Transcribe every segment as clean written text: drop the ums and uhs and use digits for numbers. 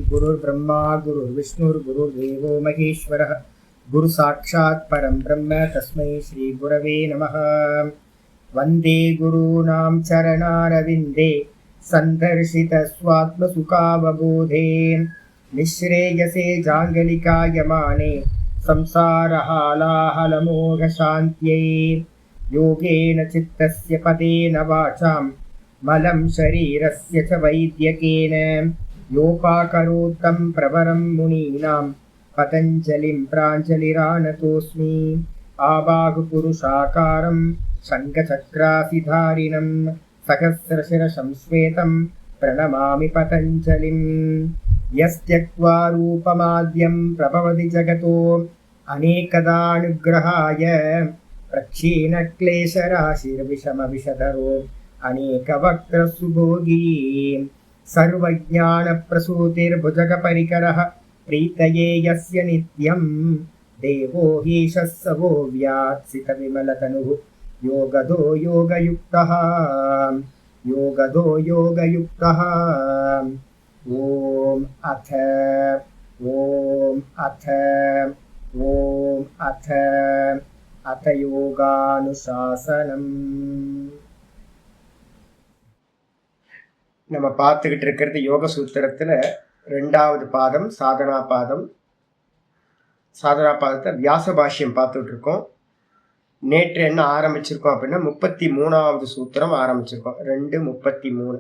गुरुर्ब्रह्मा गुरुर्विष्णुर्गुरुर्देवो महेश्वरः गुरु साक्षात् परं ब्रह्म तस्मै श्री गुरवे नमः। वन्दे गुरूणां चरणारविन्दे सन्दर्शितस्वात्मसुखावबोधे निःश्रेयसे जाङ्गलिकायमाने संसारहालाहलमोघशान्त्यै योगेन चित्तस्य पदेन वाचां मलं शरीरस्य च वैद्यकेन योपाकरोत्तं प्रवरं मुनीनां पतञ्जलिं प्राञ्जलिरानतोऽस्मि। आबाहुपुरुषाकारं शङ्खचक्रासिधारिणं सहस्रशिरसं श्वेतं प्रणमामि पतञ्जलिं। यस्त्यक्त्वा रूपमाद्यं प्रभवति जगतो अनेकदानुग्रहाय प्रक्षीणक्लेशराशिर्विषमविषधरो अनेकवक्त्रसुभोगी सर्वज्ञानप्रसूतिर्भुजगपरिकरः प्रीतये यस्य नित्यं देवो हीशः स वो व्यात्सितविमलतनुः योगदो योगयुक्तः ॐ अथ யோகானுசாசனம். நம்ம பார்த்துக்கிட்டு இருக்கிறது யோக சூத்திரத்துல 2வது பாதம் சாதனா பாதம். சாதனா பாதத்தை வியாச பாஷ்யம் பார்த்துட்டு இருக்கோம். நேற்று என்ன ஆரம்பிச்சிருக்கோம் அப்படின்னா 33வது சூத்திரம் ஆரம்பிச்சிருக்கோம். 2:33.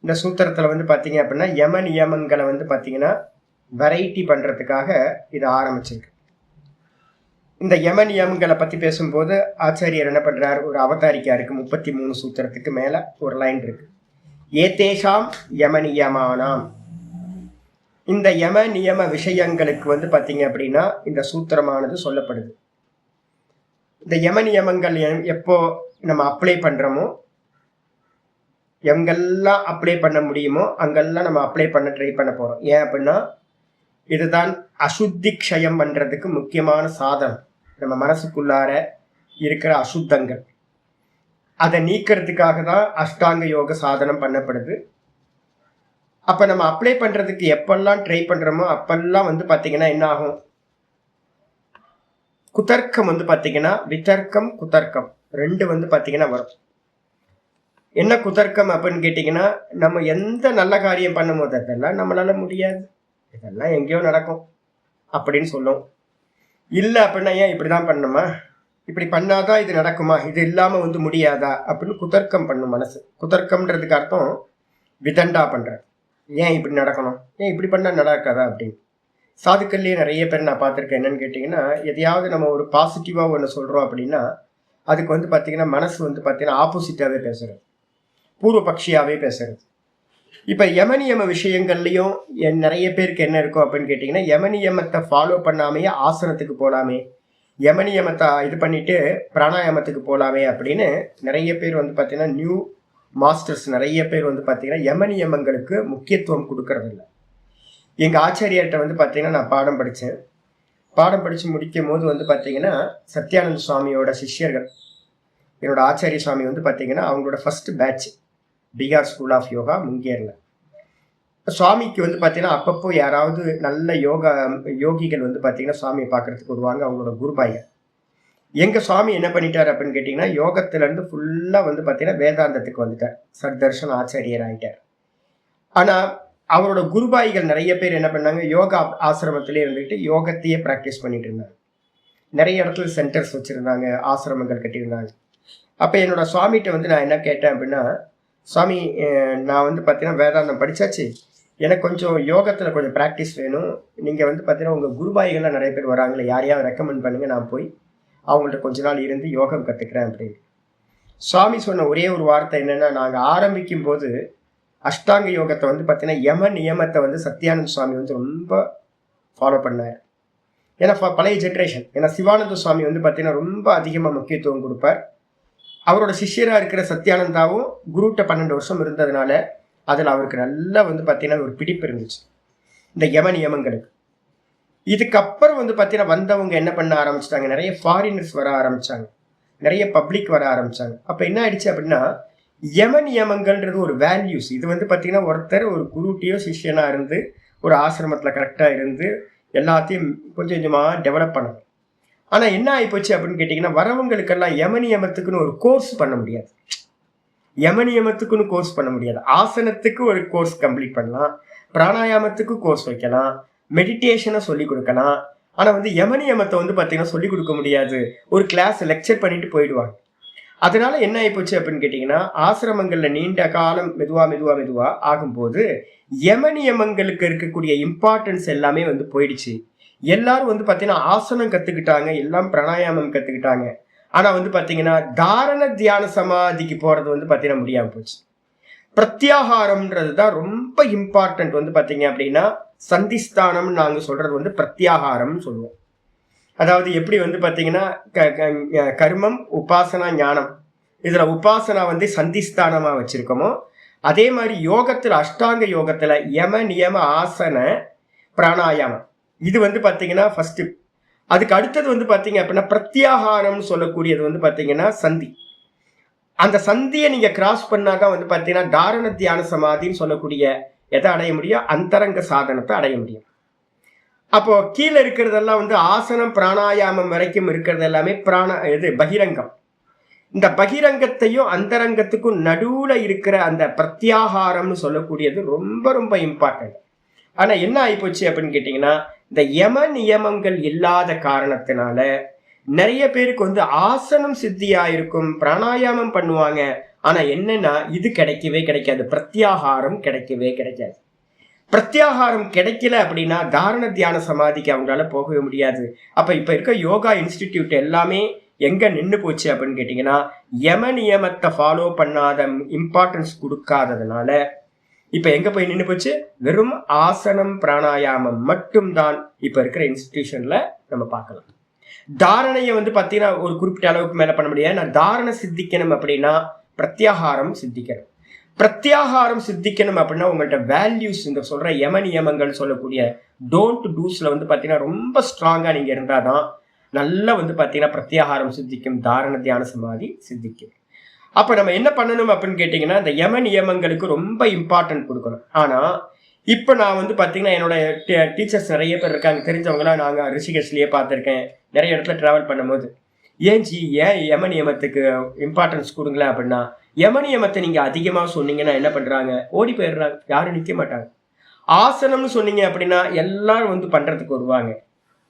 இந்த சூத்திரத்துல பார்த்தீங்க அப்படின்னா யம நியமங்களை பார்த்தீங்கன்னா வெரைட்டி பண்றதுக்காக இது ஆரம்பிச்சிருக்கு. இந்த யம நியமங்களை பத்தி பேசும்போது ஆச்சாரியர் என்ன பண்றார், ஒரு அவதாரிக்கா இருக்கு. 33 சூத்திரத்துக்கு மேல ஒரு லைன் இருக்கு. ஏதேஷாம் யம நியமானாம். இந்த யம நியம விஷயங்களுக்கு பார்த்தீங்க அப்படின்னா இந்த சூத்திரமானது சொல்லப்படுது. இந்த யம நியமங்கள் எப்போ நம்ம அப்ளை பண்றோமோ, எங்கெல்லாம் அப்ளை பண்ண முடியுமோ அங்கெல்லாம் நம்ம அப்ளை பண்ண ட்ரை பண்ண போறோம். ஏன் அப்படின்னா இதுதான் அசுத்தி க்ஷயம் பண்றதுக்கு முக்கியமான சாதனம். நம்ம மனசுக்குள்ளார இருக்கிற அசுத்தங்கள் அதை நீக்கிறதுக்காக தான் அஷ்டாங்க யோக சாதனம் பண்ணப்படுது. அப்ப நம்ம அப்ளை பண்றதுக்கு எப்பெல்லாம் ட்ரை பண்றோமோ அப்பெல்லாம் பாத்தீங்கன்னா என்ன ஆகும், குதர்க்கம் பாத்தீங்கன்னா விதர்க்கம் குதர்க்கம் ரெண்டு பாத்தீங்கன்னா வரும். என்ன குதர்க்கம் அப்படின்னு கேட்டீங்கன்னா, நம்ம எந்த நல்ல காரியம் பண்ணும் போது அதெல்லாம் நம்மளால முடியாது, இதெல்லாம் எங்கேயோ நடக்கும் அப்படின்னு சொல்லும். இல்லை அப்படின்னா ஏன் இப்படிதான் பண்ணணுமா, இப்படி பண்ணாதான் இது நடக்குமா, இது இல்லாம முடியாதா அப்படின்னு குதர்க்கம் பண்ணும் மனசு. குதர்க்கம்ன்றதுக்கு அர்த்தம் விதண்டா பண்ற, ஏன் இப்படி நடக்கணும், ஏன் இப்படி பண்ணா நடக்காதா அப்படின்னு. சாதுக்கள்லயே நிறைய பேர் நான் பார்த்துருக்கேன். என்னன்னு கேட்டீங்கன்னா, எதையாவது நம்ம ஒரு பாசிட்டிவா ஒன்று சொல்றோம் அப்படின்னா அதுக்கு பார்த்தீங்கன்னா மனசு பார்த்தீங்கன்னா ஆப்போசிட்டாவே பேசுறது, பூர்வபக்ஷியாவே பேசுறது. இப்ப யமனியம விஷயங்கள்லயும் நிறைய பேருக்கு என்ன இருக்கும் அப்படின்னு கேட்டீங்கன்னா, யமனியமத்தை ஃபாலோ பண்ணாமையே ஆசனத்துக்கு போலாமே, யமனியமத்தை இது பண்ணிட்டு பிராணாயாமத்துக்கு போலாமே அப்படின்னு நிறைய பேர் பார்த்தீங்கன்னா நியூ மாஸ்டர்ஸ் நிறைய பேர் பார்த்தீங்கன்னா யமனியமங்களுக்கு முக்கியத்துவம் கொடுக்கறது இல்லை. எங்க ஆச்சாரியர்கிட்ட பார்த்தீங்கன்னா நான் பாடம் படிச்சு முடிக்கும் போது பார்த்தீங்கன்னா சத்யானந்த சுவாமியோட சிஷ்யர்கள், என்னோட ஆச்சாரிய சுவாமி பார்த்தீங்கன்னா அவங்களோட first batch Bihar school of yoga முங்கேரில். சுவாமிக்கு பார்த்தீங்கன்னா அப்பப்போ யாராவது நல்ல யோகிகள் பார்த்தீங்கன்னா சுவாமியை பார்க்கறதுக்கு வருவாங்க, அவங்களோட குருபாய்கள். எங்க சுவாமி என்ன பண்ணிட்டார் அப்படின்னு கேட்டீங்கன்னா, யோகத்துல இருந்து ஃபுல்லா பார்த்தீங்கன்னா வேதாந்தத்துக்கு வந்துட்டார், சர்தர்ஷன் ஆச்சாரியர் ஆயிட்டார். ஆனா அவரோட குருபாய்கள் நிறைய பேர் என்ன பண்ணாங்க, யோகா ஆசிரமத்திலே இருந்துக்கிட்டு யோகத்தையே ப்ராக்டிஸ் பண்ணிட்டு இருந்தாங்க. நிறைய இடத்துல சென்டர்ஸ் வச்சிருந்தாங்க, ஆசிரமங்கள் கட்டியிருந்தாங்க. அப்ப என்னோட சுவாமிகிட்ட நான் என்ன கேட்டேன் அப்படின்னா, சுவாமி நான் பார்த்தீங்கன்னா வேதாந்தம் படிச்சாச்சு, எனக்கு கொஞ்சம் யோகத்தில் கொஞ்சம் ப்ராக்டிஸ் வேணும், நீங்கள் பார்த்தீங்கன்னா உங்கள் குருபாய்கள்லாம் நிறைய பேர் வராங்களே, யாரையாவது ரெக்கமெண்ட் பண்ணுங்க, நான் போய் அவங்கள்ட்ட கொஞ்ச நாள் இருந்து யோகம் கற்றுக்கிறேன் அப்படின்னு. சுவாமி சொன்ன ஒரே ஒரு வார்த்தை என்னென்னா, நாங்கள் ஆரம்பிக்கும் போது அஷ்டாங்க யோகத்தை பார்த்தீங்கன்னா யம நியமத்தை சத்யானந்த சுவாமி ரொம்ப ஃபாலோ பண்ணார். ஏன்னா பழைய ஜென்ரேஷன். ஏன்னா சிவானந்த சுவாமி பார்த்தீங்கன்னா ரொம்ப அதிகமாக முக்கியத்துவம் கொடுப்பார். அவரோட சிஷ்யராக இருக்கிற சத்யானந்தாவும் குருட்ட 12 வருஷம் இருந்ததுனால அதில் அவருக்கு நல்லா பார்த்தீங்கன்னா ஒரு பிடிப்பு இருந்துச்சு இந்த யம நியமங்களுக்கு. இதுக்கப்புறம் பார்த்தீங்கன்னா வந்தவங்க என்ன பண்ண ஆரம்பிச்சிட்டாங்க, நிறைய ஃபாரினர்ஸ் வர ஆரம்பிச்சாங்க, நிறைய பப்ளிக் வர ஆரம்பிச்சாங்க. அப்போ என்ன ஆயிடுச்சு அப்படின்னா, யம நியமங்கள்ன்றது ஒரு வேல்யூஸ். இது வந்து பார்த்தீங்கன்னா ஒருத்தர் ஒரு குருட்டியோ சிஷ்யனா இருந்து ஒரு ஆசிரமத்தில் கரெக்டாக இருந்து எல்லாத்தையும் கொஞ்சம் கொஞ்சமாக டெவலப் பண்ணணும். ஆனால் என்ன ஆகிப்போச்சு அப்படின்னு கேட்டிங்கன்னா, வரவங்களுக்கெல்லாம் யம நியமத்துக்குன்னு ஒரு கோர்ஸ் பண்ண முடியாது. யம நியமத்துக்குன்னு கோர்ஸ் பண்ண முடியாது. ஆசனத்துக்கு ஒரு கோர்ஸ் கம்ப்ளீட் பண்ணலாம், பிராணாயாமத்துக்கு கோர்ஸ் வைக்கலாம், மெடிடேஷனை சொல்லி கொடுக்கலாம். ஆனால் வந்து யம நியமத்தை வந்து பார்த்தீங்கன்னா சொல்லிக் கொடுக்க முடியாது. ஒரு கிளாஸ் லெக்சர் பண்ணிட்டு போயிடுவாங்க. அதனால என்ன ஆகிப்போச்சு அப்படின்னு கேட்டிங்கன்னா, ஆசிரமங்களில் நீண்ட காலம் மெதுவா ஆகும்போது யம நியமங்களுக்கு இருக்கக்கூடிய இம்பார்ட்டன்ஸ் எல்லாமே வந்து போயிடுச்சு. எல்லாரும் வந்து பார்த்தீங்கன்னா ஆசனம் கற்றுக்கிட்டாங்க, எல்லாம் பிராணாயாமம் கற்றுக்கிட்டாங்க. ஆனால் வந்து பார்த்தீங்கன்னா தாரண தியான சமாதிக்கு போகிறது வந்து பார்த்தீங்கன்னா முடியாமல் போச்சு. பிரத்யாகாரம்ன்றது தான் ரொம்ப இம்பார்ட்டன்ட். வந்து பார்த்தீங்க அப்படின்னா சந்திஸ்தானம் நாங்கள் சொல்கிறது வந்து பிரத்யாகாரம்னு சொல்லுவோம். அதாவது எப்படி வந்து பார்த்தீங்கன்னா கர்மம், உபாசனா, ஞானம், இதில் உபாசனா வந்து சந்திஸ்தானமாக வச்சுருக்கோமோ, அதே மாதிரி யோகத்தில் அஷ்டாங்க யோகத்தில் யம நியம ஆசன பிராணாயாமம் இது வந்து பார்த்தீங்கன்னா ஃபஸ்ட்டு. அதுக்கு அடுத்தது வந்து பார்த்தீங்க அப்படின்னா பிரத்யாகாரம்னு சொல்லக்கூடியது வந்து பார்த்தீங்கன்னா சந்தி. அந்த சந்தியை நீங்கள் கிராஸ் பண்ணாதான் வந்து பார்த்தீங்கன்னா தாரண தியான சமாதின்னு சொல்லக்கூடிய எதை அடைய முடியும்? அந்தரங்க சாதனத்தை அடைய முடியும். அப்போ கீழே இருக்கிறதெல்லாம் வந்து ஆசனம் பிராணாயாமம் வரைக்கும் இருக்கிறது எல்லாமே பகிரங்கம். இந்த பகிரங்கத்தையும் அந்தரங்கத்துக்கும் நடுவுல இருக்கிற அந்த பிரத்யாகாரம்னு சொல்லக்கூடியது ரொம்ப ரொம்ப இம்பார்ட்டன்ட். ஆனா என்ன ஆயிப்போச்சு அப்படின்னு கேட்டீங்கன்னா, இந்த யம நியமங்கள் இல்லாத காரணத்தினால நிறைய பேருக்கு வந்து ஆசனம் சித்தியா இருக்கும், பிராணாயாமம் பண்ணுவாங்க. ஆனா என்னன்னா இது கிடைக்கவே கிடைக்காது, பிரத்யாகாரம் கிடைக்கவே கிடைக்காது. பிரத்யாகாரம் கிடைக்கல அப்படின்னா தாரண தியான சமாதிக்கு அவங்களால போகவே முடியாது. அப்போ இப்போ இருக்க யோகா இன்ஸ்டிடியூட் எல்லாமே எங்கே நின்று போச்சு அப்படின்னு கேட்டிங்கன்னா, யம நியமத்தை ஃபாலோ பண்ணாத, இம்பார்ட்டன்ஸ் கொடுக்காததுனால இப்போ எங்கே போய் நின்று போச்சு? வெறும் ஆசனம் பிராணாயாமம் மட்டும்தான் இப்போ இருக்கிற இன்ஸ்டிடியூஷனில் நம்ம பார்க்கலாம். தாரணையை வந்து பார்த்தீங்கன்னா ஒரு குறிப்பிட்ட அளவுக்கு மேலே பண்ண முடியாது. நான் தாரணை சித்திக்கணும் அப்படின்னா பிரத்யாகாரம் சித்திக்கணும். பிரத்யாகாரம் சித்திக்கணும் அப்படின்னா உங்கள்கிட்ட வேல்யூஸ், இந்த சொல்கிற யம நியமங்கள் சொல்லக்கூடிய டோன்ட் டூஸில் வந்து பார்த்தீங்கன்னா ரொம்ப ஸ்ட்ராங்காக நீங்கள் இருந்தால் தான் நல்லா வந்து பார்த்தீங்கன்னா பிரத்யாகாரம் சித்திக்கும், தாரண தியான சமாதி சித்திக்கும். அப்போ நம்ம என்ன பண்ணணும் அப்படின்னு கேட்டிங்கன்னா, இந்த யம நியமங்களுக்கு ரொம்ப இம்பார்ட்டன்ட் கொடுக்கணும். ஆனால் இப்போ நான் வந்து பார்த்தீங்கன்னா என்னோட டீச்சர்ஸ் நிறைய பேர் இருக்காங்க, தெரிஞ்சவங்களாம் நாங்கள் ரிஷிகேஷ்லேயே பார்த்துருக்கேன், நிறைய இடத்துல ட்ராவல் பண்ணும்போது. ஏன் யம நியமத்துக்கு இம்பார்ட்டன்ஸ் கொடுங்களேன் அப்படின்னா, யம நியமத்தை நீங்கள் அதிகமாக சொன்னீங்கன்னா என்ன பண்ணுறாங்க? ஓடி போயிடுறாங்க, யாரும் நிற்க மாட்டாங்க. ஆசனம்னு சொன்னீங்க அப்படின்னா எல்லாரும் வந்து பண்ணுறதுக்கு வருவாங்க.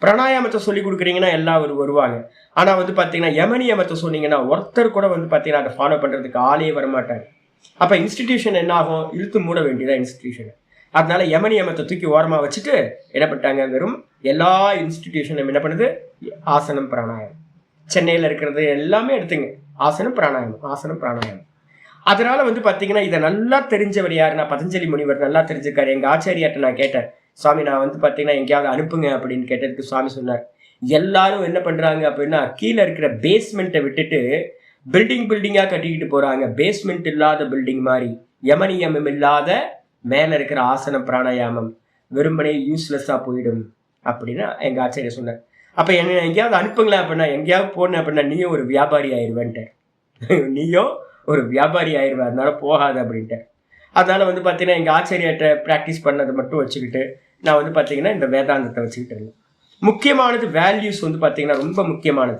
பிராணாயாமத்தை சொல்லி கொடுக்குறீங்கன்னா எல்லாரும் வருவாங்க. ஆனால் வந்து பார்த்தீங்கன்னா யம நியமத்தை சொன்னீங்கன்னா ஒருத்தர் கூட வந்து பார்த்தீங்கன்னா அதை ஃபாலோ பண்ணுறதுக்கு ஆளே வரமாட்டாங்க. அப்போ இன்ஸ்டிடியூஷன் என்ன ஆகும்? இழுத்து மூட வேண்டியதான் இன்ஸ்டிடியூஷன். அதனால யம நியமத்தை தூக்கி ஓரமாக வச்சுட்டு என்ன பண்ணிட்டாங்க? வெறும் எல்லா இன்ஸ்டிடியூஷனும் என்ன பண்ணுது? ஆசனம் பிராணாயாமம். சென்னையில் இருக்கிறது எல்லாமே எடுத்துங்க, ஆசனம் பிராணாயாமம், ஆசனம் பிராணாயாமம். அதனால வந்து பார்த்தீங்கன்னா இதை நல்லா தெரிஞ்சவர் யாருன்னா பதஞ்சலி முனிவர் நல்லா தெரிஞ்சிருக்காரு. எங்கள் ஆச்சாரியாட்ட நான் கேட்டேன், சுவாமி நான் வந்து பார்த்தீங்கன்னா எங்கேயாவது அனுப்புங்க அப்படின்னு கேட்டதுக்கு சுவாமி சொன்னார், எல்லாரும் என்ன பண்ணுறாங்க அப்படின்னா கீழே இருக்கிற பேஸ்மெண்ட்டை விட்டுட்டு பில்டிங்காக கட்டிக்கிட்டு போகிறாங்க. பேஸ்மெண்ட் இல்லாத பில்டிங் மாதிரி, யமனியமம் இல்லாத மேலே இருக்கிற ஆசனம் பிராணாயாமம் வெறுமனே யூஸ்லெஸ்ஸாக போயிடும் அப்படின்னு எங்கள் ஆச்சாரியா சொன்னார். அப்போ என்ன எங்கேயாவது அனுப்புங்களேன் அப்படின்னா, எங்கேயாவது போனேன் அப்படின்னா நீயும் ஒரு வியாபாரி ஆயிடுவேன்ட்டு, நீயும் ஒரு வியாபாரி ஆயிடுவேன், அதனால போகாது அப்படின்ட்டு. அதனால வந்து பார்த்தீங்கன்னா எங்கள் ஆச்சரியாட்ட ப்ராக்டிஸ் பண்ணதை மட்டும் வச்சுக்கிட்டு நான் வந்து பார்த்தீங்கன்னா இந்த வேதாந்தத்தை வச்சுக்கிட்டு இருந்தேன். முக்கியமானது வேல்யூஸ் வந்து பார்த்தீங்கன்னா ரொம்ப முக்கியமானது.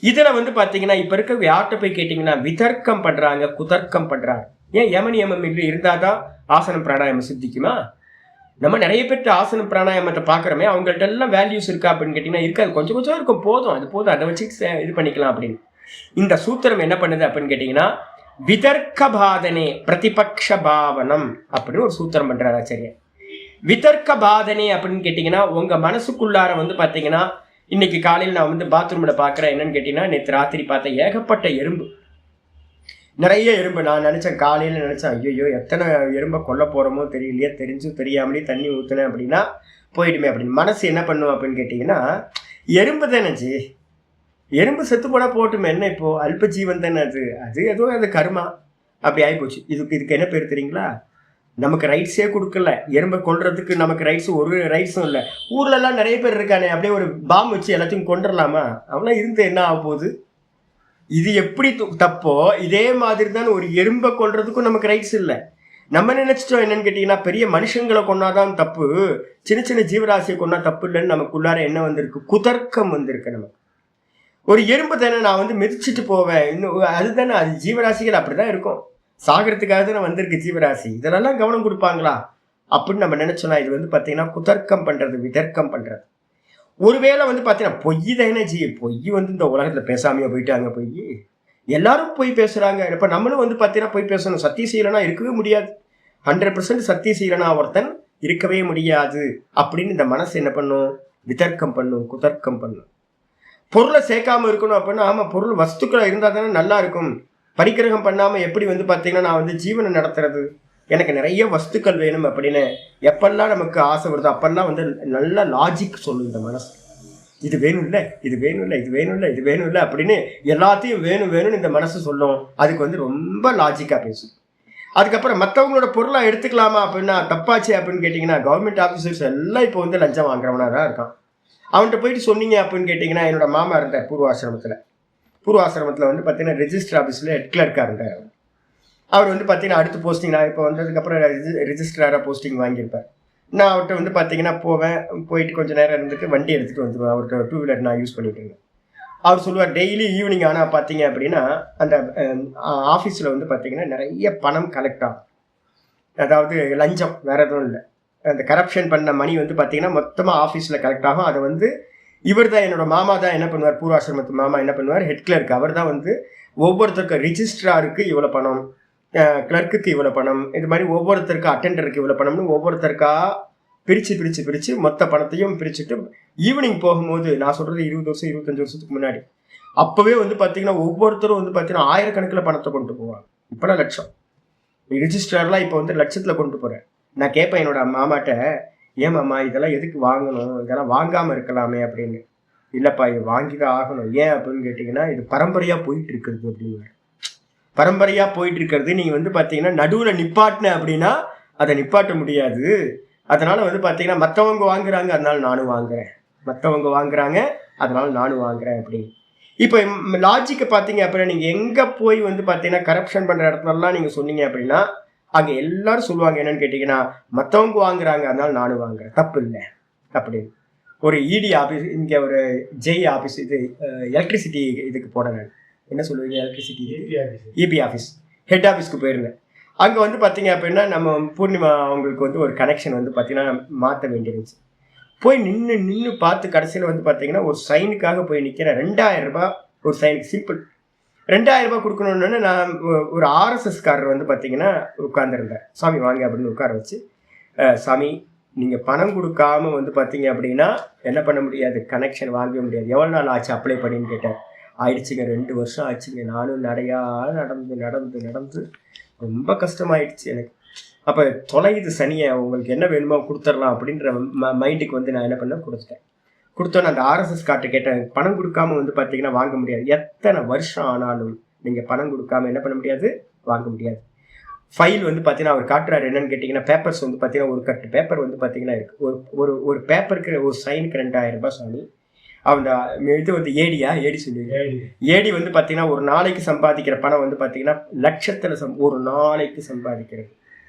இதில் வந்து பார்த்தீங்கன்னா இப்போ இருக்க யார்கிட்ட போய் கேட்டிங்கன்னா விதர்க்கம் பண்ணுறாங்க, குதர்க்கம் பண்ணுறாங்க. ஏன் யமனியமம் இருந்தால் தான் ஆசனம் பிராணாயாமம் சித்திக்குமா? நம்ம நிறைய பேர்த்து ஆசனம் பிராணாயாமத்தை பார்க்குறோமே, அவங்கள்ட்ட எல்லாம் வேல்யூஸ் இருக்கா அப்படின்னு கேட்டிங்கன்னா இருக்காது. கொஞ்சம் கொஞ்சம் இருக்கும், போதும், அது போதும், அதை வச்சு இது பண்ணிக்கலாம் அப்படின்னு. இந்த சூத்திரம் என்ன பண்ணுது அப்படின்னு கேட்டிங்கன்னா, விதர்க்க பாதனே பிரதிபக்ஷ பாவனம் அப்படின்னு ஒரு சூத்திரம் பண்றாரு ஆச்சாரியர். விதர்க்க பாதனே அப்படின்னு கேட்டிங்கன்னா உங்கள் மனசுக்குள்ளார வந்து பார்த்தீங்கன்னா இன்னைக்கு காலையில் நான் வந்து பாத்ரூமில் பார்க்குறேன், என்னன்னு கேட்டிங்கன்னா நேற்று ராத்திரி பார்த்தேன் ஏகப்பட்ட எறும்பு, நிறைய எறும்பு. நான் நினச்சேன், காலையில் நினச்சேன், ஐயோ எத்தனை எறும்பை கொல்ல போகிறோமோ தெரியலையே, தெரிஞ்சும் தெரியாமலே தண்ணி ஊற்றுனேன் அப்படின்னா போயிடுமே அப்படின்னு. மனசு என்ன பண்ணும் அப்படின்னு கேட்டிங்கன்னா, எறும்பு தானேச்சு, எறும்பு செத்து போனால் போட்டுமே, என்ன இப்போது அல்ப ஜீவன் தானே அது, அது ஏதோ அது கர்மா அப்படி ஆகிப்போச்சு. இதுக்கு என்ன பேர் தெரியுங்களா? நமக்கு ரைட்ஸே கொடுக்கல, எறும்பை கொல்றதுக்கு நமக்கு ரைட்ஸ் ஒரு ரைட்ஸும் இல்லை. ஊர்லெல்லாம் நிறைய பேர் இருக்கானே, அப்படியே ஒரு பாம் வச்சு எல்லாத்தையும் கொண்டுடலாமா? அவங்களாம் இருந்து என்ன ஆக போகுது? இது எப்படி தப்போ இதே மாதிரி தான் ஒரு எறும்பை கொல்றதுக்கும் நமக்கு ரைட்ஸ் இல்லை. நம்ம நினைச்சிட்டோம் என்னன்னு கேட்டீங்கன்னா, பெரிய மனுஷங்களை கொண்டாதான் தப்பு, சின்ன சின்ன ஜீவராசியை கொண்டா தப்பு இல்லைன்னு நமக்குள்ளார என்ன வந்திருக்கு, குதர்க்கம் வந்திருக்கு. நமக்கு ஒரு எறும்பு தானே நான் வந்து மிதிச்சுட்டு போவேன், இன்னும் அதுதானே, அது ஜீவராசிகள் அப்படிதான் இருக்கும். சாகிறதுக்காக தானே வந்திருக்கு ஜீவராசி, இதெல்லாம் கவனம் கொடுப்பாங்களா அப்படின்னு நம்ம நினைச்சோம்னா இது வந்து பார்த்தீங்கன்னா குதர்க்கம் பண்றது, விதர்க்கம் பண்றது. ஒருவேளை வந்து பார்த்தீங்கன்னா பொய் தானே பொய் வந்து இந்த உலகத்தில் பேசாமையா போயிட்டாங்க, பொய் எல்லாரும் போய் பேசுறாங்க. இப்போ நம்மளும் வந்து பார்த்தீங்கன்னா போய் பேசணும். சத்தியசீலனா இருக்கவே முடியாது, 100% சத்தியசீலனா ஒருத்தன் இருக்கவே முடியாது அப்படின்னு இந்த மனசு என்ன பண்ணும், விதர்க்கம் பண்ணும், குதர்க்கம் பண்ணும். பொருளை சேர்க்காம இருக்கணும் அப்படின்னா, ஆமா பொருள் வஸ்துக்களை இருந்தால் தானே நல்லா இருக்கும். பரிகிரகம் பண்ணாம எப்படி வந்து பார்த்தீங்கன்னா நான் வந்து ஜீவனை நடத்துறது, எனக்கு நிறைய வஸ்துக்கள் வேணும் அப்படின்னு எப்பெல்லாம் நமக்கு ஆசை வருதோ அப்பெல்லாம் வந்து நல்ல லாஜிக் சொல்லும் இந்த மனசு. இது வேணும் இல்லை, இது வேணும் இல்லை, இது வேணும் இல்லை, இது வேணும் இல்லை அப்படின்னு எல்லாத்தையும் வேணும் வேணும்னு இந்த மனசு சொல்லும். அதுக்கு வந்து ரொம்ப லாஜிக்காக பேசும். அதுக்கப்புறம் மற்றவங்களோட பொருளாக எடுத்துக்கலாமா அப்படின்னா தப்பாச்சு அப்படின்னு கேட்டிங்கன்னா, கவர்மெண்ட் ஆஃபீஸர்ஸ் எல்லாம் இப்போ வந்து லஞ்சம் வாங்குறவனாக தான் இருக்கான். அவன்கிட்ட போயிட்டு சொன்னீங்க அப்படின்னு கேட்டிங்கன்னா, என்னோட மாமா இருந்தார் பூர்வாசிரமத்தில் வந்து பார்த்தீங்கன்னா ரெஜிஸ்டர் ஆஃபீஸில் ஹெட் கிளர்க்காக இருந்தார். அவர் வந்து பார்த்தீங்கன்னா அடுத்த போஸ்டிங், நான் இப்போ வந்ததுக்கப்புறம் ரெஜிஸ்ட்ராராக போஸ்டிங் வாங்கியிருப்பேன். நான் அவர்கிட்ட வந்து பார்த்தீங்கன்னா போயிட்டு கொஞ்சம் நேரம் இருந்துட்டு வண்டி எடுத்துகிட்டு வந்துடுவேன். அவர்கிட்ட 2 வீலர் நான் யூஸ் பண்ணிட்டு இருந்தேன். அவர் சொல்லுவார் டெய்லி ஈவினிங் ஆனால் பார்த்தீங்க அப்படின்னா அந்த ஆஃபீஸில் வந்து பார்த்தீங்கன்னா நிறைய பணம் கலெக்ட் ஆகும். அதாவது லஞ்சம், வேறு எதுவும் இல்லை, அந்த கரப்ஷன் பண்ண மணி வந்து பார்த்தீங்கன்னா மொத்தமாக ஆஃபீஸில் கலெக்ட் ஆகும். அதை வந்து இவர் தான், என்னோட மாமா தான் என்ன பண்ணுவார், பூர்வாசிரமத்து மாமா என்ன பண்ணுவார், ஹெட் கிளர்க். அவர் தான் வந்து ஒவ்வொருத்தருக்கு ரிஜிஸ்ட்ராருக்கு இவ்வளோ பணம், கிளர்க்குக்கு இவ்வளோ பணம், இது மாதிரி ஒவ்வொருத்தருக்கு அட்டெண்டருக்கு இவ்வளோ பணம்னு ஒவ்வொருத்தருக்கா பிரித்து மொத்த பணத்தையும் பிரிச்சுட்டு ஈவினிங் போகும்போது, நான் சொல்கிறது 20 வருஷம் 25 வருஷத்துக்கு முன்னாடி, அப்போவே வந்து பார்த்தீங்கன்னா ஒவ்வொருத்தரும் வந்து பார்த்தீங்கன்னா ஆயிரக்கணக்கில் பணத்தை கொண்டு போவாங்க. இப்போலாம் லட்சம், ரிஜிஸ்ட்ரார்லாம் இப்போ வந்து லட்சத்தில் கொண்டு போகிறேன். நான் கேட்பேன் என்னோட மாமாட்ட, ஏன் மாமா இதெல்லாம் எதுக்கு வாங்கணும், இதெல்லாம் வாங்காமல் இருக்கலாமே அப்படின்னு. இல்லைப்பா இது வாங்கி தான் ஆகணும். ஏன் அப்படின்னு கேட்டிங்கன்னா, இது பரம்பரையாக போயிட்டு இருக்கிறது அப்படின்னு. பரம்பரையாக போயிட்டு இருக்கிறது, நீங்கள் வந்து பார்த்தீங்கன்னா நடுவில் நிப்பாட்டின அப்படின்னா அதை நிப்பாட்ட முடியாது. அதனால் வந்து பார்த்தீங்கன்னா மற்றவங்க வாங்குறாங்க அதனால நானும் வாங்குறேன், மற்றவங்க வாங்குறாங்க அதனால நானும் வாங்குறேன் அப்படின்னு. இப்போ லாஜிக்கை பார்த்தீங்க அப்படின்னா, நீங்கள் எங்கே போய் வந்து பார்த்தீங்கன்னா கரப்ஷன் பண்ணுற இடத்துலலாம் நீங்கள் சொன்னீங்க அப்படின்னா அங்கே எல்லாரும் சொல்லுவாங்க என்னன்னு கேட்டிங்கன்னா, மற்றவங்க வாங்குறாங்க அதனால நானும் வாங்குறேன், தப்பு இல்லை அப்படின்னு. ஒரு இடி ஆஃபீஸ், இங்கே ஒரு ஜெய் ஆஃபீஸ், இது எலக்ட்ரிசிட்டி இதுக்கு போனேன். நான் என்ன சொல்லுவீங்க, எலக்ட்ரிசிட்டி இபி ஆஃபீஸ், ஹெட் ஆஃபீஸ்க்கு போயிருந்தேன். அங்கே வந்து பார்த்தீங்க அப்படின்னா நம்ம பூர்ணிமா அவங்களுக்கு வந்து ஒரு கனெக்ஷன் வந்து பார்த்தீங்கன்னா மாற்ற வேண்டியிருந்துச்சு. போய் நின்று பார்த்து கடைசியில் வந்து பார்த்தீங்கன்னா ஒரு சைனுக்காக போய் நிற்கிறேன். 2000 ரூபாய் ஒரு சைனுக்கு, சிம்பிள் 2000 ரூபாய் கொடுக்கணுன்னு நான் ஒரு ஆர்எஸ்எஸ்காரர் வந்து பார்த்தீங்கன்னா உட்காந்துருந்தேன். சாமி வாங்க அப்படின்னு உட்கார வச்சு, சாமி நீங்கள் பணம் கொடுக்காம வந்து பார்த்தீங்க அப்படின்னா என்ன பண்ண முடியாது, கனெக்ஷன் வாங்கவே முடியாது. எவ்வளோ நாள் ஆச்சு அப்ளை பண்ணின்னு கேட்டேன். ஆயிடுச்சுங்க 2 வருஷம் ஆச்சுங்க. நானும் நடந்து ரொம்ப கஷ்டமாயிடுச்சு எனக்கு. அப்போ தொலைது சனியை, உங்களுக்கு என்ன வேணுமோ கொடுத்துடலாம் அப்படின்ற மைண்டுக்கு வந்து நான் என்ன பண்ணேன், கொடுத்தோன்னே அந்த ஆர்எஸ்எஸ் கார்ட்டை கேட்டேன். பணம் கொடுக்காம வந்து பார்த்தீங்கன்னா வாங்க முடியாது, எத்தனை வருஷம் ஆனாலும் நீங்கள் பணம் கொடுக்காம என்ன பண்ண முடியாது, வாங்க முடியாது. ஃபைல் வந்து பார்த்தீங்கன்னா அவர் காட்டுறாரு. என்னன்னு கேட்டிங்கன்னா, பேப்பர்ஸ் வந்து பார்த்தீங்கன்னா ஒரு கட்டு பேப்பர் வந்து பார்த்தீங்கன்னா இருக்குது. ஒரு பேப்பருக்கு ஒரு சைனுக்கு 2000 ரூபாய் சாமி. அந்த இது வந்து ஏடி சொல்லுவீங்க, ஏடி வந்து பார்த்தீங்கன்னா ஒரு நாளைக்கு சம்பாதிக்கிற பணம் வந்து பார்த்தீங்கன்னா லட்சத்தில் ஒரு நாளைக்கு சம்பாதிக்கிறது.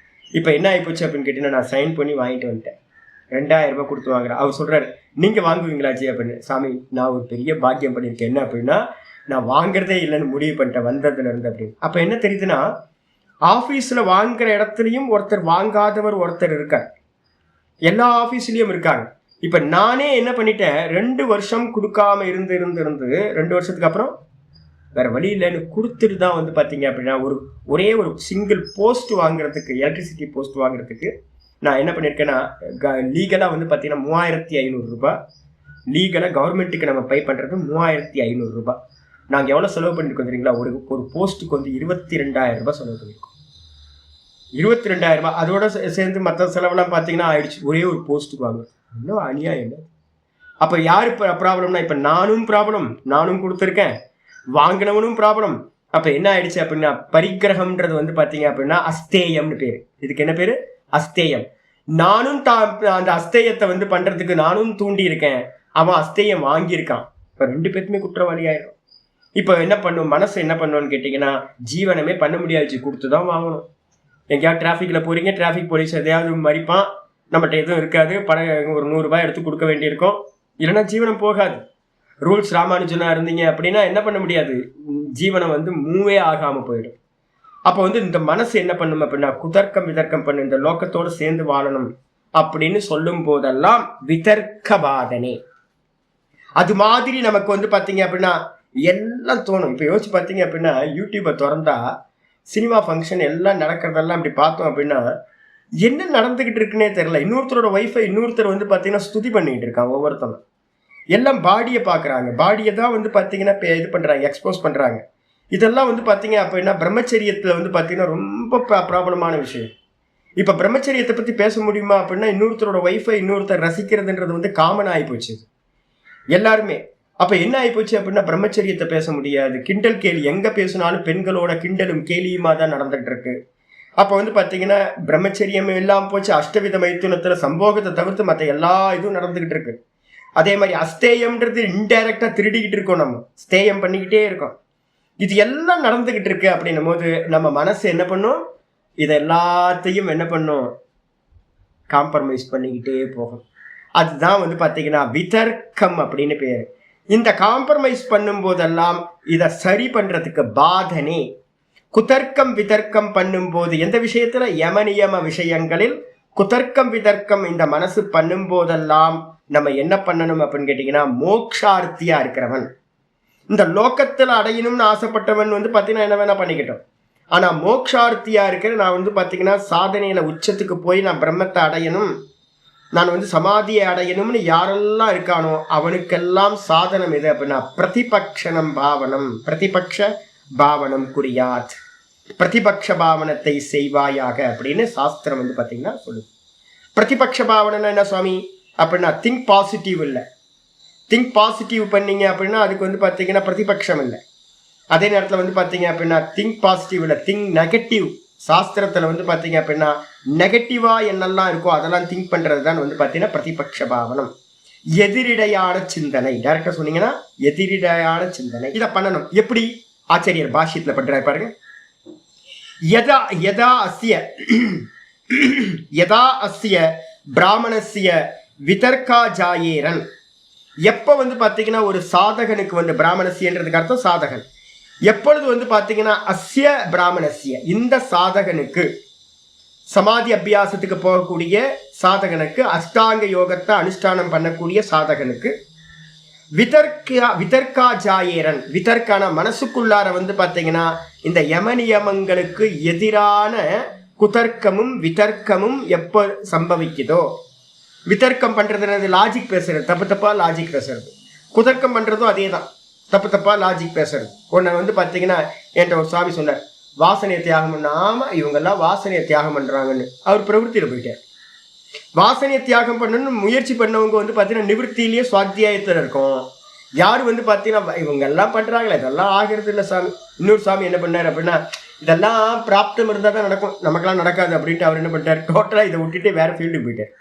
இப்போ என்ன ஆகிப்போச்சு அப்படின்னு கேட்டிங்கன்னா, நான் சைன் பண்ணி வாங்கிட்டு வந்துட்டேன். 2000 ரூபாய் கொடுத்து வாங்குறேன். அவர் சொல்கிறார், நீங்கள் வாங்குவீங்களாச்சு அப்படின்னு. சாமி நான் ஒரு பெரிய பாக்கியம் பண்ணியிருக்கேன், என்ன அப்படின்னா நான் வாங்குறதே இல்லைன்னு முடிவு பண்ணிட்டேன் வந்ததுலேருந்து அப்படின்னு. அப்போ என்ன தெரியுதுன்னா, ஆஃபீஸில் வாங்குகிற இடத்துலையும் ஒருத்தர் வாங்காதவர் ஒருத்தர் இருக்கார், எல்லா ஆஃபீஸ்லேயும் இருக்காங்க. இப்போ நானே என்ன பண்ணிட்டேன், 2 வருஷம் கொடுக்காம இருந்து 2 வருஷத்துக்கு அப்புறம் வேறு வழி இல்லைன்னு கொடுத்துட்டு தான் வந்து பார்த்தீங்க அப்படின்னா ஒரே ஒரு சிங்கிள் போஸ்ட் வாங்குறதுக்கு, எலக்ட்ரிசிட்டி போஸ்ட் வாங்குறதுக்கு நான் என்ன பண்ணியிருக்கேன்னா, லீகலாக வந்து பார்த்தீங்கன்னா 3500 ரூபாய், லீகலாக கவர்மெண்ட்டுக்கு நம்ம பே பண்ணுறது 3500 ரூபாய். நாங்கள் எவ்வளோ செலவு பண்ணியிருக்கோம் தெரியுங்களா, ஒரு போஸ்ட்டுக்கு வந்து 22,000 ரூபாய் செலவு பண்ணியிருக்கோம். 22,000 ரூபாய் அதோட சேர்ந்து மற்ற செலவெல்லாம் பார்த்தீங்கன்னா ஆயிடுச்சு ஒரே ஒரு போஸ்ட்டுக்கு வாங்க. இன்னும் அநியாயம் இல்லை. அப்போ யார் இப்போ ப்ராப்ளம்னா, இப்போ நானும் கொடுத்துருக்கேன், வாங்கினவனும் ப்ராப்ளம். அப்போ என்ன ஆயிடுச்சு அப்படின்னா, பரிகிரகம்ன்றது வந்து பார்த்தீங்க அப்படின்னா அஸ்தேயம்னு பேர். இதுக்கு என்ன பேர், அஸ்தேயம். நானும் அந்த அஸ்தேயத்தை வந்து பண்ணுறதுக்கு நானும் தூண்டி இருக்கேன், அவன் அஸ்தேயம் வாங்கியிருக்கான். இப்போ 2 பேருக்குமே குற்றவாளி ஆயிடும். இப்போ என்ன பண்ணும், மனசு என்ன பண்ணுவோன்னு கேட்டிங்கன்னா, ஜீவனமே பண்ண முடியாது, கொடுத்து தான் வாங்கணும். எங்கேயாவது டிராஃபிக்கில் போகிறீங்க, டிராஃபிக் போலீஸ் எதையாவது மறிப்பான், நம்மகிட்ட எதுவும் இருக்காது, ஒரு 100 ரூபாய் எடுத்து கொடுக்க வேண்டியிருக்கும், இல்லைன்னா ஜீவனம் போகாது. ரூல்ஸ் ராமானுஜனா இருந்தீங்க அப்படின்னா என்ன பண்ண முடியாது, ஜீவனம் வந்து மூவே ஆகாமல் போயிடும். அப்போ வந்து இந்த மனசு என்ன பண்ணும் அப்படின்னா, குதர்க்கம் விதர்க்கம் பண்ணு, இந்த லோக்கத்தோடு சேர்ந்து வாழணும் அப்படின்னு சொல்லும் போதெல்லாம் விதர்க்க பாதனை. அது மாதிரி நமக்கு வந்து பார்த்தீங்க அப்படின்னா எல்லாம் தோணும். இப்போ யோசிச்சு பார்த்தீங்க அப்படின்னா, யூடியூப்பை திறந்தா சினிமா ஃபங்க்ஷன் எல்லாம் நடக்கிறதெல்லாம் அப்படி பார்த்தோம் அப்படின்னா என்ன நடந்துகிட்டு இருக்குன்னே தெரியல. இன்னொருத்தரோட ஒய்ஃபை இன்னொருத்தர் வந்து பார்த்தீங்கன்னா ஸ்துதி பண்ணிக்கிட்டு இருக்காங்க. ஒவ்வொருத்தரும் எல்லாம் பாடியை பார்க்குறாங்க, பாடியை தான் வந்து பார்த்தீங்கன்னா இது பண்ணுறாங்க, எக்ஸ்போஸ் பண்ணுறாங்க. இதெல்லாம் வந்து பார்த்தீங்க அப்படின்னா பிரம்மச்சரியத்தில் வந்து பார்த்தீங்கன்னா ரொம்ப ப்ராப்ளமான விஷயம். இப்போ பிரம்மச்சரியத்தை பற்றி பேச முடியுமா அப்படின்னா, இன்னொருத்தரோட ஒய்ஃபை இன்னொருத்தர் ரசிக்கிறதுன்றது வந்து காமன் ஆகிப்போச்சு எல்லாருமே. அப்போ என்ன ஆகிப்போச்சு அப்படின்னா, பிரம்மச்சரியத்தை பேச முடியாது, கிண்டல் கேலி எங்கே பேசினாலும் பெண்களோட கிண்டலும் கேலியுமா தான் நடந்துகிட்டு இருக்கு. அப்போ வந்து பார்த்தீங்கன்னா பிரம்மச்சரியம் இல்லாமல் போச்சு. அஷ்டவித மைத்துனத்தில் சம்போகத்தை தவிர்த்து மற்ற எல்லா இதுவும் நடந்துகிட்டு இருக்கு. அதே மாதிரி அஸ்தேயம்ன்றது இன்டைரக்டாக திருடிக்கிட்டு இருக்கோம், நம்ம ஸ்தேயம் பண்ணிக்கிட்டே இருக்கோம். இது எல்லாம் நடந்துகிட்டு இருக்கு அப்படின்னும் போது நம்ம மனசு என்ன பண்ணும், இது எல்லாத்தையும் என்ன பண்ணும், காம்ப்ரமைஸ் பண்ணிக்கிட்டே போகும். அதுதான் வந்து பார்த்தீங்கன்னா விதர்க்கம் அப்படின்னு பேர். இந்த காம்ப்ரமைஸ் பண்ணும் போதெல்லாம் இதை சரி பண்றதுக்கு பாதனை. குதர்க்கம் விதர்க்கம் பண்ணும் போது எந்த விஷயத்துல, யமநியம விஷயங்களில் குதர்க்கம் விதர்க்கம் இந்த மனசு பண்ணும் போதெல்லாம் நம்ம என்ன பண்ணணும் அப்படின்னு கேட்டீங்கன்னா, மோக்ஷார்த்தியா இருக்கிறவன், இந்த லோக்கத்துல அடையணும்னு ஆசைப்பட்டவன் வந்து பார்த்தீங்கன்னா என்ன வேணா பண்ணிக்கிட்டோம். ஆனா மோக்ஷார்த்தியா இருக்கிற நான் வந்து பார்த்தீங்கன்னா சாதனையில உச்சத்துக்கு போய் நான் பிரம்மத்தை அடையணும், நான் வந்து சமாதியை அடையணும்னு யாரெல்லாம் இருக்கானோ அவனுக்கெல்லாம் சாதனம் எது அப்படின்னா பிரதிபக்ஷனம் பாவனம். பிரதிபக்ஷ பாவனம் குறியாத், பிரதிபக்ஷ பாவனத்தை செய்வாயாக அப்படின்னு சாஸ்திரம் வந்து பார்த்தீங்கன்னா சொல்லுது. பிரதிபக்ஷ பாவனை என்ன சுவாமி அப்படின்னா, திங்க் பாசிட்டிவ் இல்லை. திங்க் பாசிட்டிவ் பண்ணீங்க அப்படின்னா அதுக்கு வந்து பார்த்தீங்கன்னா பிரதிபக்ஷம் இல்லை. அதே நேரத்தில் வந்து பார்த்தீங்க அப்படின்னா திங்க் பாசிட்டிவ் இல்லை, திங்க் நெகட்டிவ். சாஸ்திரத்தில் வந்து பார்த்தீங்க அப்படின்னா நெகட்டிவாக என்னெல்லாம் இருக்கோ அதெல்லாம் திங்க் பண்ணுறது தான் வந்து பார்த்தீங்கன்னா பிரதிபக்ஷ பாவனம். எதிரிடையான சிந்தனை, டைரக்டாக சொன்னீங்கன்னா எதிரிடையான சிந்தனை. இதை பண்ணணும். எப்படி ஆச்சாரியர் பாஷ்யத்தில் பண்றாரு பாருங்க. யதா யதா அஸ்ய யதா அஸ்ய பிராமணஸ்ய விதர்க்கா ஜாயேரன். எப்போ வந்து பார்த்தீங்கன்னா ஒரு சாதகனுக்கு வந்து, பிராமணஸ்யன்றதுக்கு அர்த்தம் சாதகன், எப்பொழுது வந்து பார்த்தீங்கன்னா அஸ்ய பிராமணஸ்ய இந்த சாதகனுக்கு, சமாதி அபியாசத்துக்கு போகக்கூடிய சாதகனுக்கு, அஷ்டாங்க யோகத்தை அனுஷ்டானம் பண்ணக்கூடிய சாதகனுக்கு விதர்க்கா ஜாயேரன், விதர்க்கான மனசுக்குள்ளார வந்து பார்த்தீங்கன்னா இந்த யமநியமங்களுக்கு எதிரான குதர்க்கமும் விதர்க்கமும் எப்போ சம்பவிக்குதோ, விதர்க்கம் பண்றது லாஜிக் பேசுறது, தப்பு தப்பா லாஜிக் பேசுறது, குதர்க்கம் பண்றதும் அதே தான், தப்பு தப்பா லாஜிக் பேசுறது. ஒன்று வந்து பார்த்தீங்கன்னா என்கிட்ட ஒரு சுவாமி சொன்னார், வாசனையை தியாகம் பண்ணாம இவங்கெல்லாம் வாசனையை தியாகம் பண்றாங்கன்னு. அவர் பிரவருத்தியில் போயிட்டார். வாசனையை தியாகம் பண்ணணும்னு முயற்சி பண்ணவங்க வந்து பார்த்தீங்கன்னா நிவர்த்தியிலேயே சுவாத்தியாயத்தில் இருக்கும். யார் வந்து பார்த்தீங்கன்னா இவங்க எல்லாம் பண்றாங்களே இதெல்லாம் ஆகிறது இல்லை சாமி. இன்னொரு சாமி என்ன பண்ணார் அப்படின்னா, இதெல்லாம் பிராப்தம் இருந்தால் தான் நடக்கும், நமக்கெல்லாம் நடக்காது அப்படின்ட்டு அவர் என்ன பண்ணிட்டார், டோட்டலாக இதை விட்டுட்டு வேற ஃபீல்டுக்கு போயிட்டார்.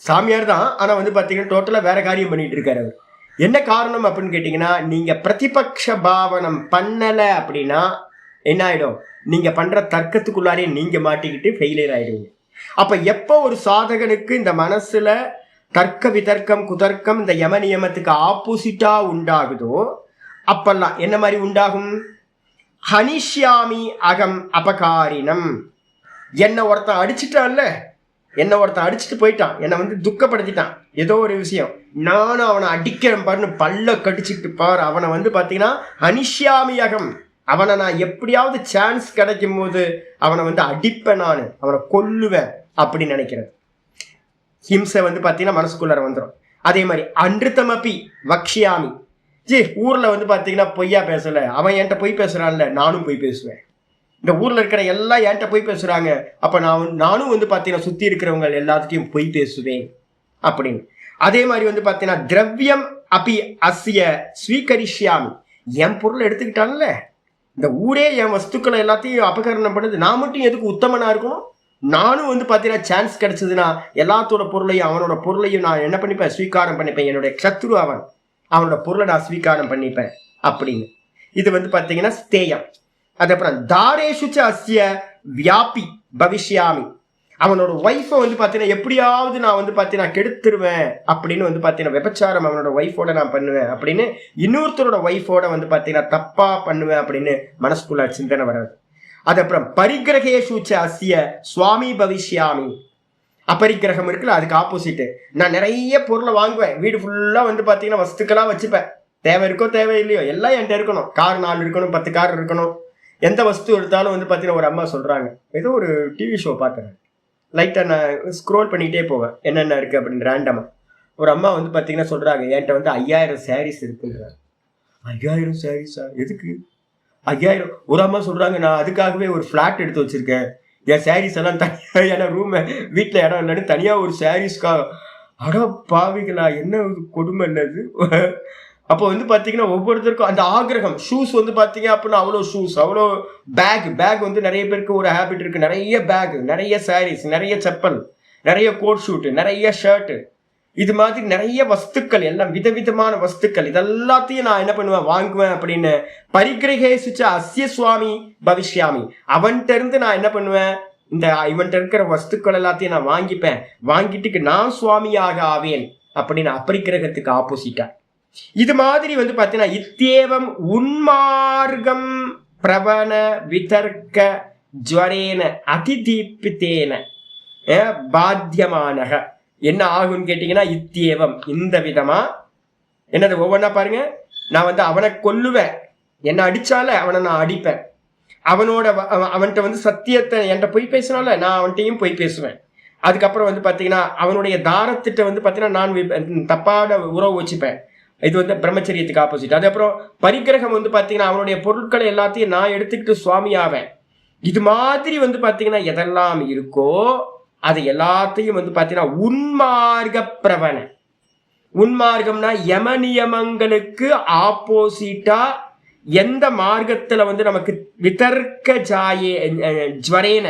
சாமியார் தான், ஆனால் வந்து பார்த்தீங்கன்னா டோட்டலாக வேற காரியம் பண்ணிட்டு இருக்காரு அவர். என்ன காரணம் அப்படின்னு கேட்டிங்கன்னா, நீங்கள் பிரதிபக்ஷ பாவனம் பண்ணலை அப்படின்னா என்ன ஆகிடும், நீங்கள் பண்ணுற தர்க்கத்துக்குள்ளாரே நீங்கள் மாட்டிக்கிட்டு ஃபெயிலியர் ஆகிடுவீங்க. அப்போ எப்போ ஒரு சாதகனுக்கு இந்த மனசில் தர்க்க விதர்க்கம் குதர்க்கம் இந்த யம நியமத்துக்கு ஆப்போசிட்டாக உண்டாகுதோ அப்பெல்லாம் என்ன மாதிரி உண்டாகும், ஹனிஷ்யாமி அகம் அபகாரினம். என்னை ஒருத்தன் அடிச்சுட்டான்ல, என்னை ஒருத்தன் அடிச்சுட்டு போயிட்டான், என்னை வந்து துக்கப்படுத்திட்டான் ஏதோ ஒரு விஷயம், நானும் அவனை அடிக்கிறேன் பாருன்னு பல்ல கடிச்சிட்டு பாரு, அவனை வந்து பார்த்தீங்கன்னா ஹனிஷ்யாமி அகம், அவனை நான் எப்படியாவது சான்ஸ் கிடைக்கும் போது அவனை வந்து அடிப்பேன், நான் அவனை கொல்லுவேன் அப்படின்னு நினைக்கிறது. ஹிம்சை வந்து பார்த்தீங்கன்னா மனசுக்குள்ளார வந்துடும். அதே மாதிரி அன்றுத்தமப்பி வக்ஷியாமி, ஊரில் வந்து பார்த்தீங்கன்னா பொய்யா பேசலை, அவன் என்கிட்ட பொய் பேசுகிறான்ல நானும் பொய் பேசுவேன், இந்த ஊரில் இருக்கிற எல்லாம் என்கிட்ட பொய் பேசுகிறாங்க, அப்போ நானும் வந்து பார்த்தீங்கன்னா சுற்றி இருக்கிறவங்க எல்லாத்துட்டையும் பொய் பேசுவேன் அப்படின்னு. அதே மாதிரி வந்து பார்த்தீங்கன்னா திரவியம் அப்பி அஸ்ய ஸ்வீகரிஷ்யாமி, என் பொருளை எடுத்துக்கிட்டான்ல, இந்த ஊரே என் வஸ்துக்களை எல்லாத்தையும் அபகரணம் பண்ணுது, நான் மட்டும் எதுக்கு உத்தமனா இருக்கணும், நானும் வந்து பார்த்தீங்கன்னா சான்ஸ் கிடைச்சதுன்னா எல்லாத்தோட பொருளையும் அவனோட பொருளையும் நான் என்ன பண்ணிப்பேன், ஸ்வீகாரம் பண்ணிப்பேன், என்னுடைய சத்ரு அவனோட பொருளை நான் ஸ்வீகாரம் பண்ணிப்பேன் அப்படின்னு. இது வந்து பாத்தீங்கன்னா ஸ்தேயம். அதுக்கப்புறம் தாரேஷு அஸ்ய வியாபி பவிஷ்யாமி, அவனோட ஒய்ஃபை வந்து பாத்தீங்கன்னா எப்படியாவது நான் வந்து பாத்தீங்கன்னா கெடுத்துருவேன் அப்படின்னு வந்து பாத்தீங்கன்னா விபச்சாரம் அவனோட ஒய்ஃபோட நான் பண்ணுவேன் அப்படின்னு, இன்னொருத்தரோட ஒய்ஃபோட வந்து பாத்தீங்கன்னா தப்பா பண்ணுவேன் அப்படின்னு மனசுக்குள்ள சிந்தனை வராது. அதுக்கப்புறம் பரிகிரகேஷு அஸ்ய சுவாமி பவிஷ்யாமி, அபரிக்கிரகம் இருக்குல்ல, அதுக்கு ஆப்போசிட். நான் நிறைய பொருளை வாங்குவேன், வீடு ஃபுல்லா வந்து பாத்தீங்கன்னா வஸ்துக்களா வச்சுப்பேன், தேவை இருக்கோ தேவை இல்லையோ எல்லாம் என்கிட்ட இருக்கணும், கார் 4 இருக்கணும், 10 கார் இருக்கணும், எந்த வஸ்து எடுத்தாலும் வந்து பாத்தீங்கன்னா ஒரு அம்மா சொல்றாங்க, ஏதோ ஒரு டிவி ஷோ பார்த்தேன், லைட்டா நான் ஸ்க்ரோல் பண்ணிக்கிட்டே போவேன் என்னென்ன இருக்கு அப்படின்னு ரேண்டமா. ஒரு அம்மா வந்து பாத்தீங்கன்னா சொல்றாங்க, என்கிட்ட வந்து 5000 சாரீஸ் இருக்குன்றாங்க. 5000 சாரீஸா, எதுக்கு 5000? ஒரு அம்மா சொல்றாங்க, நான் அதுக்காகவே ஒரு பிளாட் எடுத்து வச்சிருக்கேன், என் சாரீஸ் எல்லாம் தனியா, ஏன்னா ரூம் வீட்டுல இடம் இல்லைன்னு தனியா ஒரு சாரீஸ்க்காக. அட பாவிகளா, என்ன கொடுமை இல்லது. அப்போ வந்து பாத்தீங்கன்னா ஒவ்வொருத்தருக்கும் அந்த ஆகிரகம். ஷூஸ் வந்து பாத்தீங்க அப்படின்னா அவ்வளோ ஷூஸ், அவ்வளோ பேக் வந்து நிறைய பேருக்கு ஒரு ஹேபிட் இருக்கு, நிறைய பேக், நிறைய சாரீஸ், நிறைய செப்பல், நிறைய கோட் ஷூட், நிறைய ஷர்ட், இது மாதிரி நிறைய வஸ்துக்கள், எல்லாம் விதவிதமான வஸ்துக்கள், இதெல்லாத்தையும் நான் என்ன பண்ணுவேன், வாங்குவேன் அப்படின்னு. பரிகிரகேஷு அஸ்ய சுவாமி பவிஷ்யாமி, அவன்கிட்ட இருந்து நான் என்ன பண்ணுவேன், இந்த இவன்கிட்ட இருக்கிற வஸ்துக்கள் எல்லாத்தையும் நான் வாங்கிப்பேன், வாங்கிட்டு நான் சுவாமியாக ஆவேன் அப்படின்னு அபரிக்கிரகத்துக்கு ஆப்போசிட்டா. இது மாதிரி வந்து பாத்தீங்கன்னா இத்தேவம் உன்மார்க்கம் பிரவண விதர்க்க ஜ்வரேன அதிதீபித்தேன பாத்தியமானக என்ன ஆகும்னு கேட்டீங்கன்னா, இத்தியேவம் இந்த விதமா என்னது ஒவ்வொன்னா பாருங்க. நான் வந்து அவனை கொல்லுவேன், என்ன அடிச்சால அவனை நான் அடிப்பேன், அவன்கிட்ட வந்து சத்தியத்தை என்கிட்ட பொய் பேசினால நான் அவன்கிட்டையும் பொய் பேசுவேன். அதுக்கப்புறம் வந்து பாத்தீங்கன்னா அவனுடைய தாரத்திட்ட வந்து பாத்தீங்கன்னா நான் தப்பான உறவு வச்சுப்பேன், இது வந்து பிரம்மச்சரியத்துக்கு ஆப்போசிட். அதுக்கப்புறம் பரிகிரகம் வந்து பாத்தீங்கன்னா அவனுடைய பொருட்களை எல்லாத்தையும் நான் எடுத்துக்கிட்டு சுவாமி ஆவேன். இது மாதிரி வந்து பாத்தீங்கன்னா எதெல்லாம் இருக்கோ அது எல்லாத்தையும் வந்து பாத்தீங்கன்னா உன்மார்க்க பிரவண. உன்மார்க்கம்னா யம நியமங்களுக்கு ஆப்போசிட்டா எந்த மார்க்கத்துல வந்து நமக்கு விதர்க்க ஜ்வரேன,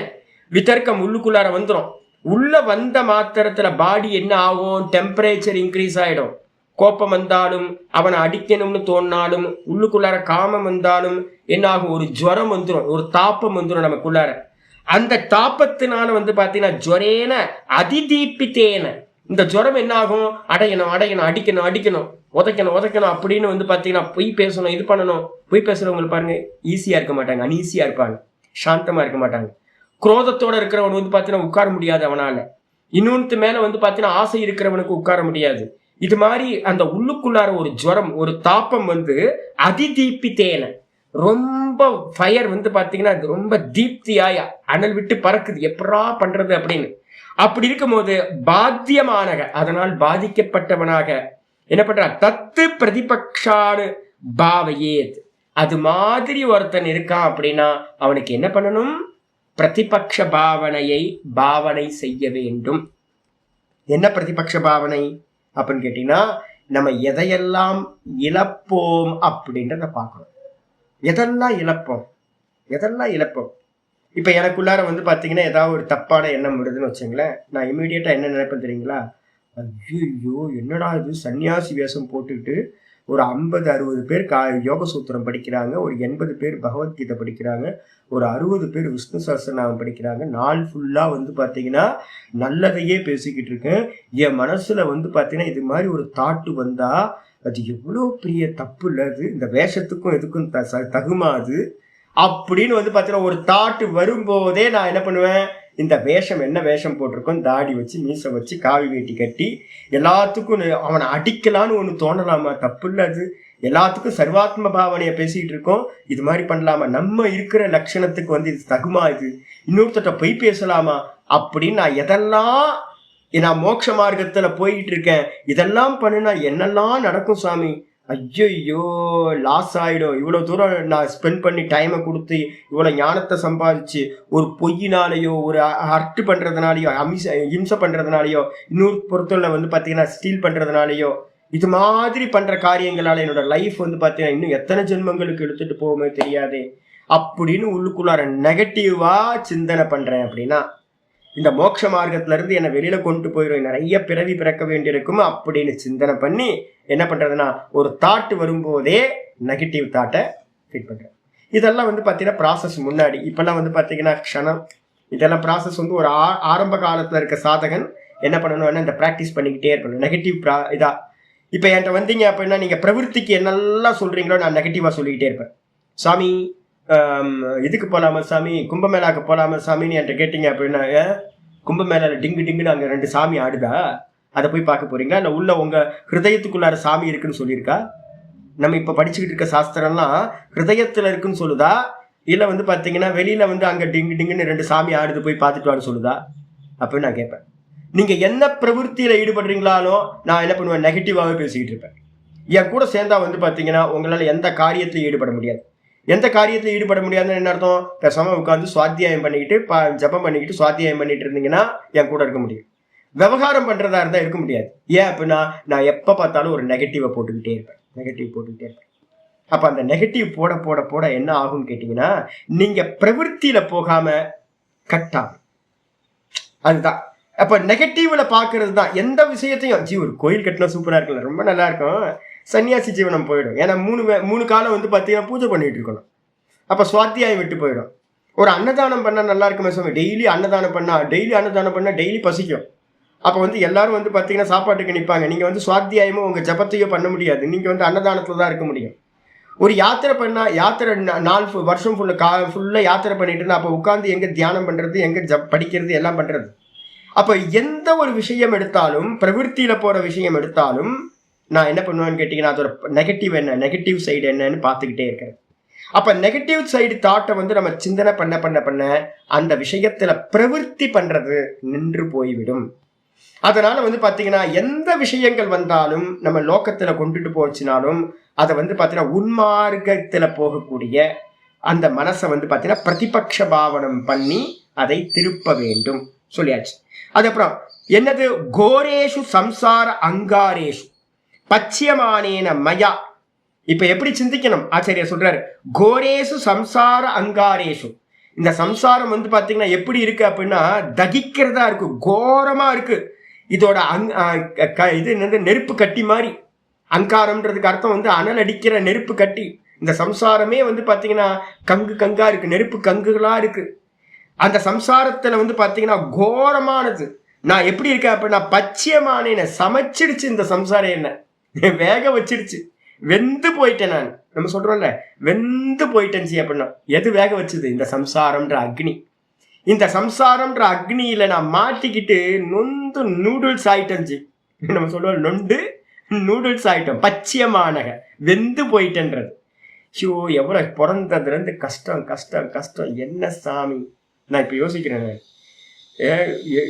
விதர்க்கம் உள்ளுக்குள்ளார வந்துடும். உள்ள வந்த மாத்திரத்துல பாடி என்ன ஆகும், டெம்பரேச்சர் இன்க்ரீஸ் ஆயிடும். கோபம் வந்தாலும், அவனை அடிக்கணும்னு தோணினாலும், உள்ளுக்குள்ளார காமம் வந்தாலும் என்ன ஆகும், ஒரு ஜுவரம் வந்துடும், ஒரு தாப்பம் வந்துடும் நமக்குள்ளார. அந்த தாப்பத்தினால வந்து பாத்தீங்கன்னா ஜுவரேன அதிதீபித்தேன, இந்த ஜுவரம் என்ன ஆகும், அடையணும், அடிக்கணும், உதைக்கணும் அப்படின்னு வந்து பாத்தீங்கன்னா பொய் பேசணும், இது பண்ணணும். பொய் பேசுறவங்க பாருங்க ஈஸியா இருக்க மாட்டாங்க, அன்ஈஸியா இருப்பாங்க, சாந்தமா இருக்க மாட்டாங்க. குரோதத்தோட இருக்கிறவன் வந்து பாத்தீங்கன்னா உட்கார முடியாது அவனால. இன்னொன்று மேல வந்து பாத்தீங்கன்னா ஆசை இருக்கிறவனுக்கு உட்கார முடியாது. இது மாதிரி அந்த உள்ளுக்குள்ளார ஒரு ஜுவரம், ஒரு தாப்பம் வந்து அதிதீபித்தேன, ரொம்ப ஃபயர் வந்து பாத்தீங்கன்னா ரொம்ப தீப்தியாய் அனல் விட்டு பறக்குது, எப்படா பண்றது அப்படின்னு. அப்படி இருக்கும்போது பாத்தியமானக, அதனால் பாதிக்கப்பட்டவனாக என்ன பண்ற, தத்து பிரதிபக்ஷானு பாவையேத், அது மாதிரி ஒருத்தன் இருக்கான் அப்படின்னா அவனுக்கு என்ன பண்ணணும், பிரதிபக்ஷ பாவனை செய்ய வேண்டும். என்ன பிரதிபக்ஷ பாவனை அப்படின்னு கேட்டீங்கன்னா, நம்ம எதையெல்லாம் இழப்போம் அப்படின்றத பார்க்கணும். எதெல்லாம் இழப்போம். இப்ப எனக்குள்ளார வந்து பாத்தீங்கன்னா ஏதாவது ஒரு தப்பான எண்ணம் வருதுன்னு வச்சுங்களேன், நான் இமீடியட்டா என்ன நினைப்பேன் தெரியுங்களா, ஐயோ என்னடா இது, சன்னியாசி வேஷம் போட்டுக்கிட்டு ஒரு 50-60 பேர் யோக சூத்திரம் படிக்கிறாங்க, ஒரு 80 பேர் பகவத்கீதை படிக்கிறாங்க, ஒரு 60 பேர் விஷ்ணு சஹஸ்ரநாமம் படிக்கிறாங்க, நாள் ஃபுல்லா வந்து பாத்தீங்கன்னா நல்லதையே பேசிக்கிட்டு இருக்கேன். என் மனசுல வந்து பாத்தீங்கன்னா இது மாதிரி ஒரு தாட்டு வந்தா அது எவ்வளவு பெரிய தப்பு இல்லது, இந்த வேஷத்துக்கும் எதுக்கும் தகுமாது அப்படின்னு வந்து பாத்தீங்கன்னா ஒரு தாட்டு வரும்போதே நான் என்ன பண்ணுவேன், இந்த வேஷம் என்ன வேஷம் போட்டிருக்கோம், தாடி வச்சு மீசை வச்சு காவி வேட்டி கட்டி எல்லாத்துக்கும் அவனை அடிக்கலான்னு ஒன்று தோணலாமா, தப்பு இல்லை அது. எல்லாத்துக்கும் சர்வாத்ம பாவனையை பேசிக்கிட்டு இருக்கோம், இது மாதிரி பண்ணலாமா, நம்ம இருக்கிற லட்சணத்துக்கு வந்து இது தகுமா, இது இன்னொருத்தட்ட போய் பேசலாமா அப்படின்னு நான் எதெல்லாம் நான் மோட்ச மார்க்கத்துல போயிட்டு இருக்கேன், இதெல்லாம் பண்ணுனா என்னெல்லாம் நடக்கும் சாமி, ஐயோ லாஸ் ஆயிடும், இவ்வளவு தூரம் நான் ஸ்பெண்ட் பண்ணி டைமை கொடுத்து இவ்வளவு ஞானத்தை சம்பாதிச்சு ஒரு பொய்யினாலேயோ ஒரு ஹர்ட் பண்றதுனாலயோ ஹிம்சை பண்றதுனாலயோ இன்னொரு பொறுத்தவரை வந்து பாத்தீங்கன்னா ஸ்டீல் பண்றதுனாலயோ இது மாதிரி பண்ற காரியங்களால என்னோட லைஃப் வந்து பாத்தீங்கன்னா இன்னும் எத்தனை ஜென்மங்களுக்கு எடுத்துட்டு போகுமே தெரியாதே அப்படின்னு உள்ளுக்குள்ளார நெகட்டிவா சிந்தனை பண்றேன் அப்படின்னா இந்த மோட்ச மார்க்கத்துல இருந்து என்னை வெளியில கொண்டு போயிடும், நிறைய பிறவி பிறக்க வேண்டியிருக்கும் அப்படின்னு சிந்தனை பண்ணி என்ன பண்றதுன்னா ஒரு தாட்டு வரும்போதே நெகட்டிவ் தாட்டை ஃபீட் பண்ணுறேன். இதெல்லாம் வந்து பார்த்தீங்கன்னா ப்ராசஸ் முன்னாடி. இப்போல்லாம் வந்து பார்த்தீங்கன்னா க்ஷணம். இதெல்லாம் ப்ராசஸ் வந்து ஒரு ஆரம்ப காலத்தில் இருக்க சாதகன் என்ன பண்ணணும்னா இந்த ப்ராக்டிஸ் பண்ணிக்கிட்டே இருக்கணும். நெகட்டிவ் இப்போ என்கிட்ட வந்தீங்க அப்படின்னா நீங்கள் பிரவருத்திக்கு என்னெல்லாம் சொல்கிறீங்களோ நான் நெகட்டிவாக சொல்லிக்கிட்டே இருப்பேன். சாமி இதுக்கு போகலாமா சாமி, கும்பமேளாவுக்கு போகலாமா சாமின்னு என்கிட்ட கேட்டீங்க அப்படின்னா, கும்பமேளாவில் டிங்கு டிங்குன்னு அங்கே 2 சாமி ஆடுதா, அதை போய் பார்க்க போறீங்களா? இல்லை உள்ள உங்கள் ஹிருதயத்துக்குள்ளார சாமி இருக்குன்னு சொல்லியிருக்கா? நம்ம இப்போ படிச்சுக்கிட்டு இருக்க சாஸ்திரம்லாம் ஹிருதயத்தில் இருக்குன்னு சொல்லுதா, இல்லை வந்து பார்த்தீங்கன்னா வெளியில் வந்து அங்கே டிங்கு டிங்குன்னு 2 சாமி ஆடுது போய் பார்த்துட்டு வான்னு சொல்லுதா அப்படின்னு நான் கேட்பேன். நீங்கள் என்ன பிரவருத்தியில் ஈடுபடுறீங்களானோ நான் என்ன பண்ணுவேன், நெகட்டிவாகவே பேசிக்கிட்டு இருப்பேன். என் கூட சேர்ந்தா வந்து பார்த்தீங்கன்னா உங்களால் எந்த காரியத்திலையும் ஈடுபட முடியாது. எந்த காரியத்தில் ஈடுபட முடியாதுன்னு என்ன அர்த்தம்? பேசாமல் உட்காந்து சுவாத்தியாயம் பண்ணிக்கிட்டு ஜபம் பண்ணிக்கிட்டு சுவாத்தியாயம் பண்ணிட்டு இருந்தீங்கன்னா என் கூட இருக்க முடியும். விவகாரம் பண்ணுறதா இருந்தால் இருக்க முடியாது. ஏன் அப்படின்னா நான் எப்போ பார்த்தாலும் ஒரு நெகட்டிவை போட்டுக்கிட்டே இருப்பேன். அப்போ அந்த நெகட்டிவ் போட போட போட என்ன ஆகும்னு கேட்டிங்கன்னா நீங்கள் பிரவருத்தியில் போகாமல் கட் ஆகும். அதுதான் அப்போ நெகட்டிவ்ல பார்க்கறது தான் எந்த விஷயத்தையும். ஒரு கோயில் கட்டினா சூப்பராக இருக்குல்ல, ரொம்ப நல்லா இருக்கும், சன்னியாசி ஜீவனம் போயிடும். ஏன்னா 3 காலம் வந்து பார்த்தீங்கன்னா பூஜை பண்ணிட்டு இருக்கணும். அப்போ சுவாத்தியாயம் விட்டு போயிடும். ஒரு அன்னதானம் பண்ணால் நல்லா இருக்குமே சாமி, டெய்லி அன்னதானம் பண்ணால் டெய்லி பசிக்கும். அப்போ வந்து எல்லாரும் வந்து பார்த்தீங்கன்னா சாப்பாட்டுக்கு நிற்பாங்க. நீங்கள் வந்து சுவாத்தியாயமோ உங்கள் ஜபத்தையோ பண்ண முடியாது. நீங்கள் வந்து அன்னதானத்தில் தான் இருக்க முடியும். ஒரு யாத்திரை பண்ணால் வருஷம் ஃபுல்லாக யாத்திரை பண்ணிட்டு இருந்தால் அப்போ உட்காந்து எங்கே தியானம் பண்ணுறது, எங்கே படிக்கிறது, எல்லாம் பண்ணுறது. அப்போ எந்த ஒரு விஷயம் எடுத்தாலும், பிரவருத்தியில் போகிற விஷயம் எடுத்தாலும் நான் என்ன பண்ணுவேன்னு கேட்டிங்கன்னா அதோட நெகட்டிவ் சைடு என்னன்னு பார்த்துக்கிட்டே இருக்கிறேன். அப்போ நெகட்டிவ் சைடு தாட்டை வந்து நம்ம சிந்தனை பண்ண அந்த விஷயத்தில் பிரவருத்தி பண்ணுறது நின்று போய்விடும். அதனால வந்து பார்த்தீங்கன்னா எந்த விஷயங்கள் வந்தாலும் நம்ம லோகத்தில் கொண்டுட்டு போச்சுனாலும் அதை வந்து பார்த்தீங்கன்னா உன்மார்க்கத்தில் போகக்கூடிய அந்த மனசை வந்து பார்த்தீங்கன்னா பிரதிபக்ஷ பாவனம் பண்ணி அதை திருப்ப வேண்டும் சொல்லியாச்சு. அதுக்கப்புறம் என்னது, கோரேஷு சம்சார அங்காரேஷு பச்சியமானேன மயா. இப்ப எப்படி சிந்திக்கணும் ஆச்சாரியா சொல்றாரு, கோரேஷு சம்சார அங்காரேஷு. இந்த சம்சாரம் வந்து பாத்தீங்கன்னா எப்படி இருக்கு அப்படின்னா தகிக்கிறதா இருக்கு, கோரமா இருக்கு. இதோட இது என்னது, நெருப்பு கட்டி மாதிரி. அங்காரம்ன்றதுக்கு அர்த்தம் வந்து அனல் அடிக்கிற நெருப்பு கட்டி. இந்த சம்சாரமே வந்து பாத்தீங்கன்னா கங்கா இருக்கு, நெருப்பு கங்குகளா இருக்கு. அந்த சம்சாரத்துல வந்து பாத்தீங்கன்னா கோரமானது. நான் எப்படி இருக்கேன் அப்படின்னா பச்சியமானேன, சமைச்சிடுச்சு இந்த சம்சாரம், என்ன வேக வச்சிருச்சு, வெந்து போயிட்டேன் நான். நம்ம சொல்றோம்ல வெந்து போயிட்டேன் அப்படின்னா எது வேக வச்சது? இந்த சம்சாரம்ன்ற அக்னி. இந்த சம்சாரம்ன்ற அக்னியில நான் மாட்டிக்கிட்டு நொந்து நூடுல்ஸ் ஆயிட்டேன். நம்ம சொல்லுவோம் நொண்டு நூடுல்ஸ் ஆயிட்டோம், பச்சியமானக வெந்து போயிட்டேன்றது. ஷோ எவ்வளவு பிறந்ததுல இருந்து கஷ்டம் கஷ்டம் கஷ்டம் என்ன சாமி. நான் இப்போ யோசிக்கிறேன்,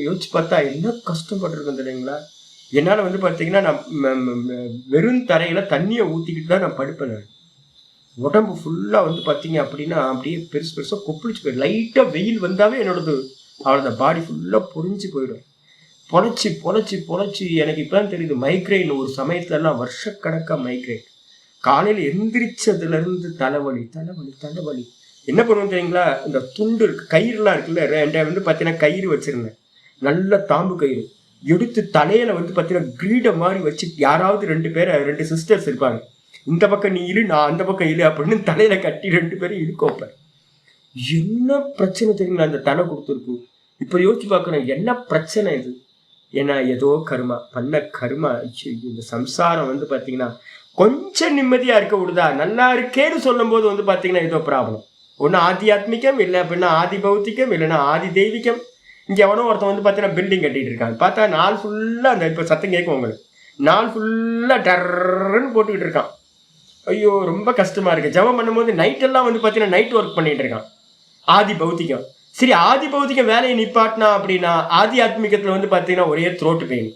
யோசிச்சு பார்த்தா என்ன கஷ்டப்பட்டுருக்கேன் தெரியுங்களா. என்னால் வந்து பார்த்தீங்கன்னா நான் வெறும் தரையில் தண்ணியை ஊற்றிக்கிட்டு தான் நான் படுப்பேன். உடம்பு ஃபுல்லாக வந்து பார்த்தீங்க அப்படின்னா அப்படியே பெருசு பெருசாக கொப்பளிச்சு போயிடும். லைட்டாக வெயில் வந்தாவே என்னோடது அவளோட பாடி ஃபுல்லாக பொறிஞ்சு போயிடும். பொழைச்சி எனக்கு இப்போ தான் தெரியுது மைக்ரைன். ஒரு சமயத்துலலாம் வருஷக்கணக்காக மைக்ரைன். காலையில் எந்திரிச்சதுலேருந்து தலைவலி. என்ன பண்ணுவோம் தெரியுங்களா, இந்த துண்டு இருக்கு, கயிறுலாம் இருக்குல்ல, வந்து பார்த்தீங்கன்னா கயிறு வச்சிருந்தேன், நல்ல தாம்பு கயிறு எடுத்து தலையில வந்து பார்த்தீங்கன்னா கிரீடம் மாதிரி வச்சு, யாராவது 2 சிஸ்டர்ஸ் இருப்பாங்க, இந்த பக்கம் நீ இரு நான் அந்த பக்கம் இரு அப்படின்னு தலையில கட்டி 2 பேரும் இழுக்க வைப்பேன். என்ன பிரச்சனை தெரியுங்களா அந்த தலை கொடுத்துருக்கு. இப்போ யோசிச்சு பார்க்கணும் என்ன பிரச்சனை இது. ஏன்னா ஏதோ கருமா பண்ண கருமா. இந்த சம்சாரம் வந்து பார்த்தீங்கன்னா கொஞ்சம் நிம்மதியா இருக்க விடுதா, நல்லா இருக்கேன்னு சொல்லும் போது வந்து பார்த்தீங்கன்னா ஏதோ ப்ராப்ளம். ஒன்று ஆத்தியாத்மிகம், இல்லை அப்படின்னா ஆதி பௌத்திகம், இல்லைன்னா ஆதி தெய்வீகம். இங்கே எவனோ ஒருத்தன் வந்து பார்த்தீங்கன்னா பில்டிங் கட்டிட்டு இருக்காங்க, பார்த்தா நாள் ஃபுல்லாக அந்த இப்போ சத்தம் கேட்கும் உங்களுக்கு, நாள் ஃபுல்லாக டர்ன்னு போட்டுக்கிட்டு இருக்கான். ஐயோ ரொம்ப கஷ்டமா இருக்கு. ஜபம் பண்ணும்போது நைட்டெல்லாம் வந்து பார்த்தீங்கன்னா நைட் ஒர்க் பண்ணிட்டு இருக்கான். ஆதி பௌத்திகம். சரி, ஆதி பௌத்திகம் வேலையை நிப்பாட்டினா அப்படின்னா ஆதி ஆத்மிகத்தில் வந்து பார்த்தீங்கன்னா ஒரே த்ரோட்டு பெயின்,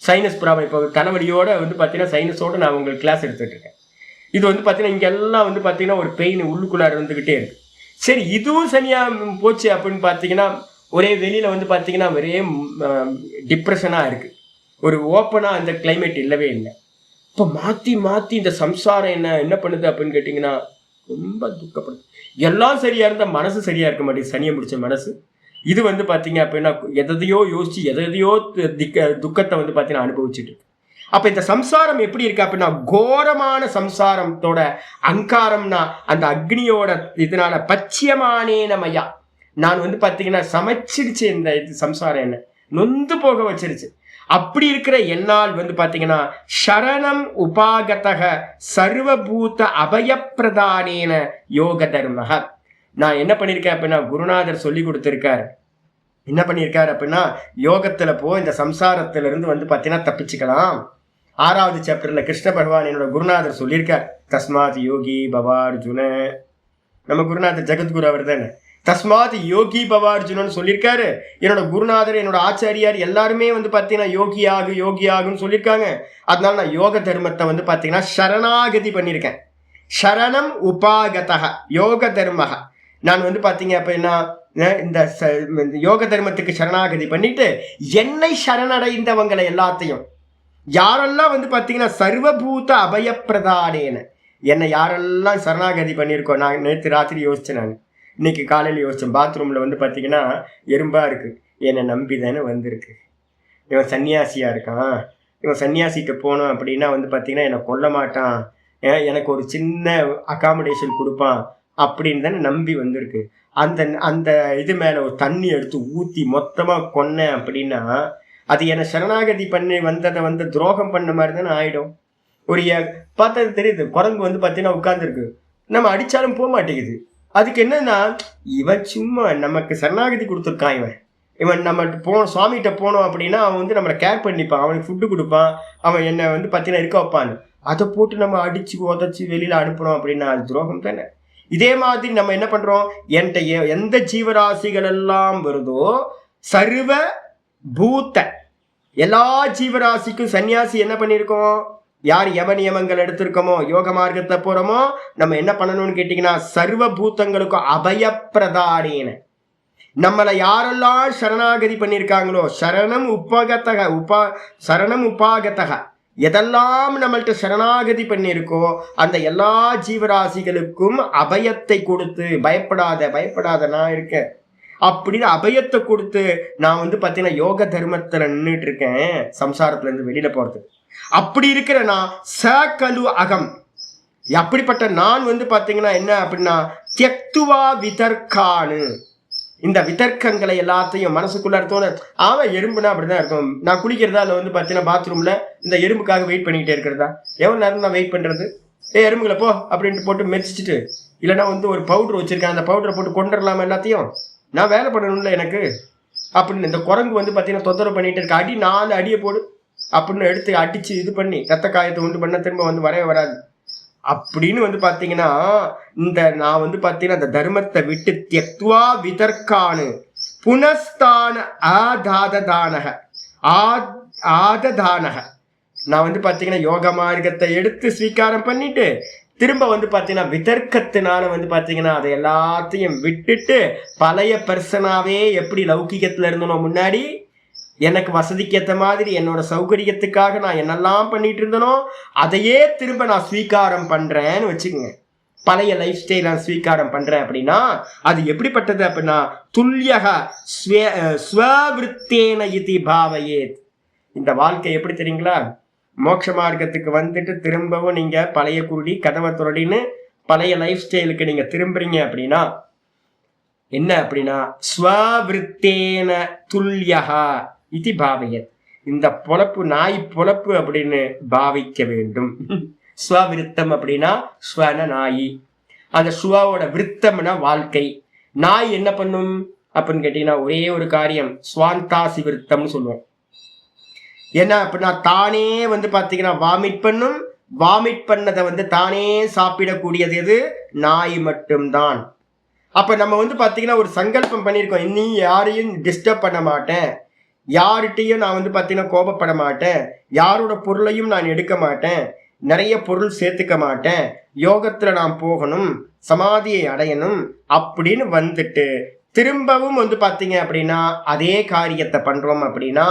சைனஸ் ப்ராப்ளம். இப்போ தலைவலியோட வந்து பார்த்தீங்கன்னா சைனஸோட நான் உங்களுக்கு கிளாஸ் எடுத்துகிட்டு இருக்கேன். இது வந்து பார்த்தீங்கன்னா இங்கெல்லாம் வந்து பார்த்தீங்கன்னா ஒரு பெயின் உள்ளுக்குள்ளார இருந்துக்கிட்டே இருக்கு. சரி, இதுவும் சரியாக போச்சு அப்படின்னு பார்த்தீங்கன்னா ஒரே வெளியில் வந்து பார்த்தீங்கன்னா ஒரே டிப்ரெஷனாக இருக்குது. ஒரு ஓப்பனாக அந்த கிளைமேட் இல்லவே இல்லை. இப்போ மாற்றி இந்த சம்சாரம் என்ன பண்ணுது அப்படின்னு கேட்டிங்கன்னா ரொம்ப துக்கப்படுது. எல்லாம் சரியாக இருந்தால் மனசு சரியாக இருக்க மாட்டேங்குது, சனியை முடிச்ச மனசு. இது வந்து பார்த்தீங்க அப்படின்னா எதையோ யோசிச்சு எதையோ துக்கத்தை வந்து பார்த்தீங்கன்னா அனுபவிச்சுட்டு. அப்ப இந்த சம்சாரம் எப்படி இருக்கு அப்படின்னா கோரமான சம்சாரத்தோட அங்காரம்னா அந்த அக்னியோட இதனால பச்சியமானேன மையா நான் வந்து பாத்தீங்கன்னா சமைச்சிருச்சு இந்த இது சம்சாரம் என்ன நொந்து போக வச்சிருச்சு. அப்படி இருக்கிற என்னால் வந்து பாத்தீங்கன்னா சரணம் உபாகதக சர்வபூத அபயப்பிரதானேன யோக தர்மக. நான் என்ன பண்ணிருக்கேன் அப்படின்னா குருநாதர் சொல்லி கொடுத்திருக்காரு. என்ன பண்ணியிருக்காரு அப்படின்னா யோகத்துல இந்த சம்சாரத்துல இருந்து வந்து பாத்தீங்கன்னா தப்பிச்சுக்கலாம். 6வது சாப்டர்ல கிருஷ்ண பகவான் என்னோட குருநாதர் சொல்லியிருக்கார், தஸ்மாத் யோகி பவார்ஜுன. நம்ம குருநாதர் ஜெகத்குரு அவர் தானே. தஸ்மாத் யோகி பவார்ஜுனன்னு சொல்லியிருக்காரு. என்னோட குருநாதர் என்னோட ஆச்சாரியார் எல்லாருமே வந்து பாத்தீங்கன்னா யோகி ஆகுன்னு சொல்லியிருக்காங்க. அதனால நான் யோக தர்மத்தை வந்து பாத்தீங்கன்னா சரணாகதி பண்ணியிருக்கேன். சரணம் உபாகதக யோக தர்மக. நான் வந்து பாத்தீங்க அப்படின்னா இந்த யோக தர்மத்துக்கு சரணாகதி பண்ணிட்டு என்னை சரணடைந்தவங்களை எல்லாத்தையும் யாரெல்லாம் வந்து பாத்தீங்கன்னா சர்வபூத அபயப்பிரதானேன என்னை யாரெல்லாம் சரணாகதி பண்ணியிருக்கோம். நான் நேற்று ராத்திரி யோசிச்சேன், நான் இன்னைக்கு காலையில் யோசிச்சேன். பாத்ரூம்ல வந்து பாத்தீங்கன்னா எறும்பா இருக்கு, என்னை நம்பி தானே வந்திருக்கு. இவன் சன்னியாசியா இருக்கான், இவன் சன்னியாசிக்கு போனோம் அப்படின்னா வந்து பாத்தீங்கன்னா என்னை கொல்ல மாட்டான், எனக்கு ஒரு சின்ன அகாமடேஷன் கொடுப்பான் அப்படின்னு தானே நம்பி வந்திருக்கு. அந்த அந்த இது மேல ஒரு தண்ணி எடுத்து ஊத்தி மொத்தமா கொன்னேன் அப்படின்னா அது என்ன சரணாகதி பண்ணி வந்ததை வந்து துரோகம் பண்ண மாதிரி தானே ஆயிடும். ஒரு பார்த்தது தெரியுது, குரங்கு வந்து பார்த்தீங்கன்னா உட்கார்ந்துருக்கு, நம்ம அடிச்சாலும் போக மாட்டேங்குது. அதுக்கு என்னன்னா இவன் சும்மா நமக்கு சரணாகதி கொடுத்துருக்கான், இவன் நம்ம சுவாமிகிட்ட போனோம் அப்படின்னா அவன் வந்து நம்மளை கேர் பண்ணிப்பான், அவனுக்கு ஃபுட்டு கொடுப்பான், அவன் என்னை வந்து பார்த்தீங்கன்னா இருக்க வைப்பான்னு. அதை போட்டு நம்ம அடிச்சு உதச்சி வெளியில அனுப்புறோம் அப்படின்னா அது துரோகம் தானே. இதே மாதிரி நம்ம என்ன பண்றோம், எந்த ஜீவராசிகள் எல்லாம் வருதோ சர்வ பூத்த எல்லா ஜீவராசிக்கும் சன்னியாசி என்ன பண்ணியிருக்கோம், யார் யம நியமங்கள் எடுத்திருக்கோமோ யோக மார்க்கத்தை போறோமோ நம்ம என்ன பண்ணணும்னு கேட்டீங்கன்னா சர்வ பூத்தங்களுக்கும் அபயப்பிரதானேன நம்மளை யாரெல்லாம் சரணாகதி பண்ணியிருக்காங்களோ சரணம் உபாகதக எதெல்லாம் நம்மள்ட்ட சரணாகதி பண்ணியிருக்கோ அந்த எல்லா ஜீவராசிகளுக்கும் அபயத்தை கொடுத்து பயப்படாத நான் இருக்கேன் அப்படின்னு அபயத்தை கொடுத்து நான் வந்து பார்த்தீங்கன்னா யோக தர்மத்தில் நின்றுட்டு இருக்கேன் சம்சாரத்துல இருந்து வெளியில போறது. அப்படி இருக்கிற நான் சகலு அகம், அப்படிப்பட்ட நான் வந்து பார்த்தீங்கன்னா என்ன அப்படின்னா தியக்துவா விதர்க்கானு, இந்த விதர்க்கங்களை எல்லாத்தையும் மனசுக்குள்ள தோண எறும்புனா அப்படிதான் இருக்கும். நான் குளிக்கிறதா இல்லை வந்து பார்த்தீங்கன்னா பாத்ரூம்ல இந்த எறும்புக்காக வெயிட் பண்ணிக்கிட்டே இருக்கிறதா, எவ்வளோ நேரம் நான் வெயிட் பண்றது, எறும்புகளை போ அப்படின்ட்டு போட்டு மெரிச்சிட்டு இல்லைன்னா வந்து ஒரு பவுடர் வச்சிருக்கேன் அந்த பவுடரை போட்டு கொண்டுடலாமா எல்லாத்தையும், நான் வேலை பண்ணணும்ல எனக்கு அப்படின்னு இந்த குரங்கு வந்து பார்த்தீங்கன்னா தொந்தரவு பண்ணிட்டு இருக்க, அடி 4 அடியை போடு அப்படின்னு எடுத்து அடிச்சு இது பண்ணி ரத்த காயத்தை உண்டு பண்ண திரும்ப வந்து வரவே வராது அப்படின்னு வந்து பார்த்தீங்கன்னா இந்த நான் வந்து பார்த்தீங்கன்னா இந்த தர்மத்தை விட்டு தியக்துவா விதர்க்கானு புனஸ்தான ஆததானக நான் வந்து பார்த்தீங்கன்னா யோக மார்க்கத்தை எடுத்து ஸ்வீகாரம் பண்ணிட்டு திரும்ப வந்து பார்த்தீங்கன்னா விதர்க்கத்தினால வந்து பார்த்தீங்கன்னா அதை எல்லாத்தையும் விட்டுட்டு பழைய பர்சனாவே எப்படி லௌகிகத்துல இருந்தனோ முன்னாடி எனக்கு வசதிக்கு ஏற்ற மாதிரி என்னோட சௌகரியத்துக்காக நான் என்னெல்லாம் பண்ணிட்டு இருந்தனோ அதையே திரும்ப நான் ஸ்வீகாரம் பண்றேன்னு வச்சுக்கோங்க. பழைய லைஃப் ஸ்டைல் நான் ஸ்வீகாரம் பண்றேன் அப்படின்னா அது எப்படிப்பட்டது அப்படின்னா துல்லியக ஸ்வவிருத்தேன இதி பாவயேத். இந்த வாழ்க்கை எப்படி தெரியுங்களா, மோட்ச மார்க்கத்துக்கு வந்துட்டு திரும்பவும் நீங்க பழைய குருடி கதவை துரடின்னு பழைய லைஃப் ஸ்டைலுக்கு நீங்க திரும்புறீங்க அப்படின்னா என்ன அப்படின்னா ஸ்வவிருத்தேன துல்லியகா இது பாவையத், இந்த பொழப்பு நாய் பொழப்பு அப்படின்னு பாவிக்க வேண்டும். ஸ்வவிருத்தம் அப்படின்னா ஸ்வன நாயி, அந்த ஸ்வாவோட விருத்தம்னா வாழ்க்கை. நாய் என்ன பண்ணும் அப்படின்னு கேட்டீங்கன்னா ஒரே ஒரு காரியம், ஸ்வாந்தாசி விருத்தம்னு சொல்லுவோம். என்ன அப்படின்னா தானே வந்து பார்த்தீங்கன்னா வாமிட் பண்ணும், வாமிட் பண்ணதை வந்து தானே சாப்பிடக்கூடியது எது, நாய் மட்டும்தான். அப்ப நம்ம வந்து பார்த்தீங்கன்னா ஒரு சங்கல்பம் பண்ணியிருக்கோம், இனி யாரையும் டிஸ்டர்ப் பண்ண மாட்டேன், யார்கிட்டையும் நான் வந்து பார்த்தீங்கன்னா கோபப்பட மாட்டேன், யாரோட பொருளையும் நான் எடுக்க மாட்டேன், நிறைய பொருள் சேர்த்துக்க மாட்டேன், யோகத்துல நான் போகணும், சமாதியை அடையணும் அப்படின்னு வந்துட்டு திரும்பவும் வந்து பார்த்தீங்க அப்படின்னா அதே காரியத்தை பண்றோம் அப்படின்னா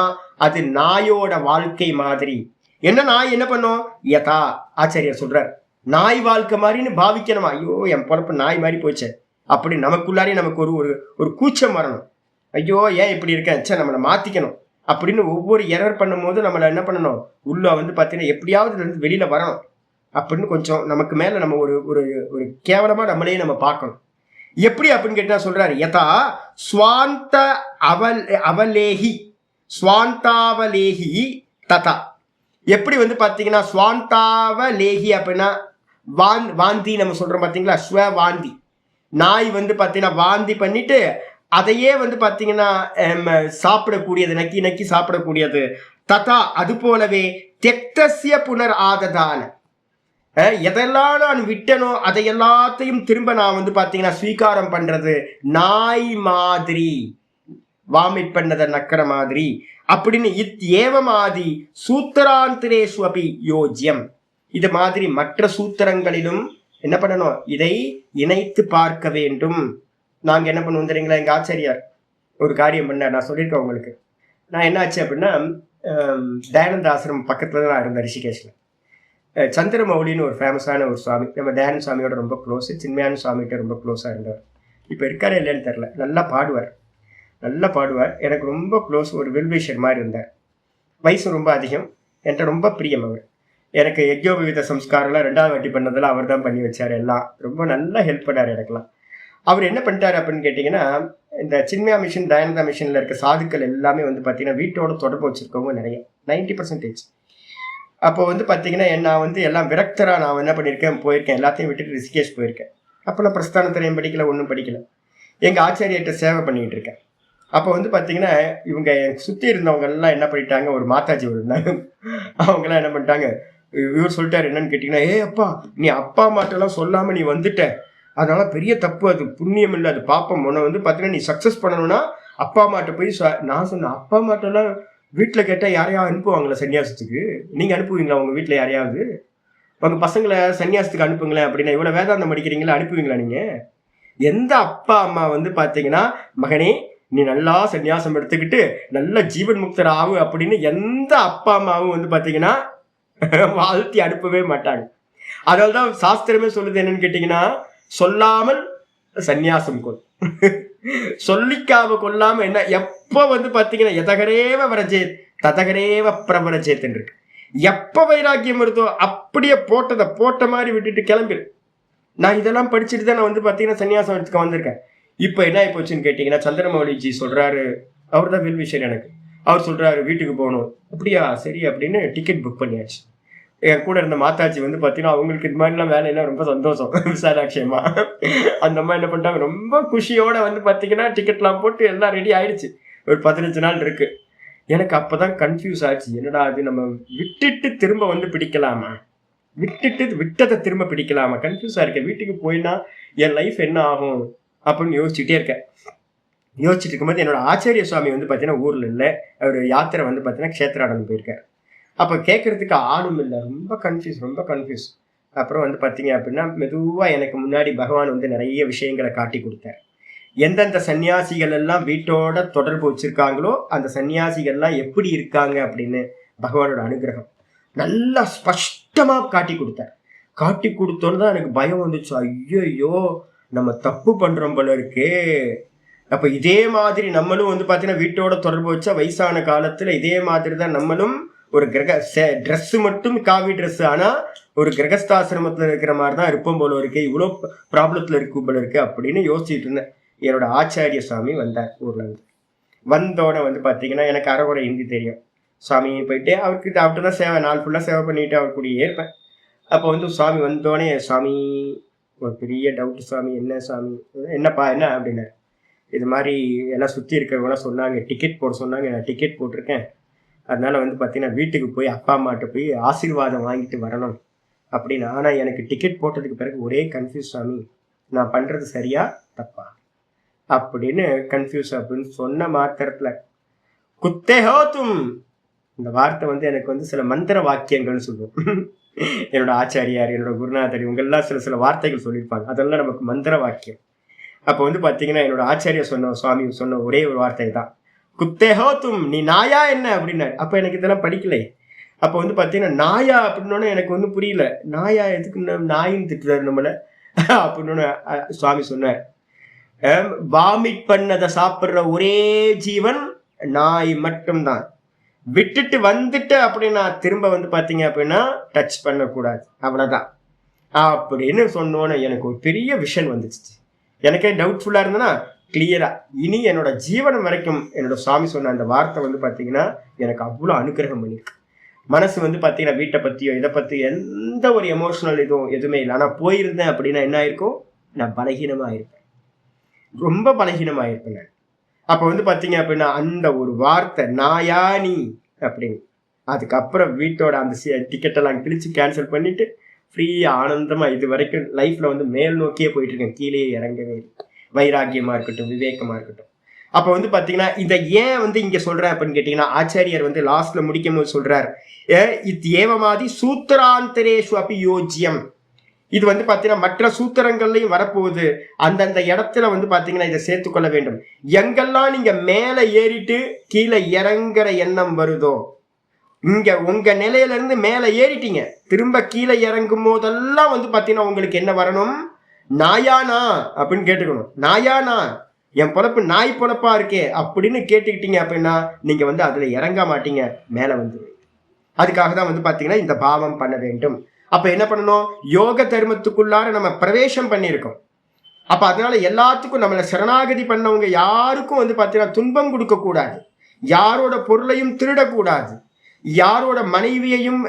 அது நாயோட வாழ்க்கை மாதிரி. என்ன நாய் என்ன பண்ணும், யதா ஆச்சாரியர் சொல்றார் நாய் வாழ்க்கை மாதிரின்னு பாவிக்கணுமா, ஐயோ என் பொழப்பு நாய் மாதிரி போச்சு அப்படி நமக்குள்ளாரே நமக்கு ஒரு கூச்சம் வரணும், ஐயோ ஏன் இப்படி இருக்கேன், சே நம்மளை மாத்திக்கணும் அப்படின்னு ஒவ்வொரு எரர் பண்ணும்போது நம்மள என்ன பண்ணணும், உள்ள வந்து பார்த்தீங்கன்னா எப்படியாவது இருந்து வெளியில வரணும் அப்படின்னு கொஞ்சம் நமக்கு மேல நம்ம ஒரு ஒரு ஒரு கேவலமா நம்மளையே நம்ம பார்க்கணும். எப்படி அப்படின்னு கேட்டா சொல்றாரு, யதா ஸ்வாந்த அவலேஹி ஸ்வாந்தாவலேஹி ததா. எப்படி வந்து பார்த்தீங்கன்னா ஸ்வாந்தாவலேஹி அப்படின்னா வாந்தி நம்ம சொல்றோம் பார்த்தீங்களா, ஸ்வ வாந்தி. நாய் வந்து பார்த்தீங்கன்னா வாந்தி பண்ணிட்டு அதையே வந்து பார்த்தீங்கன்னா சாப்பிடக்கூடியது, நக்கி நக்கி சாப்பிடக்கூடியது. ததா அது போலவே தெக்தசிய புனர் ஆததான, எதெல்லாம் நான் விட்டனோ அதை எல்லாத்தையும் திரும்ப நான் வந்து பார்த்தீங்கன்னா ஸ்வீகாரம் பண்றது. நாய் மாதிரி வாமிட் பண்ணதை நக்கிற மாதிரி அப்படின்னு ஏவமாதி சூத்திராந்திரேஷு அபி யோஜ்யம். இது மாதிரி மற்ற சூத்திரங்களிலும் என்ன பண்ணணும், இதை இணைத்து பார்க்க வேண்டும். நாங்கள் என்ன பண்ணுவோம் தெரியுங்களா, எங்கள் ஆச்சாரியார் ஒரு காரியம் பண்ணார், நான் சொல்லியிருக்கேன் உங்களுக்கு. நான் என்ன ஆச்சு அப்படின்னா, தயானந்த ஆசிரமம் பக்கத்தில் தான் நான் இருந்தேன் ரிஷிகேஷில். சந்திரமௌலின்னு ஒரு ஃபேமஸான ஒரு சுவாமி, நம்ம தயானந்த சுவாமியோட ரொம்ப க்ளோஸ், சின்மயான சுவாமிகிட்ட ரொம்ப க்ளோஸாக இருந்தவர். இப்போ இருக்காரு இல்லைன்னு தெரில. நல்லா பாடுவார், எனக்கு ரொம்ப க்ளோஸ், ஒரு வெல்விஷர் மாதிரி இருந்தார். வயசு ரொம்ப அதிகம், என்கிட்ட ரொம்ப பிரியம் அவர். எனக்கு யஜ்யோபவித சம்ஸ்காரம்லாம் 2வது வாட்டி பண்ணதில் அவர் தான் பண்ணி வச்சார். எல்லாம் ரொம்ப நல்லா ஹெல்ப் பண்ணார் எனக்குலாம். அவர் என்ன பண்ணிட்டார் அப்படின்னு கேட்டிங்கன்னா, இந்த சின்மயா மிஷன் தயானந்தா மிஷனில் இருக்க சாதுக்கள் எல்லாமே வந்து பார்த்தீங்கன்னா வீட்டோட தொடர்பு வச்சுருக்கவங்க நிறைய, 90%. அப்போ வந்து பார்த்தீங்கன்னா நான் வந்து எல்லாம் விரக்தராக நான் என்ன பண்ணியிருக்கேன், போயிருக்கேன், எல்லாத்தையும் விட்டுட்டு ரிஷிகேஷ் போயிருக்கேன். அப்போ நான் பிரஸ்தானத்திலையும் படிக்கல, ஒன்றும் படிக்கல, எங்கள் ஆச்சாரியர்கிட்ட சேவை பண்ணிக்கிட்டு இருக்கேன். அப்போ வந்து பார்த்தீங்கன்னா இவங்க சுற்றி இருந்தவங்க எல்லாம் என்ன பண்ணிட்டாங்க, ஒரு மாதாஜி இருந்தாங்க, அவங்கெல்லாம் என்ன பண்ணிட்டாங்க, இவர் சொல்லிட்டாரு என்னன்னு கேட்டிங்கன்னா, அப்பா நீ அப்பா அம்மாட்டெல்லாம் சொல்லாமல் நீ வந்துட்ட, அதனால பெரிய தப்பு, அது புண்ணியம் இல்லை, அது பாப்பம். உன்னை வந்து பார்த்தீங்கன்னா நீ சக்ஸஸ் பண்ணணும்னா அப்பா அம்மாட்ட போய் நான் சொன்னேன், அப்பா அம்மாட்டெல்லாம் வீட்டில் கேட்டால் யாரையாவது அனுப்புவாங்களா சன்னியாசத்துக்கு? நீங்கள் அனுப்புவீங்களா உங்கள் வீட்டில் யாரையாவது? உங்கள் பசங்களை சன்னியாசத்துக்கு அனுப்புங்களேன் அப்படின்னா, இவ்வளோ வேதாந்தம் படிக்கிறீங்களா, அனுப்புவீங்களா நீங்கள்? எந்த அப்பா அம்மா வந்து பார்த்தீங்கன்னா மகனே நீ நல்லா சன்னியாசம் எடுத்துக்கிட்டு நல்ல ஜீவன் முக்தர் ஆகு அப்படின்னு எந்த அப்பா அம்மாவும் வந்து பார்த்தீங்கன்னா வாழ்த்தி அனுப்பவே மாட்டாங்க. அதனால தான் சாஸ்திரமே சொல்லுது என்னன்னு கேட்டிங்கன்னா, சொல்லாமல் சந்நியாசம் கொள், சொல்லிக்காம கொள்ளாம என்ன. எப்ப வந்து பாத்தீங்கன்னா எதகரேவ வரஜேத் ததகரேவ பிரபரஜேத்ன்னு இருக்கு. எப்ப வைராக்கியம் வருதோ அப்படியே போட்ட மாதிரி விட்டுட்டு கிளம்பிடு. நான் இதெல்லாம் படிச்சுட்டு தான் நான் வந்து பாத்தீங்கன்னா சன்னியாசம் எடுத்துக்க வந்திருக்கேன். இப்ப என்ன ஆகி போச்சுன்னு கேட்டீங்கன்னா, சந்திரமௌலிஜி சொல்றாரு, அவர் தான் வெல்விஷர் எனக்கு, அவர் சொல்றாரு வீட்டுக்கு போகணும். அப்படியா, சரி அப்படின்னு டிக்கெட் புக் பண்ணியாச்சு. என் கூட இருந்த மாதாஜி வந்து பார்த்தீங்கன்னா அவங்களுக்கு இது மாதிரிலாம் வேலையெல்லாம் ரொம்ப சந்தோஷம், விசாலாட்சியமா. அந்த மாதிரி என்ன பண்ணிட்டாங்க, ரொம்ப குஷியோட வந்து பார்த்தீங்கன்னா டிக்கெட்லாம் போட்டு எல்லாம் ரெடி ஆயிடுச்சு. ஒரு 15 நாள் இருக்கு. எனக்கு அப்போதான் கன்ஃபியூஸ் ஆச்சு, என்னடா அது நம்ம விட்டுட்டு திரும்ப வந்து பிடிக்கலாமா, விட்டதை திரும்ப பிடிக்கலாமா, கன்ஃபியூஸாக இருக்கேன். வீட்டுக்கு போயினா என் லைஃப் என்ன ஆகும் அப்படின்னு யோசிச்சுட்டே இருக்கேன். யோசிச்சுட்டு இருக்கும்போது என்னோட ஆச்சாரிய சுவாமி வந்து பார்த்தீங்கன்னா ஊரில் இல்லை, அவர் யாத்திரை வந்து பார்த்தீங்கன்னா க்ஷேத்ராடம் போயிருக்கார். அப்போ கேட்கறதுக்கு ஆளும் இல்லை, ரொம்ப கன்ஃபியூஸ். அப்புறம் வந்து பார்த்தீங்க அப்படின்னா மெதுவாக எனக்கு முன்னாடி பகவான் வந்து நிறைய விஷயங்களை காட்டி கொடுத்தார். எந்தெந்த சன்னியாசிகள் எல்லாம் வீட்டோட தொடர்பு வச்சிருக்காங்களோ அந்த சன்னியாசிகள்லாம் எப்படி இருக்காங்க அப்படின்னு பகவானோட அனுகிரகம் நல்லா ஸ்பஷ்டமாக காட்டி கொடுத்தார். காட்டி கொடுத்தோன்னு தான் எனக்கு பயம் வந்துச்சு, ஐயோ நம்ம தப்பு பண்ணுறோம் போல இருக்கே. அப்போ இதே மாதிரி நம்மளும் வந்து பார்த்தீங்கன்னா வீட்டோட தொடர்பு வச்சா வயசான காலத்தில் இதே மாதிரி தான் நம்மளும் ஒரு ட்ரெஸ் மட்டும் காவி ட்ரெஸ், ஆனால் ஒரு கிரகஸ்தாசிரமத்தில் இருக்கிற மாதிரி தான் இருப்போம் போல இருக்கு, இவ்வளோ ப்ராப்ளத்தில் இருக்கும் போல இருக்கு அப்படின்னு யோசிச்சுட்டு இருந்தேன். என்னோட ஆச்சாரிய சுவாமி வந்தார் ஊர்ல இருந்து. வந்தோடனே வந்து பார்த்தீங்கன்னா எனக்கு அரைகுறை ஹிந்தி தெரியும். சுவாமி போயிட்டு அவர்கிட்ட தான் சேவை, நாள் ஃபுல்லாக சேவை பண்ணிட்டு அவர் கூடயே இருப்பேன். அப்போ வந்து சுவாமி வந்தோடனே, சுவாமி ஒரு பெரிய டவுட் சுவாமி. என்ன சுவாமி? என்னப்பா என்ன அப்படின்னாரு. இது மாதிரி எல்லாம் சுற்றி இருக்கிறவங்களாம் சொன்னாங்க, டிக்கெட் போட சொன்னாங்க, நான் டிக்கெட் போட்டிருக்கேன், அதனால வந்து பார்த்தீங்கன்னா வீட்டுக்கு போய் அப்பா அம்மாட்ட போய் ஆசீர்வாதம் வாங்கிட்டு வரணும் அப்படின்னு. ஆனால் எனக்கு டிக்கெட் போட்டதுக்கு பிறகு ஒரே கன்ஃபியூஸ் சுவாமி, நான் பண்ணுறது சரியா தப்பா அப்படின்னு கன்ஃபியூஸ். அப்படின்னு சொன்ன மாத்திரத்தில் குத்தே ஹோத்தும், இந்த வார்த்தை வந்து எனக்கு வந்து சில மந்திர வாக்கியங்கள்னு சொல்லுவோம். என்னோட ஆச்சாரியார், என்னோட குருநாதர் இவங்கெல்லாம் சில வார்த்தைகள் சொல்லியிருப்பாங்க, அதெல்லாம் நமக்கு மந்திர வாக்கியம். அப்போ வந்து பார்த்தீங்கன்னா என்னோட ஆச்சாரியா சுவாமி சொன்ன ஒரே ஒரு வார்த்தை தான், குத்தேஹோ தும், நீ நாயா என்ன அப்படின்னாரு. அப்போ எனக்கு இதெல்லாம் படிக்கலை. அப்போ வந்து பார்த்தீங்கன்னா நாயா அப்படின்னோடனே எனக்கு ஒன்றும் புரியல, நாயா எதுக்கு நாயின்னு திட்டுறாரு நம்மளை அப்படின்னு சுவாமி சொன்னார். வாமிட் பண்ணதை சாப்பிட்ற ஒரே ஜீவன் நாய் மட்டும்தான். விட்டுட்டு வந்துட்டு அப்படின்னா திரும்ப வந்து பார்த்தீங்க அப்படின்னா டச் பண்ணக்கூடாது, அவ்வளோதான் அப்படின்னு சொன்னோன்னு எனக்கு ஒரு பெரிய விஷன் வந்துச்சு. எனக்கே டவுட்ஃபுல்லாக இருந்தேன்னா கிளியரா இனி என்னோட ஜீவனம் வரைக்கும் என்னோட சுவாமி சொன்ன அந்த வார்த்தை வந்து பார்த்தீங்கன்னா எனக்கு அவ்வளோ அனுகிரகம் பண்ணியிருக்கு. மனசு வந்து பார்த்தீங்கன்னா வீட்டை பற்றியோ இதை பற்றி எந்த ஒரு எமோஷனல் இதுவும் எதுவுமே இல்லை. ஆனால் போயிருந்தேன் அப்படின்னா என்ன ஆயிருக்கும், நான் பலகீனமாக இருப்பேன், ரொம்ப பலகீனமாக இருப்பேன் நான். அப்போ வந்து பார்த்தீங்க அப்படின்னா அந்த ஒரு வார்த்தை நாயா நீ அப்படின்னு, அதுக்கப்புறம் வீட்டோட அந்த டிக்கெட்டெல்லாம் கிழிச்சு கேன்சல் பண்ணிட்டு ஃப்ரீயாக ஆனந்தமாக இது வரைக்கும் லைஃப்பில் வந்து மேல் நோக்கியே போயிட்டு இருக்கேன், கீழே இறங்கவே இல்லை. வைராக்கியமாக இருக்கட்டும், விவேகமாக இருக்கட்டும். அப்போ வந்து பார்த்தீங்கன்னா இதை ஏன் வந்து இங்கே சொல்கிறேன் அப்படின்னு கேட்டிங்கன்னா, ஆச்சாரியர் வந்து லாஸ்ட்டில் முடிக்கும் போது சொல்கிறார், ஏவமாதி சூத்திராந்தரேஷு அப்படி யோஜ்யம். இது வந்து பார்த்தீங்கன்னா மற்ற சூத்திரங்கள்லையும் வரப்போகுது. அந்தந்த இடத்துல வந்து பார்த்தீங்கன்னா இதை சேர்த்துக்கொள்ள வேண்டும். எங்கெல்லாம் நீங்கள் மேலே ஏறிட்டு கீழே இறங்குற எண்ணம் வருதோ, இங்க உங்க நிலையில இருந்து மேலே ஏறிட்டீங்க, திரும்ப கீழே இறங்கும் போதெல்லாம் வந்து பார்த்தீங்கன்னா உங்களுக்கு என்ன வரணும், நாயானா அப்படின்னு கேட்டுக்கணும். நாயானா, என் பொழப்பு நாய் பொழப்பா இருக்கே அப்படின்னு கேட்டுக்கிட்டீங்க அப்படின்னா நீங்க வந்து அதுல இறங்க மாட்டீங்க, மேலே வந்து. அதுக்காக தான் வந்து பார்த்தீங்கன்னா இந்த பாவம் பண்ண வேண்டும். அப்ப என்ன பண்ணணும், யோக தர்மத்துக்குள்ளார நம்ம பிரவேசம் பண்ணியிருக்கோம். அப்ப அதனால எல்லாத்துக்கும் நம்மளை சரணாகதி பண்ணவங்க யாருக்கும் வந்து பார்த்தீங்கன்னா துன்பம் கொடுக்க கூடாது, யாரோட பொருளையும் திருடக்கூடாது, யாரோட மனைவியையும்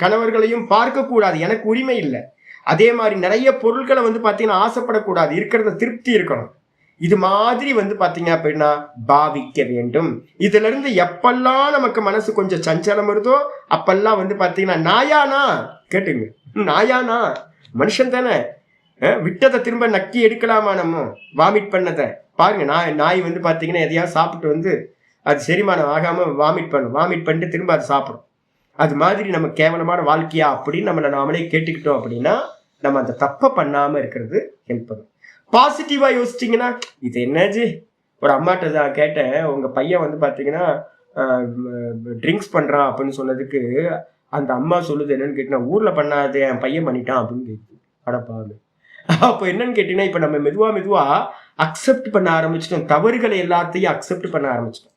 கணவர்களையும் பார்க்க கூடாது, எனக்கு உரிமை இல்லை. அதே மாதிரி நிறைய பொருட்களை வந்து பார்த்தீங்கன்னா ஆசைப்படக்கூடாது, இருக்கிறத திருப்தி இருக்கணும். இது மாதிரி வந்து பார்த்தீங்க அப்படின்னா பாவிக்க வேண்டும். இதுல இருந்து எப்பெல்லாம் நமக்கு மனசு கொஞ்சம் சஞ்சலம் வருதோ அப்பெல்லாம் வந்து பார்த்தீங்கன்னா நாயானா கேட்டுங்க, நாயானா மனுஷன் தானே, விட்டதை திரும்ப நக்கி எடுக்கலாமா, நம்ம வாமிட் பண்ணதை பாருங்க. நாய் வந்து பார்த்தீங்கன்னா எதையாவது சாப்பிட்டு வந்து அது செரிமானம் ஆகாமல் வாமிட் பண்ணும், வாமிட் பண்ணிட்டு திரும்ப அது சாப்பிடும். அது மாதிரி நம்ம கேவலமான வாழ்க்கையா அப்படின்னு நம்மளை நாமளே கேட்டுக்கிட்டோம் அப்படின்னா நம்ம அந்த தப்பை பண்ணாமல் இருக்கிறது ஹெல்ப் பண்ணும். பாசிட்டிவாக யோசிச்சிங்கன்னா, இது என்னது, ஒரு அம்மாட்ட தான் கேட்டேன், உங்கள் பையன் வந்து பார்த்தீங்கன்னா ட்ரிங்க்ஸ் பண்ணுறான் அப்படின்னு சொன்னதுக்கு அந்த அம்மா சொல்லுது என்னன்னு கேட்டிங்கன்னா, ஊரில் பண்ணாது என் பையன் பண்ணிட்டான் அப்படின்னு கேட்குது. அடப்பாது. அப்போ என்னன்னு கேட்டிங்கன்னா, இப்போ நம்ம மெதுவாக அக்செப்ட் பண்ண ஆரம்பிச்சிட்டோம், தவறுகளை எல்லாத்தையும் அக்செப்ட் பண்ண ஆரம்பிச்சிட்டோம்.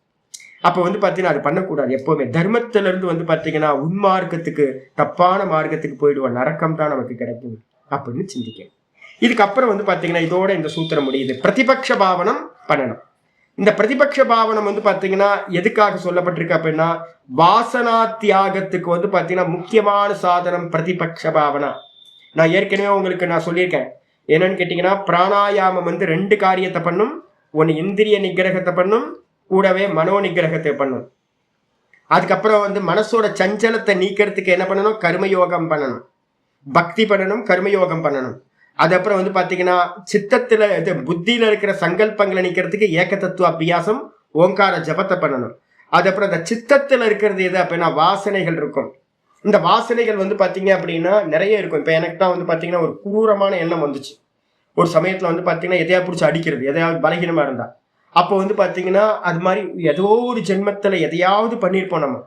அப்போ வந்து பார்த்தீங்கன்னா அது பண்ணக்கூடாது எப்போவுமே. தர்மத்திலிருந்து வந்து பார்த்தீங்கன்னா உன்மார்க்கத்துக்கு தப்பான மார்க்கத்துக்கு போயிடுவோம், நரக்கம் தான் நமக்கு கிடைக்கும் அப்படின்னு சிந்திக்க. இதுக்கப்புறம் வந்து பார்த்தீங்கன்னா இதோட இந்த சூத்திரம் முடியுது. பிரதிபக்ஷ பாவனம் பண்ணணும். இந்த பிரதிபக்ஷ பாவனம் வந்து பார்த்தீங்கன்னா எதுக்காக சொல்லப்பட்டிருக்கு அப்படின்னா, வாசனா தியாகத்துக்கு வந்து பார்த்தீங்கன்னா முக்கியமான சாதனம் பிரதிபக்ஷ பாவனா. நான் ஏற்கனவே உங்களுக்கு நான் சொல்லியிருக்கேன், என்னன்னு கேட்டிங்கன்னா பிராணாயாமம் வந்து 2 காரியத்தை பண்ணும். ஒன்று இந்திரிய நிகிரகத்தை பண்ணும், கூடவே மனோ நிகிரகத்தை பண்ணும். அதுக்கப்புறம் வந்து மனசோட சஞ்சலத்தை நீக்கிறதுக்கு என்ன பண்ணணும், கர்மயோகம் பண்ணணும், பக்தி பண்ணணும், கர்மயோகம் பண்ணணும். அதுக்கப்புறம் வந்து பார்த்தீங்கன்னா சித்தத்தில் இது புத்தியில் இருக்கிற சங்கல்பங்களை நீக்கிறதுக்கு ஏக தத்துவ அபியாசம் ஓங்கார ஜபத்தை பண்ணணும். அதுக்கப்புறம் இந்த சித்தத்தில் இருக்கிறது எது அப்படின்னா வாசனைகள் இருக்கும். இந்த வாசனைகள் வந்து பார்த்தீங்க அப்படின்னா நிறைய இருக்கும். இப்போ எனக்கு தான் வந்து பார்த்தீங்கன்னா ஒரு குரூரமான எண்ணம் வந்துச்சு ஒரு சமயத்தில். வந்து பார்த்தீங்கன்னா எதையாவது பிடிச்சி அடிக்கிறது, எதையாவது பலகீனமாக இருந்தால். அப்போ வந்து பார்த்தீங்கன்னா அது மாதிரி ஏதோ ஒரு ஜென்மத்தில் எதையாவது பண்ணியிருப்போம் நம்ம.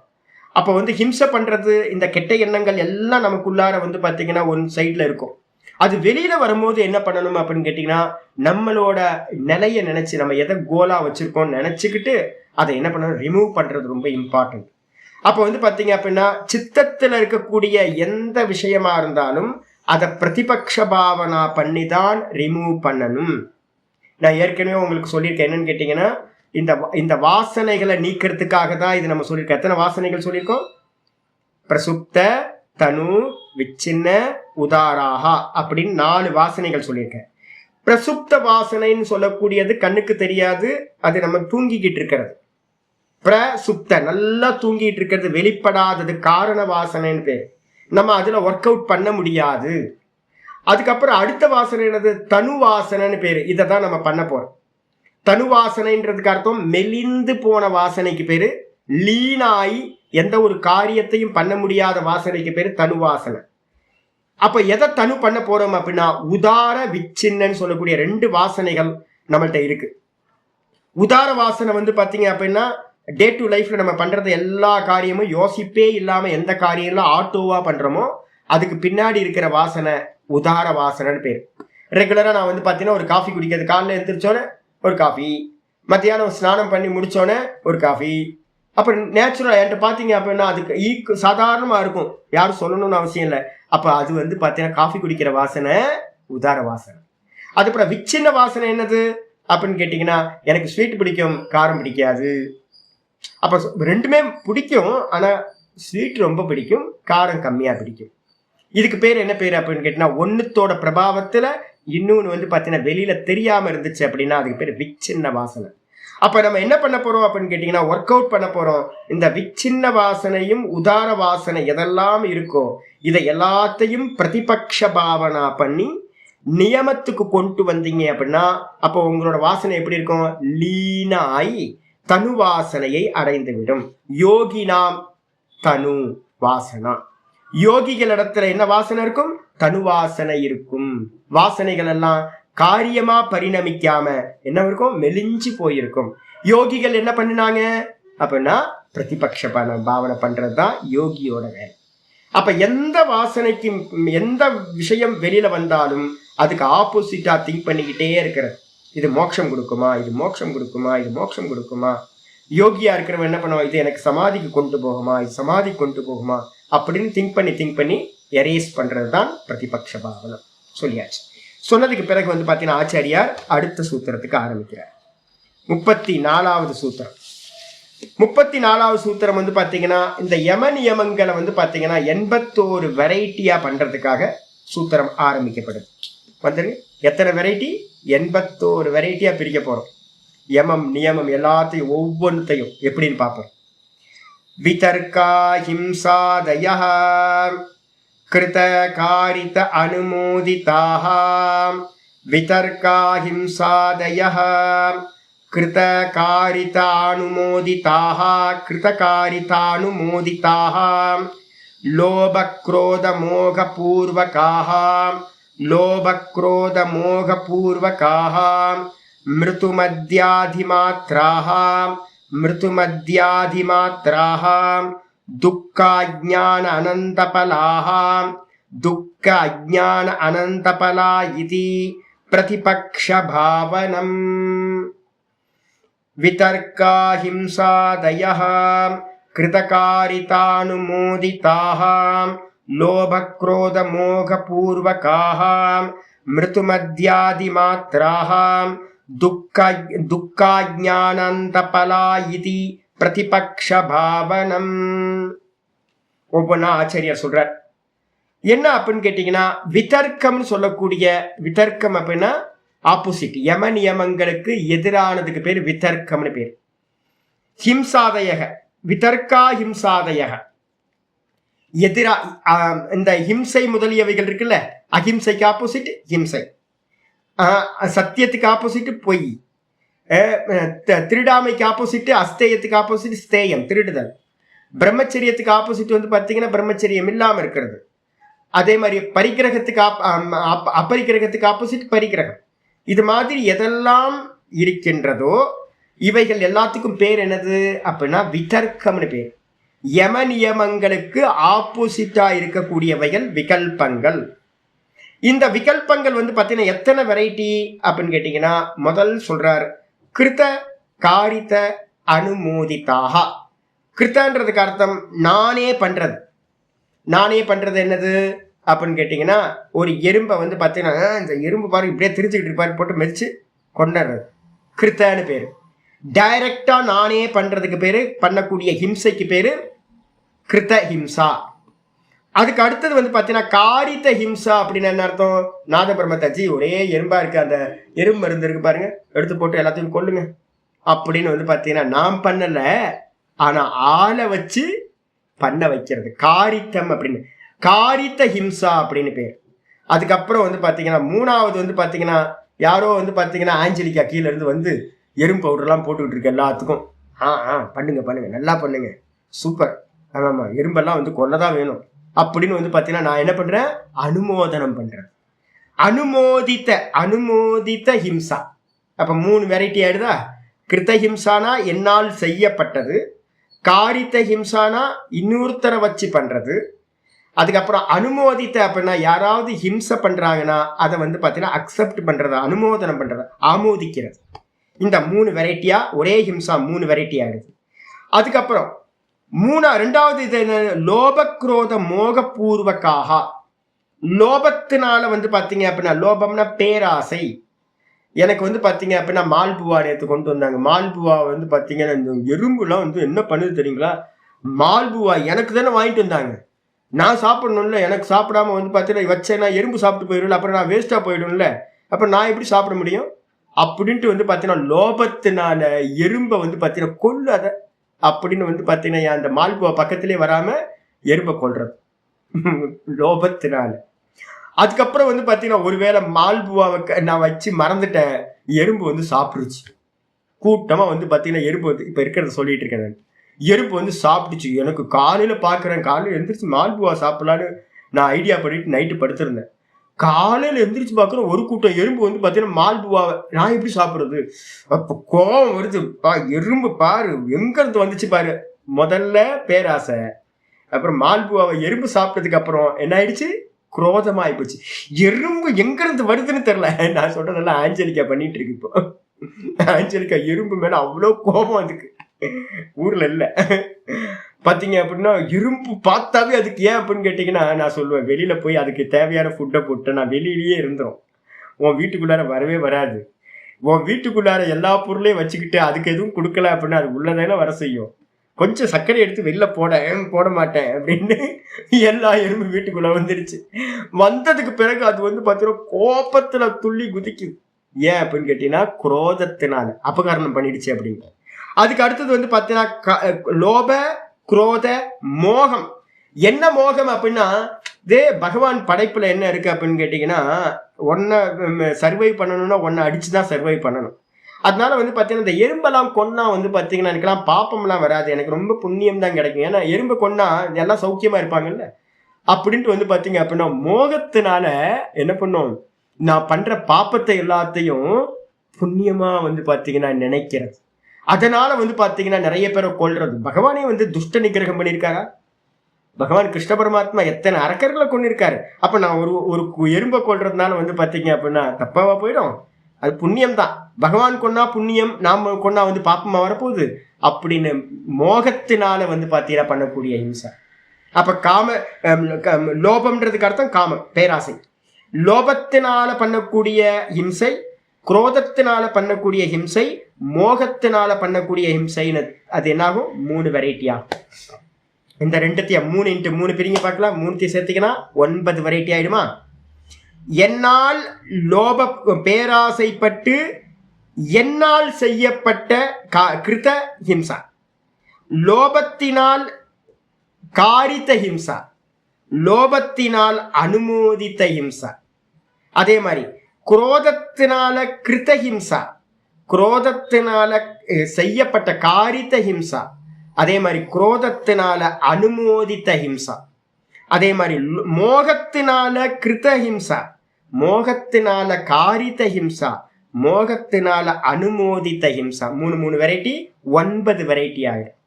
அப்போ வந்து ஹிம்சை பண்ணுறது, இந்த கெட்ட எண்ணங்கள் எல்லாம் நமக்குள்ளார வந்து பார்த்தீங்கன்னா ஒரு சைடில் இருக்கும். அது வெளியில் வரும்போது என்ன பண்ணணும் அப்படின்னு கேட்டிங்கன்னா, நம்மளோட நிலையை நினச்சி நம்ம எதை கோலாக வச்சுருக்கோம்னு நினச்சிக்கிட்டு அதை என்ன பண்ணணும், ரிமூவ் பண்ணுறது ரொம்ப இம்பார்ட்டன்ட். அப்போ வந்து பார்த்தீங்க அப்படின்னா சித்தத்தில் இருக்கக்கூடிய எந்த விஷயமா இருந்தாலும் அதை பிரதிபக்ஷ பாவனா பண்ணி தான் ரிமூவ் பண்ணணும். நான் ஏற்கனவே உங்களுக்கு சொல்லியிருக்கேன், என்னன்னு கேட்டிங்கன்னா இந்த வாசனைகளை நீக்கிறதுக்காக தான் இது நம்ம சொல்லியிருக்கோம். எத்தனை வாசனைகள் சொல்லியிருக்கோம், பிரசுப்த, தனு, விச்சின்ன, உதாராகா அப்படின்னு 4 வாசனைகள் சொல்லியிருக்கேன். பிரசுப்த வாசனைன்னு சொல்லக்கூடியது கண்ணுக்கு தெரியாது, அது நம்ம தூங்கிக்கிட்டு இருக்கிறது. பிரசுப்த நல்லா தூங்கிட்டு இருக்கிறது, வெளிப்படாதது காரண வாசனைன்னு பேர். நம்ம அதுல ஒர்க் அவுட் பண்ண முடியாது. அதுக்கப்புறம் அடுத்த வாசனை என்னது, தனு வாசனைன்னு பேரு. இதை தான் நம்ம பண்ண போறோம். தனு வாசனைன்றதுக்கு அர்த்தம் மெலிந்து போன வாசனைக்கு பேரு, லீனாய் எந்த ஒரு காரியத்தையும் பண்ண முடியாத வாசனைக்கு பேரு தனு வாசனை. அப்ப எதை தனு பண்ண போறோம் அப்படின்னா, உதார விச்சின்னு சொல்லக்கூடிய 2 வாசனைகள் நம்மள்கிட்ட இருக்கு. உதார வாசனை வந்து பாத்தீங்க அப்படின்னா டே டு லைஃப்ல நம்ம பண்றது எல்லா காரியமும் யோசிப்பே இல்லாம எந்த காரியம்லாம் ஆட்டோவா பண்றோமோ அதுக்கு பின்னாடி இருக்கிற வாசனை உதார வாசனைன்னு பேர். ரெகுலரா நான் வந்து பாத்தீங்கன்னா ஒரு காஃபி குடிக்கிறது, காலைல எழுந்திரிச்சோன்னே ஒரு காஃபி, மத்தியானம் ஸ்நானம் பண்ணி முடிச்சோன்னே ஒரு காஃபி, அப்போ நேச்சுரல் என்கிட்ட பார்த்தீங்க அப்படின்னா அதுக்கு சாதாரணமாக இருக்கும், யாரும் சொல்லணும்னு அவசியம் இல்லை. அப்போ அது வந்து பார்த்தீங்கன்னா காஃபி குடிக்கிற வாசனை உதார வாசனை. அதுக்கப்புறம் விச்சின்ன வாசனை என்னது அப்படின்னு கேட்டிங்கன்னா, எனக்கு ஸ்வீட் பிடிக்கும், காரம் பிடிக்காது. அப்போ ரெண்டுமே பிடிக்கும், ஆனால் ஸ்வீட் ரொம்ப பிடிக்கும், காரம் கம்மியாக பிடிக்கும். இதுக்கு பேர் என்ன பேர் அப்படின்னு கேட்டிங்கன்னா, ஒன்றுத்தோட பிரபாவத்தில் இன்னொன்று வந்து பார்த்தீங்கன்னா வெளியில் தெரியாமல் இருந்துச்சு அப்படின்னா அதுக்கு பேர் விச்சின்ன வாசனை. அப்போ நம்ம என்ன பண்ண போகிறோம் அப்படின்னு கேட்டிங்கன்னா, ஒர்க் அவுட் பண்ண போகிறோம். இந்த விச்சின்ன வாசனையும் உதார வாசனை எதெல்லாம் இருக்கோ இதை எல்லாத்தையும் பிரதிபக்ஷ பாவனா பண்ணி நியமத்துக்கு கொண்டு வந்தீங்க அப்படின்னா அப்போ உங்களோட வாசனை எப்படி இருக்கும்? லீனாய் தனு வாசனையை அடைந்து விடும். யோகினாம் தனு வாசனா. யோகிகள் இடத்துல என்ன வாசனை இருக்கும்? தனு வாசனை இருக்கும். வாசனைகள் எல்லாம் காரியமா பரிணமிக்காம என்ன இருக்கும்? மெலிஞ்சு போயிருக்கும். யோகிகள் என்ன பண்ணினாங்க அப்படின்னா பிரதிபக்ஷ பாவனை பண்றதுதான் யோகியோட வேலை. அப்ப எந்த வாசனைக்கு எந்த விஷயம் வெளியில வந்தாலும் அதுக்கு ஆப்போசிட்டா திங்க் பண்ணிக்கிட்டே இருக்கிறது. இது மோட்சம் கொடுக்குமா, இது மோட்சம் கொடுக்குமா, இது மோட்சம் கொடுக்குமா. யோகியா இருக்கிறவன் என்ன பண்ணுவான்? இது எனக்கு சமாதிக்கு கொண்டு போகுமா, இது சமாதிக்கு கொண்டு போகுமா அப்படின்னு திங்க் பண்ணி எரேஸ் பண்றது தான் பிரதிபக்ஷ பாவனை. சொல்லியாச்சு. சொன்னதுக்கு பிறகு வந்து பார்த்தீங்கன்னா ஆச்சாரியார் அடுத்த சூத்திரத்துக்கு ஆரம்பிக்கிறார். 34வது சூத்திரம். 34வது சூத்திரம் வந்து பார்த்தீங்கன்னா இந்த யம நியமங்களை வந்து பார்த்தீங்கன்னா 81 வெரைட்டியா பண்றதுக்காக சூத்திரம் ஆரம்பிக்கப்படுது. வந்துருங்க, எத்தனை வெரைட்டி? 81 வெரைட்டியா பிரிக்க போறோம். யமம் நியமம் எல்லாத்தையும் ஒவ்வொன்றையும் எப்படின்னு பார்ப்போம். விதர்க்கா ஹிம்சாதயः கிருத காரித அனுமோதிதாः. விதர்க்கா ஹிம்சாதயः கிருத காரித அனுமோதிதாः. கிருத காரிதானுமோதிதாः. லோப க்ரோத மோக பூர்வகாः. லோப க்ரோத மோக பூர்வகாः. மிருதுமத்யாதிமாத்ராः. மிருதுமத்யாதிமாத்ராः. துக்காஜ்ஞான அனந்தபலாः. துக்க அஜ்ஞான அனந்தபலா இதி பிரதிபக்ஷ பாவனம். விதர்க்கா ஹிம்சாதயः கிருதகாரிதானுமோதிதாः. லோபக்ரோத மோக பூர்வகாः. மிருதுமத்யாதிமாத்ராः. துக்காஜ்ஞானந்தபலா இதி பிரதிபக்ஷ பாவனம். ஒவ்வொன்றா ஆச்சாரியார் சொல்றார். என்ன அப்படின்னு கேட்டீங்கன்னா, விதர்க்கம்னு சொல்லக்கூடிய விதர்க்கம் அப்படின்னா ஆப்போசிட், யம நியமங்களுக்கு எதிரானதுக்கு பேர் விதர்க்கம்னு பேர். ஹிம்சாதயக, விதர்க்கா ஹிம்சாதயக எதிரா இந்த ஹிம்சை முதலியவைகள் இருக்குல்ல, அஹிம்சைக்கு ஆப்போசிட் ஹிம்சை, சத்தியத்துக்கு ஆப்போசிட் பொய், திருடாமைக்கு ஆப்போசிட் அஸ்தேயத்துக்கு ஆப்போசிட் ஸ்தேயம் திருடுதல், பிரம்மச்சரியத்துக்கு ஆப்போசிட் வந்து பார்த்தீங்கன்னா பிரம்மச்சரியம் இல்லாமல் இருக்கிறது. அதே மாதிரி பரிகிரகத்துக்கு அபரிகிரகத்துக்கு ஆப்போசிட் பரிகிரகம். இது மாதிரி எதெல்லாம் இருக்கின்றதோ இவைகள் எல்லாத்துக்கும் பேர் என்னது அப்படின்னா விதர்க்கம்னு பேர். யம நியமங்களுக்கு ஆப்போசிட்டா இருக்கக்கூடியவைகள் விகல்பங்கள். இந்த விகல்பங்கள் வந்து பார்த்தீங்கன்னா எத்தனை வெரைட்டி அப்படின்னு கேட்டீங்கன்னா, முதல் சொல்றார் கிருத காரித அனுமோதிதாக. கிருத்தன்றதுக்கு அர்த்தம் நானே பண்றது. நானே பண்றது என்னது அப்படின்னு கேட்டீங்கன்னா, ஒரு எறும்பை வந்து பார்த்தீங்கன்னா இந்த எறும்பு பாரு இப்படியே திரிச்சுக்கிட்டு இருப்பாரு, போட்டு மெதிச்சு கொண்டுறது கிருத்தன்னு பேரு. டைரக்டா நானே பண்றதுக்கு பேரு, பண்ணக்கூடிய ஹிம்சைக்கு பேரு கிருத்த ஹிம்சா. அதுக்கு அடுத்தது வந்து பார்த்தீங்கன்னா காரித்த ஹிம்சா அப்படின்னு என்ன அர்த்தம்? நாத பிரம்மத்தாச்சி ஒரே எறும்பா இருக்கு, அந்த எறும்பு மருந்து இருக்கு பாருங்க, எடுத்து போட்டு எல்லாத்தையும் கொல்லுங்க அப்படின்னு வந்து பார்த்தீங்கன்னா நாம் பண்ணல, ஆனா ஆளை வச்சு பண்ண வைக்கிறது காரித்தம் அப்படின்னு, காரித்த ஹிம்சா அப்படின்னு பேர். அதுக்கப்புறம் வந்து பார்த்தீங்கன்னா மூணாவது வந்து பார்த்தீங்கன்னா யாரோ வந்து பார்த்தீங்கன்னா ஆஞ்சலிக்கா கீழே இருந்து வந்து எறும்பு பவுடர்லாம் போட்டுக்கிட்டு இருக்கு எல்லாத்துக்கும். பண்ணுங்க பண்ணுங்க நல்லா பண்ணுங்க சூப்பர், ஆமாம் எறும்பெல்லாம் வந்து கொல்லதான் வேணும் அப்படின்னு வந்து பார்த்தீங்கன்னா நான் என்ன பண்ணுறேன்? அனுமோதனம் பண்ணுறேன். அனுமோதித்த ஹிம்சா. அப்போ 3 வெரைட்டி ஆயிடுதா? கிருத்த ஹிம்சானா என்னால் செய்யப்பட்டது, காரித்த ஹிம்சானா இன்னொருத்தரை வச்சு பண்ணுறது, அதுக்கப்புறம் அனுமோதித்த அப்படின்னா யாராவது ஹிம்சை பண்ணுறாங்கன்னா அதை வந்து பார்த்தீங்கன்னா அக்செப்ட் பண்ணுறது, அனுமோதனம் பண்ணுறது, ஆமோதிக்கிறது. இந்த 3 வெரைட்டியாக ஒரே ஹிம்சா 3 வெரைட்டி ஆகிடுது. அதுக்கப்புறம் ரெண்டாவது இது என்ன, லோபக்ரோத மோகபூர்வக்காக. லோபத்தினால வந்து பாத்தீங்க அப்படின்னா, லோபம்னா பேராசை. எனக்கு வந்து பாத்தீங்க அப்படின்னா மால்புவா நேற்று கொண்டு வந்தாங்க. மால்புவா வந்து பாத்தீங்கன்னா இந்த எறும்புலாம் வந்து என்ன பண்ணுது தெரியுங்களா, மால்புவா எனக்கு தானே வாங்கிட்டு வந்தாங்க, நான் சாப்பிடணும்ல, எனக்கு சாப்பிடாம வந்து பார்த்தீங்கன்னா வச்சேன்னா எறும்பு சாப்பிட்டு போயிடும்ல, அப்புறம் நான் வேஸ்ட்டாக போயிடும்ல, அப்புறம் நான் எப்படி சாப்பிட முடியும் அப்படின்ட்டு வந்து பார்த்தீங்கன்னா லோபத்தினால எறும்பை வந்து பார்த்தீங்கன்னா கொல்லாத அப்படின்னு வந்து பார்த்தீங்கன்னா அந்த மால்புவா பக்கத்திலே வராமல் எறும்பை கொள்றது லோபத்தினால. அதுக்கப்புறம் வந்து பார்த்தீங்கன்னா ஒருவேளை மால்புவாவை நான் வச்சு மறந்துட்டேன், எறும்பு வந்து சாப்பிடுச்சு. கூட்டமாக வந்து பார்த்தீங்கன்னா எறும்பு வந்து இப்போ இருக்கிறத சொல்லிட்டு இருக்கேன் நான், எறும்பு வந்து சாப்பிட்டுச்சு. எனக்கு காலையில் பார்க்குறேன், காலையில் எந்திரிச்சு மால்புவா சாப்பிடலான்னு நான் ஐடியா பண்ணிட்டு நைட்டு படுத்திருந்தேன். காலையில் எந்திரிச்சு பார்க்குறேன் ஒரு கூட்டம் எறும்பு வந்து பார்த்தீங்கன்னா மால்புவாவை நான் எப்படி சாப்பிட்றது, அப்போ கோவம் வருது. எறும்பு பாரு எங்கேருந்து வந்துச்சு பாரு. முதல்ல பேராசை, அப்புறம் மால்புவாவை எறும்பு சாப்பிட்டதுக்கு அப்புறம் என்ன ஆயிடுச்சு, குரோதமா ஆயிப்போச்சு. எறும்பு எங்கிருந்து வருதுன்னு தெரியல. நான் சொல்றதெல்லாம் ஆஞ்சலிக்கா பண்ணிட்டு இருக்கு இப்போ. ஆஞ்சலிக்கா எறும்பு மேல அவ்வளோ கோபம் அதுக்கு, ஊர்ல இல்ல பாத்தீங்க அப்படின்னா எறும்பு பார்த்தாவே அதுக்கு ஏன் அப்படின்னு கேட்டீங்கன்னா நான் சொல்லுவேன், வெளியில போய் அதுக்கு தேவையான ஃபுட்டை போட்டு நான் வெளியிலேயே இருந்துரும், உன் வீட்டுக்குள்ளார வரவே வராது. உன் வீட்டுக்குள்ளார எல்லா பொருளையும் வச்சுக்கிட்டு அதுக்கு எதுவும் கொடுக்கல அப்படின்னா அது உள்ளதானே வர செய்யும். கொஞ்சம் சர்க்கரை எடுத்து வெளில போட மாட்டேன் அப்படின்னு எல்லா எறும்பு வீட்டுக்குள்ள வந்துருச்சு. வந்ததுக்கு பிறகு அது வந்து பார்த்தீங்கன்னா கோபத்துல துள்ளி குதிக்குது. ஏன் அப்படின்னு கேட்டீங்கன்னா குரோதத்தினால அபகரணம் பண்ணிடுச்சு அப்படிங்க. அதுக்கு அடுத்தது வந்து பார்த்தீங்கன்னா லோப குரோத மோகம். என்ன மோகம் அப்படின்னா, இதே பகவான் படைப்புல என்ன இருக்கு அப்படின்னு கேட்டீங்கன்னா, ஒன்ன சர்வை பண்ணணும்னா ஒன்ன அடிச்சுதான் சர்வை பண்ணணும். அதனால வந்து பார்த்தீங்கன்னா இந்த எறும்பெல்லாம் கொன்னா வந்து பார்த்தீங்கன்னா எனக்குலாம் பாப்பம்லாம் வராது, எனக்கு ரொம்ப புண்ணியம் தான் கிடைக்கும். ஏன்னா எறும்பு கொன்னா எல்லாம் சௌக்கியமா இருப்பாங்கல்ல அப்படின்ட்டு வந்து பார்த்தீங்க அப்படின்னா மோகத்தினால என்ன பண்ணும், நான் பண்ற பாப்பத்தை எல்லாத்தையும் புண்ணியமா வந்து பார்த்தீங்கன்னா நினைக்கிறது. அதனால வந்து பார்த்தீங்கன்னா நிறைய பேரை கொல்றது. பகவானே வந்து துஷ்ட நிகிரகம் பண்ணியிருக்காரா? பகவான் கிருஷ்ண பரமாத்மா எத்தனை அரக்கர்களை கொண்டிருக்காரு. அப்ப நான் ஒரு எறும்பை கொல்றதுனால வந்து பார்த்தீங்க அப்படின்னா தப்பாவா போயிடும்? அது புண்ணியம் தான். பகவான் கொன்னா புண்ணியம், நாம கொன்னா வந்து பாப்பமா வரப்போகுது அப்படின்னு மோகத்தினால வந்து பார்த்தீங்கன்னா பண்ணக்கூடிய ஹிம்சை. அப்ப காம லோபம்ன்றதுக்கு அர்த்தம் காமம், பேராசை. லோபத்தினால பண்ணக்கூடிய ஹிம்சை, குரோதத்தினால பண்ணக்கூடிய ஹிம்சை, மோகத்தினால பண்ணக்கூடிய ஹிம்சைன்னு அது என்னாகும், 3 வெரைட்டி ஆகும். இந்த ரெண்டுத்தையும் 3 × 3 பிரிங்க பார்க்கலாம். 3 சேர்த்திங்கன்னா 9 வெரைட்டி ஆயிடுமா? என்னால் லோப பேராசைப்பட்டு என்னால் செய்யப்பட்ட கிருத ஹிம்சா, லோபத்தினால் காரித்த ஹிம்சா, லோபத்தினால் அனுமோதித்த ஹிம்சா. அதே மாதிரி குரோதத்தினால கிருத ஹிம்சா, குரோதத்தினால செய்யப்பட்ட காரித்த ஹிம்சா, அதே மாதிரி குரோதத்தினால அனுமோதித்த ஹிம்சா. அதே மாதிரி மோகத்தினால கிருத ஹிம்சா, மோகத்தினால காரித்த ஹிம்சா, மோகத்தினால அனுமோதித்த ஹிம்சா. 3 வெரைட்டி, 9 வெரைட்டி ஆயிடும்.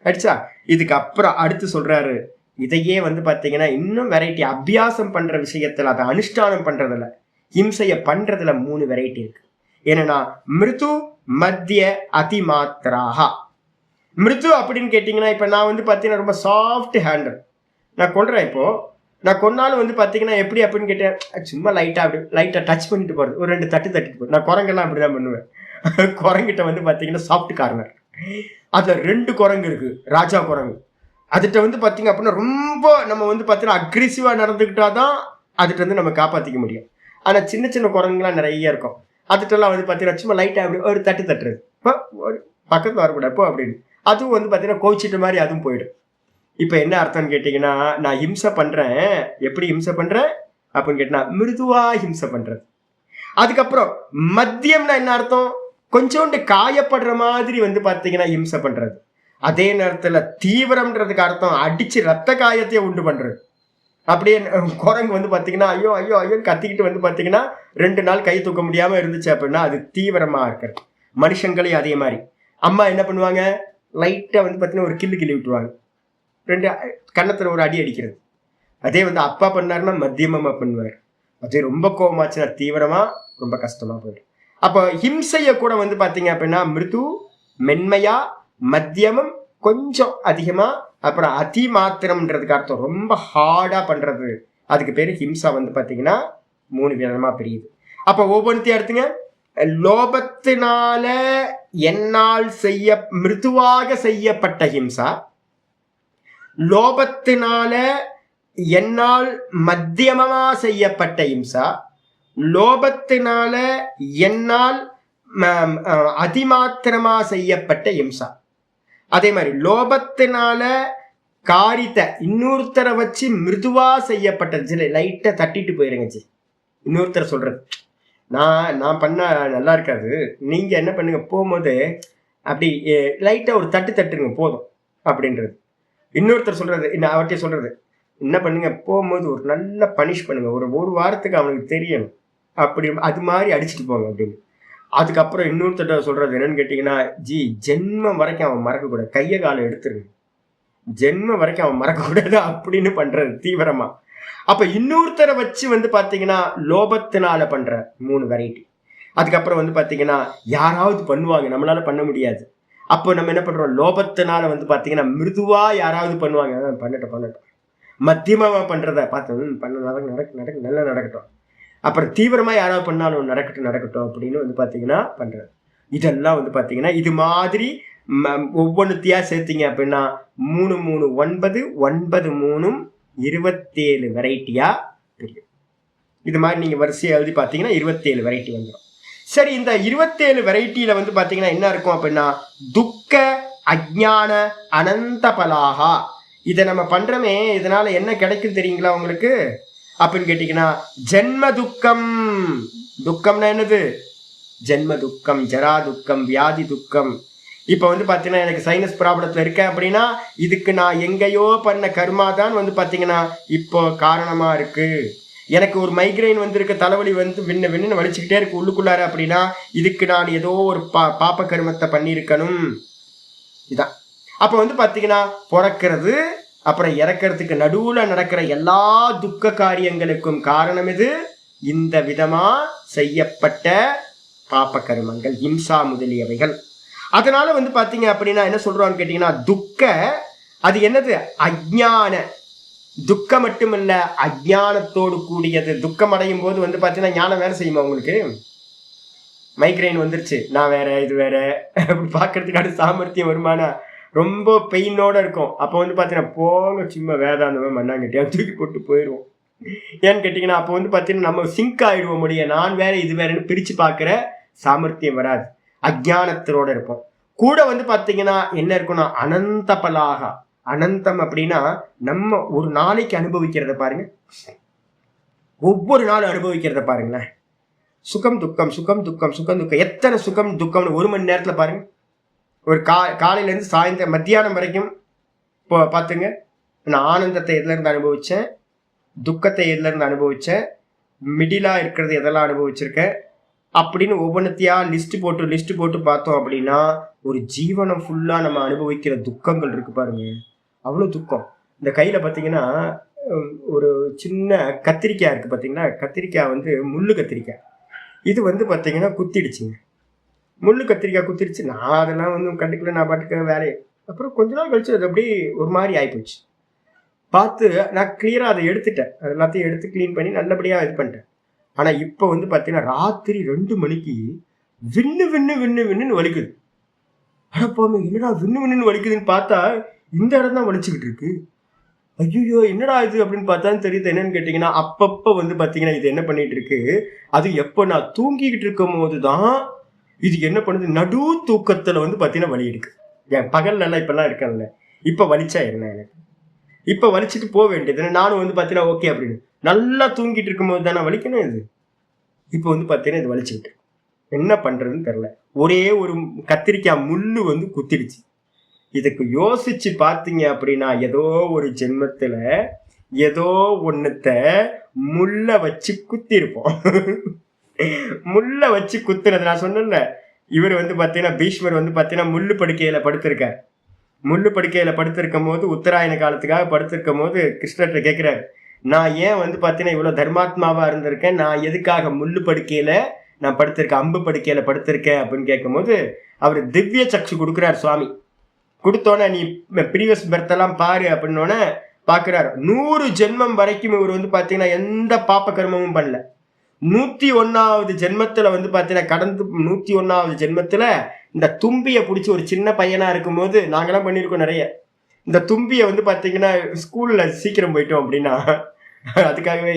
அடிச்சா இதுக்கு அப்புறம் அடுத்து சொல்றாரு, இதையே வந்து பாத்தீங்கன்னா இன்னும் வெரைட்டி அபியாசம் பண்ற விஷயத்துல, அதை அனுஷ்டானம் பண்றதுல, ஹிம்சைய பண்றதுல 3 வெரைட்டி இருக்கு. என்னன்னா மிருது, மத்திய, அதிமாத்ராஹா. மிருது அப்படின்னு கேட்டீங்கன்னா இப்ப நான் வந்து பாத்தீங்கன்னா ரொம்ப சாஃப்ட் ஹேண்டல் நான் கொள்றேன். இப்போ நான் கொன்னாலும் வந்து பாத்தீங்கன்னா எப்படி அப்படின்னு கேட்டேன், சும்மா லைட்டா டச் பண்ணிட்டு போறது, ஒரு 2 தட்டு தட்டிட்டு போறது. நான் குரங்கெல்லாம் அப்படிதான் பண்ணுவேன். குரங்கிட்ட வந்து பாத்தீங்கன்னா சாஃப்ட் கார்னர், அதுல 2 குரங்கு இருக்கு, ராஜா குரங்கு. அதுகிட்ட வந்து பாத்தீங்க அப்படின்னா ரொம்ப நம்ம வந்து பாத்தீங்கன்னா அக்ரெசிவா நடந்துக்கிட்டாதான் அதுகிட்ட வந்து நம்ம காப்பாத்திக்க முடியும். ஆனா சின்ன சின்ன குரங்குலாம் நிறைய இருக்கும், அதுகிட்டலாம் வந்து பாத்தீங்கன்னா சும்மா லைட்டா அப்படி ஒரு தட்டு தட்டுறது, ஒரு பக்கத்துல வரக்கூடாது இப்போ அப்படின்னு, அதுவும் வந்து பாத்தீங்கன்னா கோச்சிட்ட மாதிரி அதுவும் போயிடும். இப்ப என்ன அர்த்தம்னு கேட்டீங்கன்னா, நான் ஹிம்சை பண்றேன். எப்படி ஹிம்சை பண்றேன் அப்படின்னு கேட்டா மிருதுவா ஹிம்சை பண்றது. அதுக்கப்புறம் மத்தியம்னா என்ன அர்த்தம், கொஞ்சோண்டு காயப்படுற மாதிரி வந்து பாத்தீங்கன்னா ஹிம்சை பண்றது. அதே நேரத்துல தீவிரம்ன்றதுக்கு அர்த்தம் அடிச்சு ரத்த காயத்தையே உண்டு பண்றது. அப்படியே குரங்கு வந்து பாத்தீங்கன்னா ஐயோ ஐயோ ஐயோன்னு கத்திக்கிட்டு வந்து பாத்தீங்கன்னா 2 நாள் கை தூக்க முடியாம இருந்துச்சு அப்படின்னா அது தீவிரமா இருக்கிறது. மனுஷங்களையும் அதே மாதிரி அம்மா என்ன பண்ணுவாங்க, லைட்டா வந்து பாத்தீங்கன்னா ஒரு கிள்ளி விட்டுருவாங்க, 2 கன்னத்துல ஒரு அடி அடிக்கிறது. அதே வந்து அப்பா பண்ணாருன்னா மத்தியமா பண்ணுவார். அதே ரொம்ப கோபமாச்சுன்னா தீவிரமா ரொம்ப கஷ்டமா போயிடும். அப்போ ஹிம்சைய கூட வந்து பாத்தீங்க அப்படின்னா மிருது, மென்மையா, மத்தியமம், கொஞ்சம் அதிகமா, அப்புறம் அதி மாத்திரம்ன்றதுக்கு அர்த்தம் ரொம்ப ஹார்டா பண்றது, அதுக்கு பேரு ஹிம்சா வந்து பாத்தீங்கன்னா 3 விதமா பிரியுது. அப்ப ஒவ்வொன்றையும் எடுத்துங்க. லோபத்தினால என்னால் மிருதுவாக செய்யப்பட்ட ஹிம்சா, லோபத்தினால என்னால் மத்தியமமா செய்யப்பட்ட ஹிம்சா, லோபத்தினால என்னால் அதிமாத்திரமா செய்யப்பட்ட ஹிம்சா. அதே மாதிரி லோபத்தினால காரித்த இன்னொருத்தரை வச்சு மிருதுவா செய்யப்பட்டது. லைட்டா தட்டிட்டு போயிருங்க. இன்னொருத்தரை சொல்றது நான் பண்ண நல்லா இருக்காது, நீங்க என்ன பண்ணுங்க போகும்போது அப்படி லைட்டா ஒரு தட்டுருங்க போதும் அப்படின்றது. இன்னொருத்தர் சொல்றது, அவர்கிட்ட சொல்றது, என்ன பண்ணுங்க போகும்போது ஒரு நல்ல பனிஷ் பண்ணுங்க, ஒரு வாரத்துக்கு அவனுக்கு தெரியணும் அப்படி, அது மாதிரி அடிச்சுட்டு போங்க அப்படின்னு. அதுக்கப்புறம் இன்னொருத்தட்ட சொல்றது என்னன்னு கேட்டீங்கன்னா, ஜென்மம் வரைக்கும் அவன் மறக்கக்கூடாது, கையை காலை எடுத்துருங்க, ஜென்மம் வரைக்கும் அவன் மறக்கக்கூடாது அப்படின்னு பண்றது தீவிரமா. அப்ப இன்னொருத்தரை வச்சு வந்து பாத்தீங்கன்னா லோபத்தினால பண்ற 3 வெரைட்டி. அதுக்கப்புறம் வந்து பாத்தீங்கன்னா யாராவது பண்ணுவாங்க, நம்மளால பண்ண முடியாது, அப்போ நம்ம என்ன பண்றோம், லோபத்தினால வந்து பாத்தீங்கன்னா மிருதுவா யாராவது பண்ணுவாங்க, பண்ணட்டும், மத்தியமா பண்றத பார்த்து நடக்க நல்லா நடக்கட்டும், அப்புறம் தீவிரமா யாராவது பண்ணாலும் நடக்கட்டும் அப்படின்னு வந்து பாத்தீங்கன்னா பண்றது. இதெல்லாம் வந்து பாத்தீங்கன்னா இது மாதிரி ஒவ்வொன்றுத்தையா சேர்த்தீங்க அப்படின்னா 3 3 9 9 3 27 வெரைட்டியா தெரியும். இது மாதிரி நீங்க வரிசையா எழுதி பார்த்தீங்கன்னா 27 வெரைட்டி வந்துடும். சரி, இந்த 27 வெரைட்டியில வந்து பாத்தீங்கன்னா என்ன இருக்கும் அப்படின்னா, துக்க அஜ்ஞான அனந்த பலாகா. இதை நம்ம பண்றோமே, இதனால என்ன கிடைக்கும் தெரியுங்களா உங்களுக்கு அப்படின்னு கேட்டீங்கன்னா, ஜென்ம துக்கம். துக்கம்னா என்னது? ஜென்ம துக்கம், ஜரா துக்கம், வியாதி துக்கம். இப்ப வந்து பாத்தீங்கன்னா எனக்கு சைனஸ் ப்ராப்ளத்துல இருக்கேன் அப்படின்னா, இதுக்கு நான் எங்கேயோ பண்ண கர்மா தான் வந்து பாத்தீங்கன்னா இப்போ காரணமா இருக்கு. எனக்கு ஒரு மைக்ரைன் வந்து இருக்க, தலைவலி வந்து விண்ணு வலிச்சுக்கிட்டே இருக்கு உள்ளுக்குள்ளார அப்படின்னா, இதுக்கு நான் ஏதோ ஒரு பாப்ப கர்மத்தை பண்ணியிருக்கணும். இதான். அப்ப வந்து பாத்தீங்கன்னா பிறக்கிறது அப்புறம் இறக்கிறதுக்கு நடுவுல நடக்கிற எல்லா துக்க காரியங்களுக்கும் காரணம் இது இந்த விதமா செய்யப்பட்ட பாப்ப கர்மங்கள், இம்சா முதலியவைகள். அதனால வந்து பாத்தீங்க அப்படின்னா என்ன சொல்றான்னு கேட்டீங்கன்னா, துக்க அது என்னது? அஜ்ஞான துக்கம் மட்டுமல்ல, அஜ்ஞானத்தோடு கூடியது. துக்கம் அடையும் போது வந்து பாத்தீங்கன்னா ஞானம் வேலை செய்யுமா உங்களுக்கு? மைக்ரைன் வந்துருச்சு, நான் வேற இது வேற அப்படி பாக்குறதுக்கான சாமர்த்தியம் வருமானா? ரொம்ப பெயினோட இருக்கும். அப்போ வந்து பாத்தீங்கன்னா போங்க சும்மா வேதாந்தமே மண்ணாங்கட்டியா தூக்கி போட்டு போயிடுவோம். ஏன்னு கேட்டீங்கன்னா அப்போ வந்து பாத்தீங்கன்னா நம்ம சிங்க் ஆயிடுவோம் முடியும், நான் வேற இது வேறன்னு பிரிச்சு பாக்குற சாமர்த்தியம் வராது, அஜ்ஞானத்தோட இருப்போம். கூட வந்து பாத்தீங்கன்னா என்ன இருக்குன்னா அனந்த பலாகா. அனந்தம் அப்படின்னா நம்ம ஒரு நாளைக்கு அனுபவிக்கிறத பாருங்க, ஒவ்வொரு நாளும் அனுபவிக்கிறத பாருங்களேன். சுகம் துக்கம், சுகம் துக்கம், சுகம் துக்கம், எத்தனை சுகம் துக்கம்னு 1 மணி நேரத்துல பாருங்க. ஒரு காலையில இருந்து சாயந்தரம் மத்தியானம் வரைக்கும் இப்போ பாத்துங்க, நான் ஆனந்தத்தை எதுல இருந்து அனுபவிச்சேன், துக்கத்தை எதுல இருந்து அனுபவிச்சேன், மிடிலா இருக்கிறது எதெல்லாம் அனுபவிச்சிருக்கேன் அப்படின்னு ஒவ்வொன்றத்தையா லிஸ்ட் போட்டு பார்த்தோம் அப்படின்னா ஒரு ஜீவனம் ஃபுல்லா நம்ம அனுபவிக்கிற துக்கங்கள் இருக்கு பாருங்க, அவ்வளவு துக்கம். இந்த கையில பாத்தீங்கன்னா ஒரு சின்ன கத்திரிக்காய் இருக்கு பாத்தீங்கன்னா, கத்திரிக்காய் வந்து முள்ளு கத்திரிக்காய். இது வந்து பாத்தீங்கன்னா குத்திடுச்சுங்க, முள்ளு கத்திரிக்காய் குத்திடுச்சு. நான் அதெல்லாம் வந்து கண்டுக்கல, நான் பாட்டுக்க வேலையை. அப்புறம் கொஞ்ச நாள் கழிச்சு அது அப்படியே ஒரு மாதிரி ஆயிப்போச்சு. பார்த்து நான் கிளியரா அதை எடுத்துட்டேன், அது எல்லாத்தையும் எடுத்து கிளீன் பண்ணி நல்லபடியா இது பண்ணிட்டேன். ஆனா இப்ப வந்து பாத்தீங்கன்னா ராத்திரி 2 மணிக்கு விண்ணு வலிக்குது. அடப்பாமே, என்னடா விண்ணு வலிக்குதுன்னு பார்த்தா இந்த இடம் தான் வலிச்சுக்கிட்டு இருக்கு. ஐயோ என்னடா இது அப்படின்னு பார்த்தா தெரியுது. என்னன்னு கேட்டீங்கன்னா அப்பப்ப வந்து பாத்தீங்கன்னா இது என்ன பண்ணிட்டு இருக்கு, அது எப்ப நான் தூங்கிக்கிட்டு இருக்கும் போதுதான் இது என்ன பண்ணுது, நடு தூக்கத்துல வந்து பாத்தீங்கன்னா வலி இருக்கு. என் பகல்ல எல்லாம் இப்பெல்லாம் இருக்கல, இப்ப வலிச்சா என்ன, எனக்கு இப்ப வலிச்சுட்டு போக வேண்டியது. நானும் வந்து பாத்தீங்கன்னா ஓகே அப்படின்னு நல்லா தூங்கிட்டு இருக்கும் போது தானே வலிக்கணும். இது இப்ப வந்து பாத்தீங்கன்னா இது வலிச்சுக்கிட்டு என்ன பண்றதுன்னு தெரியல. ஒரே ஒரு கத்திரிக்காய் முள்ளு வந்து குத்திடுச்சு. இதுக்கு யோசிச்சு பார்த்தீங்க அப்படின்னா ஏதோ ஒரு ஜென்மத்துல ஏதோ ஒண்ணுத்த முள்ள வச்சு குத்தி இருப்போம். முள்ள வச்சு குத்துறது நான் சொன்னேன்ல, இவர் வந்து பாத்தீங்கன்னா பீஷ்மர் வந்து பாத்தீங்கன்னா முள்ளு படுக்கையில படுத்திருக்கார். முள்ளு படுக்கையில படுத்திருக்கும் போது உத்தராயண காலத்துக்காக படுத்திருக்கும் போது கிருஷ்ணர்கிட்ட கேட்கிறாரு, நான் ஏன் வந்து பாத்தீங்கன்னா இவ்வளவு தர்மாத்மாவா இருந்திருக்கேன், நான் எதுக்காக முள்ளு படுக்கையில நான் படுத்திருக்கேன், அம்பு படுக்கையில படுத்திருக்கேன் அப்படின்னு கேட்கும் போது அவர் திவ்ய சக்ஷு கொடுக்கிறார் சுவாமி. கொடுத்தோன்னே நீ ப்ரீவியஸ் பர்த் எல்லாம் பாரு அப்படின்னோடனே பாக்குறாரு. 100 ஜென்மம் வரைக்கும் இவர் வந்து பாத்தீங்கன்னா எந்த பாப்ப கர்மமும் பண்ணல. 101வது ஜென்மத்துல வந்து பாத்தீங்கன்னா கடந்து 101வது ஜென்மத்துல இந்த தும்பியை பிடிச்சி ஒரு சின்ன பையனா இருக்கும் போது நாங்கெல்லாம் பண்ணியிருக்கோம் நிறைய. இந்த தும்பியை வந்து பாத்தீங்கன்னா ஸ்கூல்ல சீக்கிரம் போயிட்டோம் அப்படின்னா அதுக்காகவே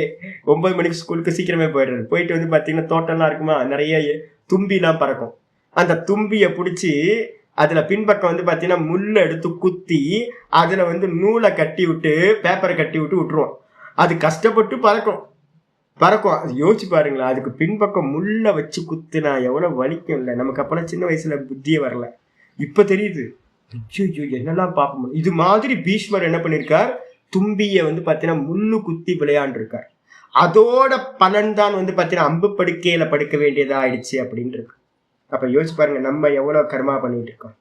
9 மணிக்கு ஸ்கூலுக்கு சீக்கிரமே போயிடுறது. போயிட்டு வந்து பாத்தீங்கன்னா தோட்டம்லாம் இருக்குமா, நிறைய தும்பிலாம் பறக்கும். அந்த தும்பியை பிடிச்சி அதுல பின்பக்கம் வந்து பாத்தீங்கன்னா முள்ள எடுத்து குத்தி அதுல வந்து நூலை கட்டி விட்டு பேப்பரை கட்டி விட்டு விட்டுருவோம். அது கஷ்டப்பட்டு பறக்கும். அது யோசிச்சு பாருங்களேன், அதுக்கு பின்பக்கம் முள்ள வச்சு குத்துனா எவ்வளவு வலிக்கும் இல்லை. நமக்கு அப்பெல்லாம் சின்ன வயசுல புத்தியே வரல, இப்ப தெரியுது. ஐயோ என்னெல்லாம் பார்ப்போம். இது மாதிரி பீஷ்மர் என்ன பண்ணிருக்கார், தும்பிய வந்து பாத்தீங்கன்னா முள்ளு குத்தி விளையாண்டு இருக்கார். அதோட பலன் தான் வந்து பாத்தீங்கன்னா அம்பு படுக்கையில படுக்க வேண்டியதா ஆயிடுச்சு அப்படின்னு இருக்கு. அப்ப யோசிச்சு பாருங்க, நம்ம எவ்வளவு கர்மா பண்ணிட்டு இருக்கோம்.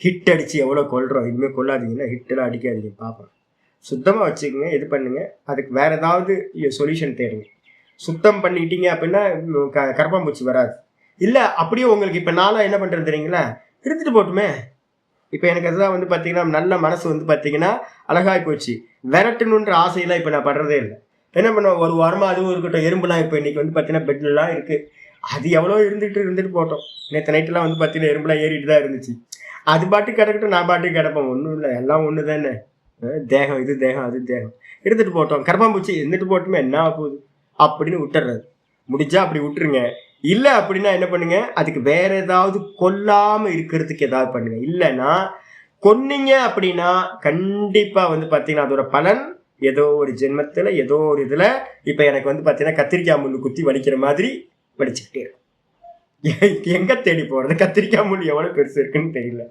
ஹிட் அடிச்சு எவ்வளவு கொல்றோம். இனிமே கொள்ளாதீங்கன்னா, ஹிட் எல்லாம் அடிக்காதீங்க, பார்ப்போம். சுத்தமா வச்சுக்கோங்க, இது பண்ணுங்க. அதுக்கு வேற ஏதாவது சொல்யூஷன் தேடுங்க. சுத்தம் பண்ணிட்டீங்க அப்படின்னா கரப்பாம்பூச்சி வராது. இல்ல அப்படியே உங்களுக்கு இப்ப நாளா என்ன பண்றது தெரியுங்களா, இருந்துட்டு போட்டுமே. இப்ப எனக்கு அதுதான் வந்து பாத்தீங்கன்னா நல்ல மனசு வந்து பாத்தீங்கன்னா அழகாய் போச்சு. விரட்டணுன்ற ஆசையெல்லாம் இப்ப நான் படுறதே இல்லை. என்ன பண்ணுவோம், ஒரு வாரமா அதுவும் இருக்கட்டும். எறும்புலாம் இப்ப இன்னைக்கு வந்து பாத்தீங்கன்னா பெட்லாம் இருக்கு. அது எவ்வளோ இருந்துட்டு போட்டோம். நேற்று நைட்டெல்லாம் வந்து பார்த்தீங்கன்னா எறும்புலாம் ஏறிட்டு தான் இருந்துச்சு. அது பாட்டுக்கு கிடக்கட்டும், நான் பாட்டுக்கு கிடப்பேன். ஒன்றும் இல்லை, எல்லாம் ஒன்று தானே. தேகம் இது தேகம் அது தேகம், எடுத்துட்டு போட்டோம். கரப்பாம்பூச்சி இருந்துட்டு போட்டுமே, என்ன போகுது அப்படின்னு விட்டுறது. முடிஞ்சா அப்படி விட்டுருங்க. இல்லை அப்படின்னா என்ன பண்ணுங்க, அதுக்கு வேற ஏதாவது கொல்லாம இருக்கிறதுக்கு ஏதாவது பண்ணுங்க. இல்லைன்னா கொன்னீங்க அப்படின்னா கண்டிப்பா வந்து பார்த்தீங்கன்னா அதோட பலன் ஏதோ ஒரு ஜென்மத்தில் ஏதோ ஒரு இதுல இப்ப எனக்கு வந்து பார்த்தீங்கன்னா கத்திரிக்காய் முள்ளு குத்தி வலிக்கிற மாதிரி வலிச்சுக்கிட்டே இருக்கும். எங்க தேடி போறது, கத்திரிக்காய் முள் எவ்வளவு பெருசு இருக்குன்னு தெரியல.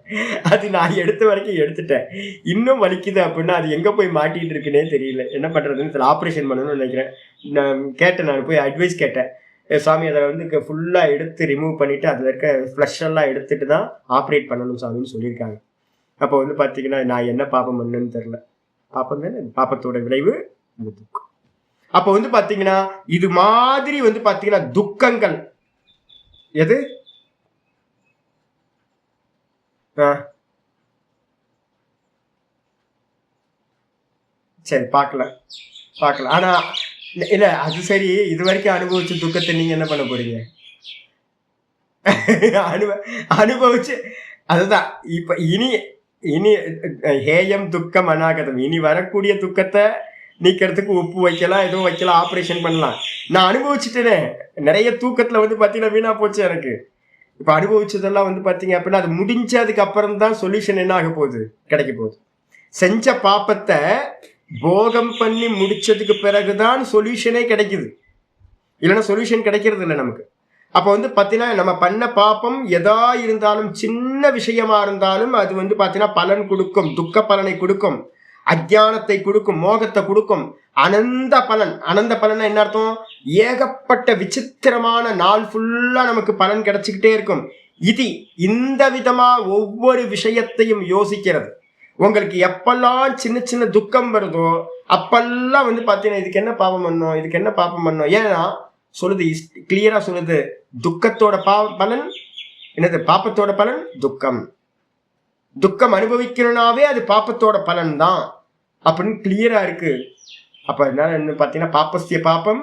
அது நான் எடுத்த வரைக்கும் எடுத்துட்டேன். இன்னும் வலிக்குது அப்படின்னா அது எங்க போய் மாட்டிட்டு இருக்குன்னே தெரியல. என்ன பண்றதுன்னு தெரியல. ஆப்ரேஷன் பண்ணணும்னு நினைக்கிறேன். நான் கேட்டேன், நான் போய் அட்வைஸ் கேட்டேன். சாமி அதை வந்து ஃபுல்லா எடுத்து ரிமூவ் பண்ணிட்டு அதுல இருக்க ஃப்ளஷ் எல்லாம் எடுத்துட்டு தான் ஆப்ரேட் பண்ணணும் சாமின்னு சொல்லியிருக்காங்க. அப்போ வந்து பாத்தீங்கன்னா நான் என்ன பாப்பம் பண்ணுன்னு தெரியல. பாப்பம் தானே, பாப்பத்தோட விளைவு இந்த துக்கம். அப்ப வந்து பாத்தீங்கன்னா இது மாதிரி வந்து பாத்தீங்கன்னா துக்கங்கள் எது சரி பார்க்கலாம். ஆனா இல்ல அது சரி, இது வரைக்கும் அனுபவிச்ச துக்கத்தை நீங்க என்ன பண்ண போறீங்க? அனுபவிச்சு அதுதான். இப்ப இனி ஹேயம் துக்கம் அநாகதம், இனி வரக்கூடிய துக்கத்தை நீக்கிறதுக்கு உப்பு வைக்கலாம், எதுவும் வைக்கலாம், ஆப்ரேஷன் பண்ணலாம். நான் அனுபவிச்சுட்டேனே நிறைய தூக்கத்துல வந்து பாத்தீங்கன்னா வீணா போச்சு எனக்கு. இப்ப அனுபவிச்சதெல்லாம் வந்து பாத்தீங்க அப்படின்னா அது முடிஞ்சதுக்கு அப்புறம் தான் சொல்யூஷன் என்ன ஆக போகுது, கிடைக்க போகுது. செஞ்ச பாப்பத்தை போகம் பண்ணி முடிச்சதுக்கு பிறகுதான் சொல்யூஷனே கிடைக்குது. இல்லைன்னா சொல்யூஷன் கிடைக்கிறது இல்லை நமக்கு. அப்ப வந்து பாத்தீங்கன்னா நம்ம பண்ண பாப்பம் எதா இருந்தாலும், சின்ன விஷயமா இருந்தாலும் அது வந்து பாத்தீங்கன்னா பலன் கொடுக்கும், துக்க பலனை கொடுக்கும், அஜானத்தை கொடுக்கும், மோகத்தை கொடுக்கும். அனந்த பலன். அனந்த பலன் என்ன அர்த்தம்? ஏகப்பட்ட விசித்திரமான நாள் ஃபுல்லா நமக்கு பலன் கிடைச்சிக்கிட்டே இருக்கும். இது இந்த விதமா ஒவ்வொரு விஷயத்தையும் யோசிக்கிறது. உங்களுக்கு எப்பெல்லாம் சின்ன சின்ன துக்கம் வருதோ அப்பெல்லாம் வந்து பாத்தீங்கன்னா இதுக்கு என்ன பாவம் பண்ணோம், இதுக்கு என்ன பாப்பம் பண்ணோம். ஏன்னா சொல்லுது, கிளியரா சொல்லுது, துக்கத்தோட பலன் என்னது, பாப்பத்தோட பலன் துக்கம். துக்கம் அனுபவிக்கணும்னாவே அது பாப்பத்தோட பலன் தான் அப்படின்னு கிளியரா இருக்கு. அப்ப என்ன பாத்தீங்கன்னா பாப்பஸ்திய பாப்பம்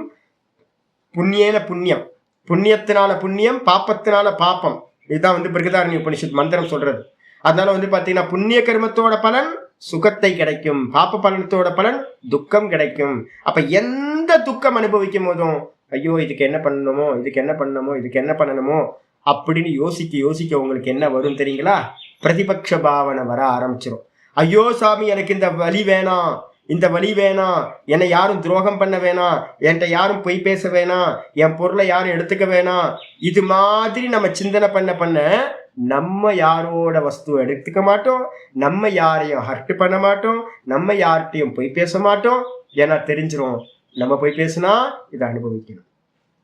புண்ணியேன புண்ணியம், புண்ணியத்தினால புண்ணியம், பாப்பத்தினால பாப்பம். இதுதான் வந்து பிருகதாரண்ய உபனிஷத் மந்திரம் சொல்றது. அதனால வந்து பாத்தீங்கன்னா புண்ணிய கர்மத்தோட பலன் சுகத்தை கிடைக்கும், பாப்ப பலனத்தோட பலன் துக்கம் கிடைக்கும். அப்ப எந்த துக்கம் அனுபவிக்கும் போதும் ஐயோ இதுக்கு என்ன பண்ணணுமோ, இதுக்கு என்ன பண்ணணுமோ, இதுக்கு என்ன பண்ணணுமோ அப்படின்னு யோசிக்க உங்களுக்கு என்ன வரும் தெரியுங்களா? பிரதிபக்ஷ பாவனை வர ஆரம்பிச்சிடும். ஐயோ சாமி எனக்கு இந்த வலி வேணாம், இந்த வழி வேணாம், என்னை யாரும் துரோகம் பண்ண வேணாம், என்கிட்ட யாரும் பொய் பேச வேணாம், என் பொருளை யாரும் எடுத்துக்க வேணாம். இது மாதிரி நம்ம சிந்தனை பண்ண நம்ம யாரோட வஸ்துவை எடுத்துக்க மாட்டோம், நம்ம யாரையும் ஹர்ட் பண்ண மாட்டோம், நம்ம யார்கிட்டையும் பொய் பேச மாட்டோம். ஏன்னா தெரிஞ்சிரும், நம்ம பொய் பேசினா இதை அனுபவிக்கணும்,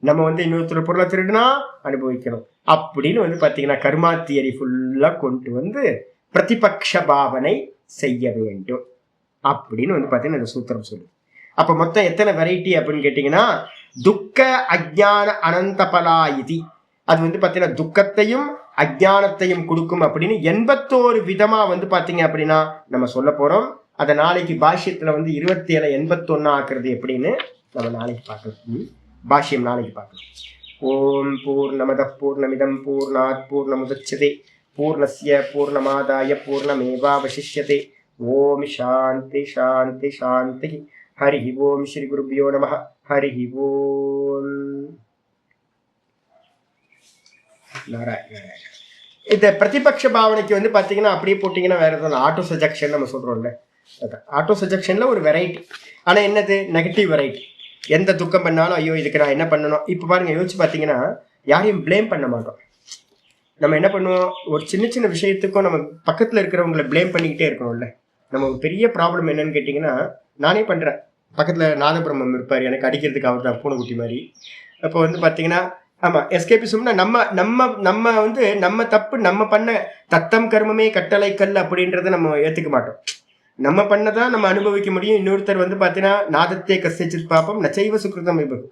நம்ம வந்து இன்னொருத்தர் பொருளை திருடுனா அனுபவிக்கணும் அப்படின்னு வந்து பாத்தீங்கன்னா கர்மா தியரி ஃபுல்லா கொண்டு வந்து பிரதிபக்ஷ பாவனை செய்ய வேண்டும் அப்படின்னு வந்து பாத்தீங்கன்னா இந்த சூத்திரம் சொல்லுது. அப்ப மொத்தம் எத்தனை வெரைட்டி அப்படின்னு கேட்டீங்கன்னா துக்க அஜ்ஞான அனந்த பலா இதி. அது வந்து பார்த்தீங்கன்னா துக்கத்தையும் அஜ்ஞானத்தையும் கொடுக்கும் அப்படின்னு 81 விதமா வந்து பார்த்தீங்க அப்படின்னா நம்ம சொல்ல போறோம். அதை நாளைக்கு பாஷ்யத்துல வந்து 27 81 ஆக்குறது எப்படின்னு நம்ம நாளைக்கு பார்க்கலாம். பாஷ்யம் நாளைக்கு பார்க்கலாம். ஓம் பூர்ணமத பூர்ணமிதம் பூர்ணாத் பூர்ணமுதச்யதே பூர்ணஸ்ய பூர்ணமாதாய பூர்ணமேவாவசிஷ்யதே. ஓம் சாந்தி சாந்தி சாந்தி. ஹரி ஓம் ஸ்ரீ குருபியோ நமः. ஹரி ஓம். இந்த பிரதிபக்ஷ பாவனைக்கு வந்து பாத்தீங்கன்னா அப்படியே போட்டீங்கன்னா வேற எதாவது ஆட்டோ சஜெக்ஷன் நம்ம சொல்றோம்ல, ஆட்டோ சஜெக்ஷன்ல ஒரு வெரைட்டி. ஆனா என்னது நெகட்டிவ் வெரைட்டி. எந்த துக்கம் பண்ணாலும் ஐயோ இதுக்கு நான் என்ன பண்ணணும். இப்ப பாருங்க யோசிச்சு பாத்தீங்கன்னா யாரையும் பிளேம் பண்ண மாட்டோம். நம்ம என்ன பண்ணுவோம், ஒரு சின்ன சின்ன விஷயத்துக்கும் நம்ம பக்கத்துல இருக்கிறவங்களை பிளேம் பண்ணிக்கிட்டே இருக்கணும்ல. நம்ம ஒரு பெரிய ப்ராப்ளம் என்னன்னு கேட்டீங்கன்னா, நானே பண்றேன், பக்கத்துல நாதபிரம்மம் இருப்பாரு, எனக்கு அடிக்கிறதுக்கு அவர் தான் பூனைக்குட்டி மாதிரி. அப்போ வந்து பாத்தீங்கன்னா ஆமா எஸ்கேபிசம்னா நம்ம நம்ம நம்ம வந்து நம்ம தப்பு நம்ம பண்ண தத்தம் கர்மமே கட்டளை கல் அப்படின்றத நம்ம ஏத்துக்க மாட்டோம். நம்ம பண்ணதான் நம்ம அனுபவிக்க முடியும். இன்னொருத்தர் வந்து பாத்தீங்கன்னா நாதத்தே கசிச்சித் பாப்பம் நச்சைவ சுக்ருதம் விபகு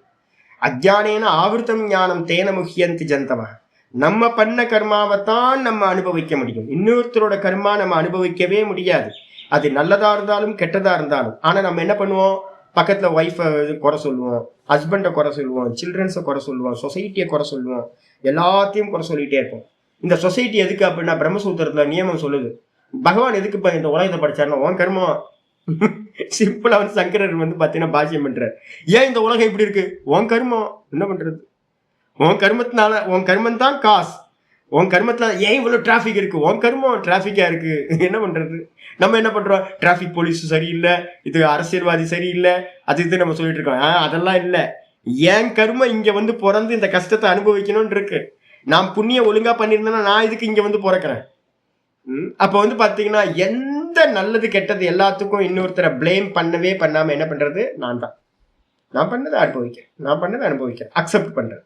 அஜ்ஞானேன ஆவிருத்தம் ஞானம் தேன முஹ்யந்தி ஜந்தவா. நம்ம பண்ண கர்மாவைத்தான் நம்ம அனுபவிக்க முடியும். இன்னொருத்தரோட கர்மா நம்ம அனுபவிக்கவே முடியாது. அது நல்லதா இருந்தாலும் கெட்டதா இருந்தாலும். ஆனா நம்ம என்ன பண்ணுவோம், பக்கத்துல ஒய்ஃபை குறை சொல்லுவோம், ஹஸ்பண்டை குறை சொல்லுவோம், சில்ட்ரன்ஸை குறை சொல்லுவோம், சொசைட்டியை குறை சொல்லுவோம், எல்லாத்தையும் குறை சொல்லிட்டே இருப்போம். இந்த சொசைட்டி எதுக்கு அப்படின்னா பிரம்மசூத்திரத்துல நியமம் சொல்லுது, பகவான் எதுக்கு இப்ப இந்த உலகத்தை படிச்சாருன்னா உன் கர்மம். சிம்பிளா வந்து சங்கரர் வந்து பாத்தீங்கன்னா பாஷ்யம் பண்றார், ஏன் இந்த உலகம் இப்படி இருக்கு, உன் கர்மம். என்ன பண்றது, உன் கர்மத்தினால, உன் கர்மம் தான் காசு. உன் கர்மத்துல ஏன் இவ்வளவு டிராபிக் இருக்கு, உன் கர்மம் டிராபிக்கா இருக்கு. என்ன பண்றது, நம்ம என்ன பண்றோம், டிராபிக் போலீஸ் சரியில்லை, இது அரசியல்வாதி சரியில்லை, அது இது நம்ம சொல்லிட்டு இருக்கோம். அதெல்லாம் இல்லை, என் கர்மம் இங்க வந்து பிறந்து இந்த கஷ்டத்தை அனுபவிக்கணும்னு இருக்கு. நான் புண்ணியம் ஒழுங்கா பண்ணியிருந்தேன்னா நான் இதுக்கு இங்க வந்து பிறக்கிறேன். அப்ப வந்து பாத்தீங்கன்னா எந்த நல்லது கெட்டது எல்லாத்துக்கும் இன்னொருத்தரை பிளேம் பண்ணவே பண்ணாம என்ன பண்றது, நான் தான், நான் பண்ணதை அனுபவிக்கிறேன், நான் பண்ணதை அனுபவிக்கிறேன், அக்செப்ட் பண்றது.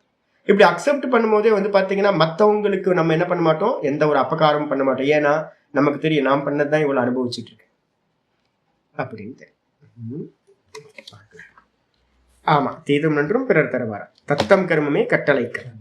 இப்படி அக்செப்ட் பண்ணும்போதே வந்து பாத்தீங்கன்னா மற்றவங்களுக்கு நம்ம என்ன பண்ண மாட்டோம், எந்த ஒரு அபகாரமும் பண்ண மாட்டோம். ஏன்னா நமக்கு தெரியும் நான் பண்ணதுதான் இவ்வளவு அனுபவிச்சுட்டு இருக்கேன் அப்படின்னு தெரியும். ஆமா, தீதும் நன்றும் பிறர் தருவார், தத்தம் கர்மமே கட்டளை கர்மம்.